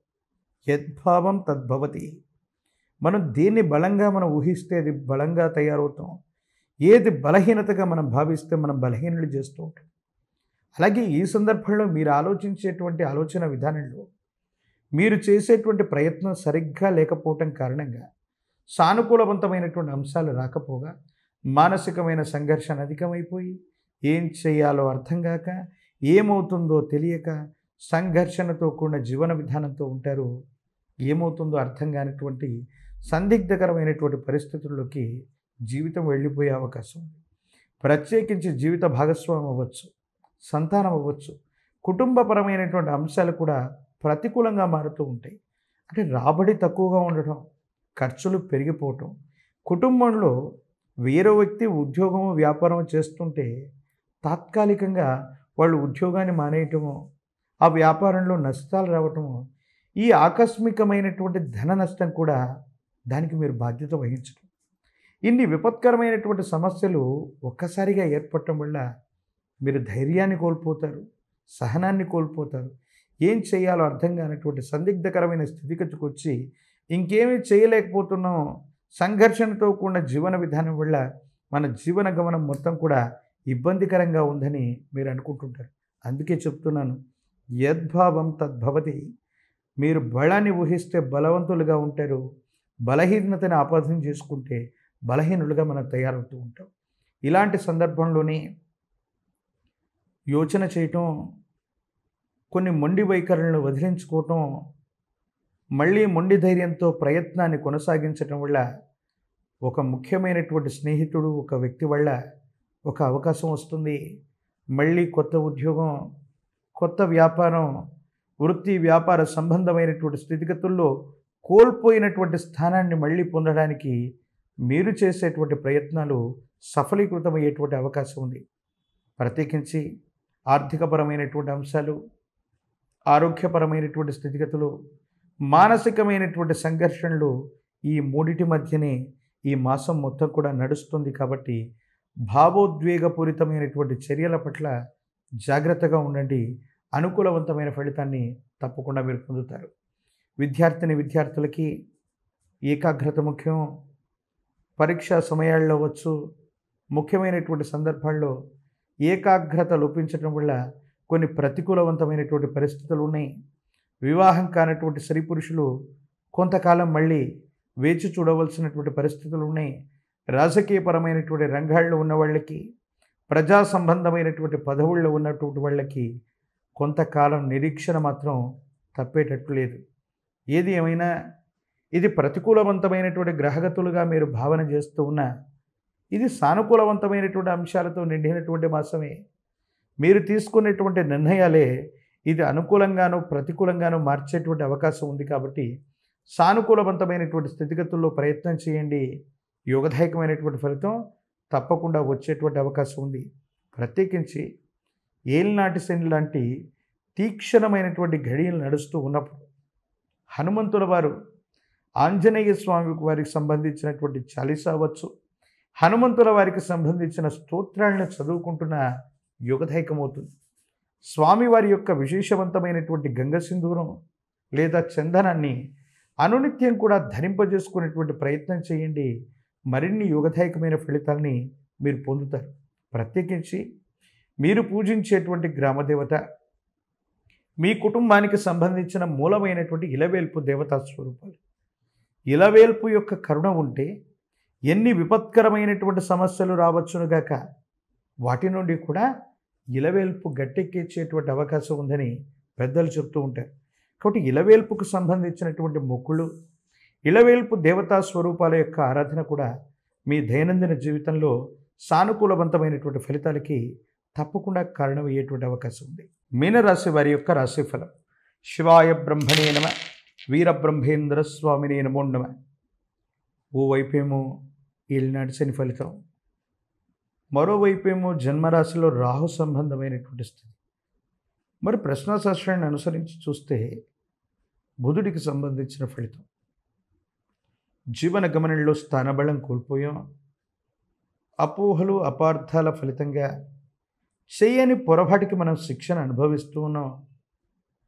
యద్భావం తద్భవతి. మనం దేన్ని బలంగా మనం ఊహిస్తే అది బలంగా తయారవుతాం. ఏది బలహీనతగా మనం భావిస్తే మనం బలహీనలు చేస్తూ ఉంటాం. అలాగే ఈ సందర్భంలో మీరు ఆలోచించేటువంటి ఆలోచన విధానంలో మీరు చేసేటువంటి ప్రయత్నం సరిగ్గా లేకపోవటం కారణంగా సానుకూలవంతమైనటువంటి అంశాలు రాకపోగా మానసికమైన సంఘర్షణ అధికమైపోయి ఏం చేయాలో అర్థం కాక, ఏమవుతుందో తెలియక సంఘర్షణతో కూడిన జీవన విధానంతో ఉంటారు. ఏమవుతుందో అర్థం కానిటువంటి సందిగ్ధకరమైనటువంటి పరిస్థితుల్లోకి జీవితం వెళ్ళిపోయే అవకాశం ఉంది. ప్రత్యేకించి జీవిత భాగస్వామి అవ్వచ్చు, సంతానం అవ్వచ్చు, కుటుంబపరమైనటువంటి అంశాలు కూడా ప్రతికూలంగా మారుతూ ఉంటాయి. అంటే రాబడి తక్కువగా ఉండటం, ఖర్చులు పెరిగిపోవటం, కుటుంబంలో వేరే వ్యక్తి ఉద్యోగము, వ్యాపారం చేస్తుంటే తాత్కాలికంగా వాళ్ళు ఉద్యోగాన్ని మానేయటము, ఆ వ్యాపారంలో నష్టాలు రావటము, ఈ ఆకస్మికమైనటువంటి ధన నష్టం కూడా దానికి మీరు బాధ్యత వహించడం, ఇన్ని విపత్కరమైనటువంటి సమస్యలు ఒక్కసారిగా ఏర్పడటం వల్ల మీరు ధైర్యాన్ని కోల్పోతారు, సహనాన్ని కోల్పోతారు. ఏం చేయాలో అర్థం కానటువంటి సందిగ్ధకరమైన స్థితిగతికి వచ్చి ఇంకేమీ చేయలేకపోతున్నాం. సంఘర్షణతో కూడిన జీవన విధానం వల్ల మన జీవన గమనం మొత్తం కూడా ఇబ్బందికరంగా ఉందని మీరు అనుకుంటుంటారు. అందుకే చెప్తున్నాను, యద్భావం తద్భవతి. మీరు బలాన్ని ఊహిస్తే బలవంతులుగా ఉంటారు, బలహీనతని ఆపాదన చేసుకుంటే బలహీనులుగా మనం తయారవుతూ ఉంటాం. ఇలాంటి సందర్భంలోనే యోచన చేయటం, కొన్ని మొండి వైఖరులను వదిలించుకోవటం, మళ్ళీ మొండి ధైర్యంతో ప్రయత్నాన్ని కొనసాగించటం వల్ల ఒక ముఖ్యమైనటువంటి స్నేహితుడు, ఒక వ్యక్తి వల్ల ఒక అవకాశం వస్తుంది. మళ్ళీ కొత్త ఉద్యోగం, కొత్త వ్యాపారం, వృత్తి వ్యాపార సంబంధమైనటువంటి స్థితిగతుల్లో కోల్పోయినటువంటి స్థానాన్ని మళ్ళీ పొందడానికి మీరు చేసేటువంటి ప్రయత్నాలు సఫలీకృతమయ్యేటువంటి అవకాశం ఉంది. ప్రత్యేకించి ఆర్థికపరమైనటువంటి అంశాలు, ఆరోగ్యపరమైనటువంటి స్థితిగతులు, మానసికమైనటువంటి సంఘర్షణలు, ఈ మూడిటి మధ్యనే ఈ మాసం మొత్తం కూడా నడుస్తుంది. కాబట్టి భావోద్వేగపూరితమైనటువంటి చర్యల పట్ల జాగ్రత్తగా ఉండండి. అనుకూలవంతమైన ఫలితాన్ని తప్పకుండా మీరు పొందుతారు. విద్యార్థులకి ఏకాగ్రత ముఖ్యం. పరీక్షా సమయాల్లో వచ్చు ముఖ్యమైనటువంటి సందర్భాల్లో ఏకాగ్రత లోపించడం వల్ల కొన్ని ప్రతికూలవంతమైనటువంటి పరిస్థితులు ఉన్నాయి. వివాహం కానటువంటి స్త్రీ పురుషులు కొంతకాలం మళ్ళీ వేచి చూడవలసినటువంటి పరిస్థితులు ఉన్నాయి. రాజకీయపరమైనటువంటి రంగాల్లో ఉన్న వాళ్ళకి, ప్రజా సంబంధమైనటువంటి పదవుల్లో ఉన్నటువంటి వాళ్ళకి కొంతకాలం నిరీక్షణ మాత్రం తప్పేటట్లు లేదు. ఏది ఏమైనా ఇది ప్రతికూలవంతమైనటువంటి గ్రహగతులుగా మీరు భావన చేస్తూ ఉన్నా ఇది సానుకూలవంతమైనటువంటి అంశాలతో నిండినటువంటి మాసమే. మీరు తీసుకునేటువంటి నిర్ణయాలే ఇది అనుకూలంగానూ ప్రతికూలంగానూ మార్చేటువంటి అవకాశం ఉంది. కాబట్టి సానుకూలవంతమైనటువంటి స్థితిగతుల్లో ప్రయత్నం చేయండి. యోగదాయకమైనటువంటి ఫలితం తప్పకుండా వచ్చేటువంటి అవకాశం ఉంది. ప్రత్యేకించి ఏలినాటి శని లాంటి తీక్షణమైనటువంటి ఘడియలు నడుస్తూ ఉన్నప్పుడు హనుమంతుల వారు ఆంజనేయ స్వామి వారికి సంబంధించినటువంటి చాలీసా అవ్వచ్చు, హనుమంతుల వారికి సంబంధించిన స్తోత్రాలను చదువుకుంటున్న యోగదాయకమవుతుంది. స్వామివారి యొక్క విశేషవంతమైనటువంటి గంగ సింధూరం లేదా చందనాన్ని అనునిత్యం కూడా ధరింపజేసుకునేటువంటి ప్రయత్నం చేయండి. మరిన్ని యోగదాయకమైన ఫలితాల్ని మీరు పొందుతారు. ప్రత్యేకించి మీరు పూజించేటువంటి గ్రామదేవత, మీ కుటుంబానికి సంబంధించిన మూలమైనటువంటి ఇలవేల్పు దేవతా స్వరూపాలు. ఇలవేల్పు యొక్క కరుణ ఉంటే ఎన్ని విపత్కరమైనటువంటి సమస్యలు రావచ్చునుగాక వాటి నుండి కూడా ఇలవేల్పు గట్టెక్కించేటువంటి అవకాశం ఉందని పెద్దలు చెప్తూ ఉంటారు. కాబట్టి ఇలవేల్పుకు సంబంధించినటువంటి మొక్కులు, ఇలవేల్పు దేవతా స్వరూపాల యొక్క ఆరాధన కూడా మీ దైనందిన జీవితంలో సానుకూలవంతమైనటువంటి ఫలితాలకి తప్పకుండా కారణమయ్యేటువంటి అవకాశం ఉంది. మీనరాశి వారి యొక్క రాశిఫలం. శివాయ బ్రహ్మణే నమ, వీరబ్రహ్మేంద్ర స్వామినే నమో నమ. ఓవైపేమో ఏలినాటి శని ఫలితం, మరోవైపేమో జన్మరాశిలో రాహు సంబంధమైనటువంటి స్థితి. మరి ప్రశ్నాశాస్త్రాన్ని అనుసరించి చూస్తే బుధుడికి సంబంధించిన ఫలితం. జీవన గమనంలో స్థానబలం కోల్పోయాం. అపోహలు అపార్థాల ఫలితంగా చేయని పొరపాటికి మనం శిక్షణ అనుభవిస్తూ ఉన్నాం.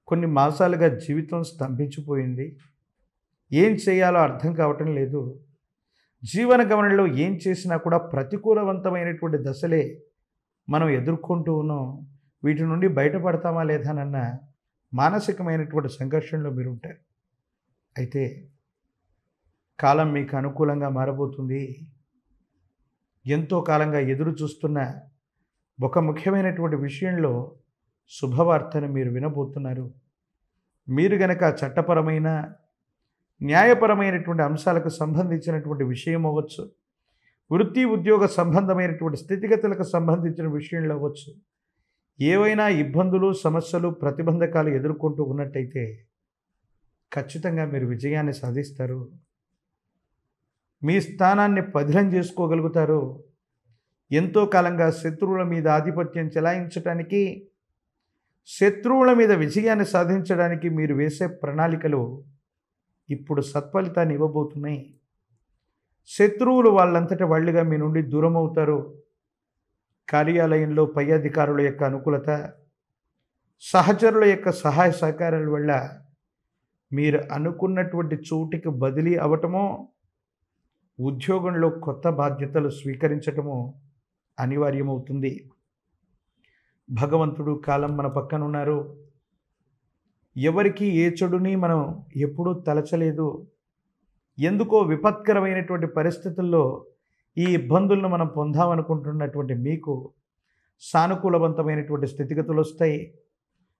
కొన్ని మాసాలుగా జీవితం స్తంభించిపోయింది. ఏం చేయాలో అర్థం కావటం లేదు. జీవన గమనంలో ఏం చేసినా కూడా ప్రతికూలవంతమైనటువంటి దశలే మనం ఎదుర్కొంటూ ఉన్నాం. వీటి నుండి బయటపడతామా లేదానన్న మానసికమైనటువంటి సంఘర్షణలో మీరు ఉంటారు. అయితే కాలం మీకు అనుకూలంగా మారబోతుంది. ఎంతో కాలంగా ఎదురు చూస్తున్న ఒక ముఖ్యమైనటువంటి విషయంలో శుభవార్తను మీరు వినబోతున్నారు. మీరు గనక చట్టపరమైన న్యాయపరమైనటువంటి అంశాలకు సంబంధించినటువంటి విషయం అవ్వచ్చు, వృత్తి ఉద్యోగ సంబంధమైనటువంటి స్థితిగతులకు సంబంధించిన విషయంలో అవ్వచ్చు, ఏవైనా ఇబ్బందులు సమస్యలు ప్రతిబంధకాలు ఎదుర్కొంటూ ఉన్నట్టయితే ఖచ్చితంగా మీరు విజయాన్ని సాధిస్తారు. మీ స్థానాన్ని పదిలం చేసుకోగలుగుతారు. ఎంతో కాలంగా శత్రువుల మీద ఆధిపత్యం చెలాయించడానికి, శత్రువుల మీద విజయాన్ని సాధించడానికి మీరు వేసే ప్రణాళికలు ఇప్పుడు సత్ఫలితాన్ని ఇవ్వబోతున్నాయి. శత్రువులు వాళ్ళంతట వాళ్ళుగా మీ నుండి దూరం అవుతారు. కార్యాలయంలో పై అధికారుల యొక్క అనుకూలత, సహచరుల యొక్క సహాయ సహకారాల వల్ల మీరు అనుకున్నటువంటి చోటికి బదిలీ అవటమో, ఉద్యోగంలో కొత్త బాధ్యతలు స్వీకరించటమో అనివార్యమవుతుంది. భగవంతుడు కాలం మన పక్కన ఉన్నారు. ఎవరికి ఏ చెడుని మనం ఎప్పుడూ తలచలేదు. ఎందుకో విపత్కరమైనటువంటి పరిస్థితుల్లో ఈ ఇబ్బందులను మనం పొందామనుకుంటున్నటువంటి మీకు సానుకూలవంతమైనటువంటి స్థితిగతులు వస్తాయి.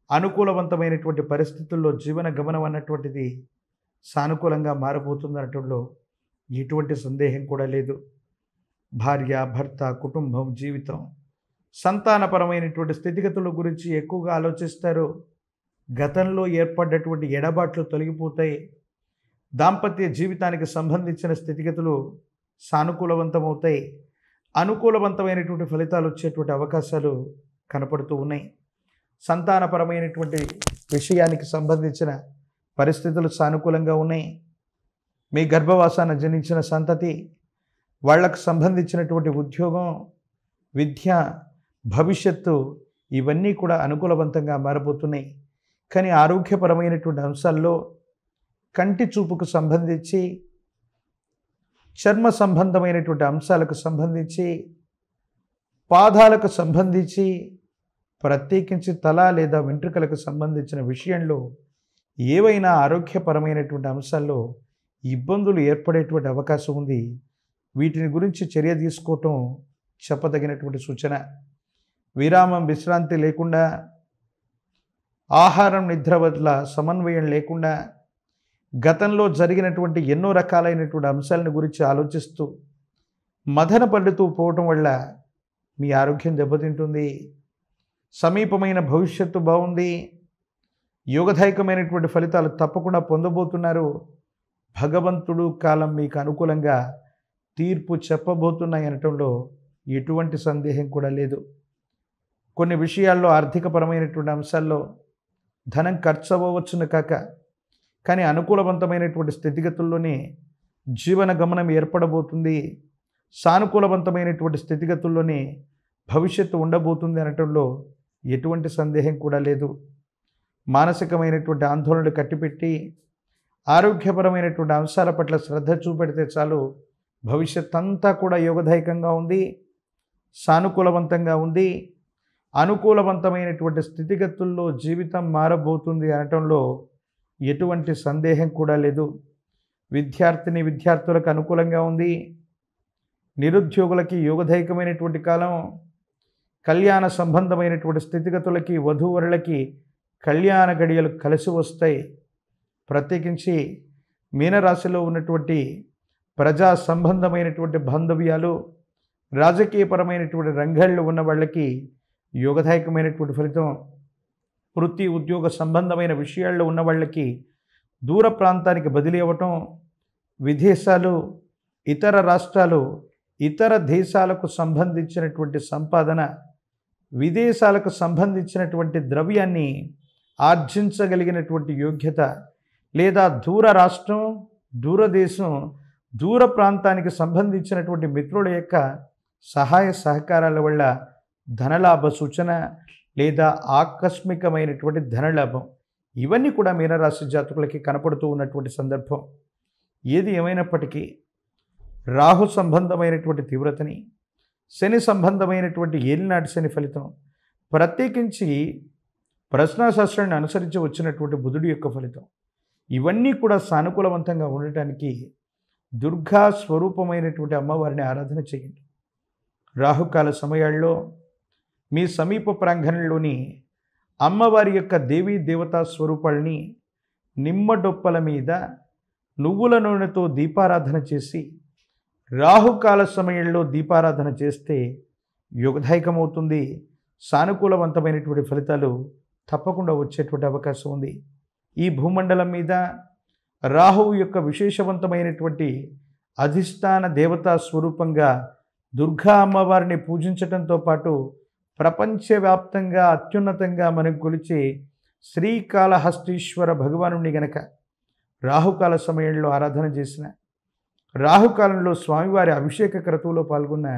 అనుకూలవంతమైనటువంటి పరిస్థితుల్లో జీవన గమనం అన్నటువంటిది సానుకూలంగా మారబోతుందనటంలో ఎటువంటి సందేహం కూడా లేదు. భార్య, భర్త, కుటుంబం, జీవితం, సంతానపరమైనటువంటి స్థితిగతుల గురించి ఎక్కువగా ఆలోచిస్తారు. గతంలో ఏర్పడ్డటువంటి ఎడబాట్లు తొలగిపోతాయి. దాంపత్య జీవితానికి సంబంధించిన స్థితిగతులు సానుకూలవంతమవుతాయి. అనుకూలవంతమైనటువంటి ఫలితాలు వచ్చేటువంటి అవకాశాలు కనపడుతూ ఉన్నాయి. సంతానపరమైనటువంటి విషయానికి సంబంధించిన పరిస్థితులు సానుకూలంగా ఉన్నాయి. మీ గర్భవాసాన జనించిన సంతతి, వాళ్లకు సంబంధించినటువంటి ఉద్యోగం, విద్య, భవిష్యత్తు ఇవన్నీ కూడా అనుకూలవంతంగా మారబోతున్నాయి. కానీ ఆరోగ్యపరమైనటువంటి అంశాల్లో కంటి చూపుకు సంబంధించి, చర్మ సంబంధమైనటువంటి అంశాలకు సంబంధించి, పాదాలకు సంబంధించి, ప్రత్యేకించి తల లేదా వెంట్రుకలకు సంబంధించిన విషయంలో ఏవైనా ఆరోగ్యపరమైనటువంటి అంశాల్లో ఇబ్బందులు ఏర్పడేటువంటి అవకాశం ఉంది. వీటిని గురించి చర్య తీసుకోవటం చెప్పదగినటువంటి సూచన. విరామం, విశ్రాంతి లేకుండా, ఆహారం, నిద్ర వల్ల సమన్వయం లేకుండా గతంలో జరిగినటువంటి ఎన్నో రకాలైనటువంటి అంశాలను గురించి ఆలోచిస్తూ మదన పడుతూ పోవటం వల్ల మీ ఆరోగ్యం దెబ్బతింటుంది. సమీపమైన భవిష్యత్తు బాగుంది. యోగదాయకమైనటువంటి ఫలితాలు తప్పకుండా పొందబోతున్నారు. భగవంతుడు కాలం మీకు అనుకూలంగా తీర్పు చెప్పబోతున్నాయి అనటంలో ఎటువంటి సందేహం కూడా లేదు. కొన్ని విషయాల్లో ఆర్థికపరమైనటువంటి అంశాల్లో ధనం ఖర్చు అవ్వవచ్చును కాక, కానీ అనుకూలవంతమైనటువంటి స్థితిగతుల్లోనే జీవన గమనం ఏర్పడబోతుంది. సానుకూలవంతమైనటువంటి స్థితిగతుల్లోనే భవిష్యత్తు ఉండబోతుంది అనటంలో ఎటువంటి సందేహం కూడా లేదు. మానసికమైనటువంటి ఆందోళనలు కట్టిపెట్టి ఆరోగ్యపరమైనటువంటి అంశాల పట్ల శ్రద్ధ చూపెడితే చాలు, భవిష్యత్ అంతా కూడా యోగదాయకంగా ఉంది, సానుకూలవంతంగా ఉంది. అనుకూలవంతమైనటువంటి స్థితిగతుల్లో జీవితం మారబోతుంది అనటంలో ఎటువంటి సందేహం కూడా లేదు. విద్యార్థులకు అనుకూలంగా ఉంది. నిరుద్యోగులకి యోగదాయకమైనటువంటి కాలం. కళ్యాణ సంబంధమైనటువంటి స్థితిగతులకి, వధూవరులకి కళ్యాణ గడియలు కలిసి వస్తాయి. ప్రత్యేకించి మీనరాశిలో ఉన్నటువంటి ప్రజా సంబంధమైనటువంటి బాంధవ్యాలు, రాజకీయపరమైనటువంటి రంగాల్లో ఉన్న వాళ్ళకి యోగదాయకమైనటువంటి ఫలితం. వృత్తి, ఉద్యోగ సంబంధమైన విషయాల్లో ఉన్న వాళ్ళకి దూర ప్రాంతానికి బదిలీ అవ్వటం, విదేశాలు, ఇతర రాష్ట్రాలు, ఇతర దేశాలకు సంబంధించినటువంటి సంపాదన, విదేశాలకు సంబంధించినటువంటి ద్రవ్యాన్ని ఆర్జించగలిగినటువంటి యోగ్యత, లేదా దూర రాష్ట్రం, దూరదేశం, దూర ప్రాంతానికి సంబంధించినటువంటి మిత్రుల యొక్క సహాయ సహకారాల వల్ల ధనలాభ సూచన లేదా ఆకస్మికమైనటువంటి ధనలాభం, ఇవన్నీ కూడా మీనరాశి జాతకులకి కనపడుతూ ఉన్నటువంటి సందర్భం. ఏది ఏమైనప్పటికీ రాహు సంబంధమైనటువంటి తీవ్రతని, శని సంబంధమైనటువంటి ఏలినాటి శని ఫలితం, ప్రత్యేకించి ప్రశ్నాశాస్త్రాన్ని అనుసరించి వచ్చినటువంటి బుధుడి యొక్క ఫలితం, ఇవన్నీ కూడా సానుకూలవంతంగా ఉండటానికి దుర్గా స్వరూపమైనటువంటి అమ్మవారిని ఆరాధన చేయండి. రాహుకాల సమయాల్లో మీ సమీప ప్రాంగణంలోని అమ్మవారి యొక్క దేవీ దేవతా స్వరూపాలని నిమ్మడొప్పల మీద నువ్వుల నూనెతో దీపారాధన చేసి రాహుకాల సమయంలో దీపారాధన చేస్తే యోగదాయకమవుతుంది. సానుకూలవంతమైనటువంటి ఫలితాలు తప్పకుండా వచ్చేటువంటి అవకాశం ఉంది. ఈ భూమండలం మీద రాహువు యొక్క విశేషవంతమైనటువంటి అధిష్టాన దేవతా స్వరూపంగా దుర్గా అమ్మవారిని పూజించడంతో పాటు ప్రపంచవ్యాప్తంగా అత్యున్నతంగా మనకు కొలిచే శ్రీకాళహస్తీశ్వర భగవానుని గనక రాహుకాల సమయంలో ఆరాధన చేసిన, రాహుకాలంలో స్వామివారి అభిషేక క్రతువులో పాల్గొన్న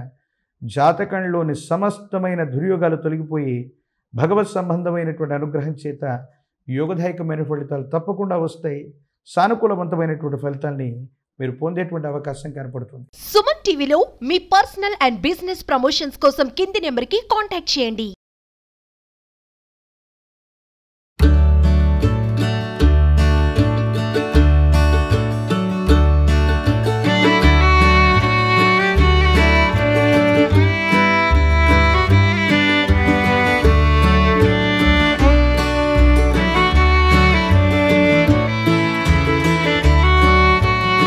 జాతకంలోని సమస్తమైన దుర్యోగాలు తొలగిపోయి భగవత్ సంబంధమైనటువంటి అనుగ్రహం చేత యోగదాయకమైన ఫలితాలు తప్పకుండా వస్తాయి. సానుకూలవంతమైనటువంటి ఫలితాన్ని మీరు పొందేటువంటి అవకాశం కనపడుతుంది. సుమన్ టీవీలో మీ పర్సనల్ అండ్ బిజినెస్ ప్రమోషన్స్ కోసం కింది నెంబర్కి కాంటాక్ట్ చేయండి.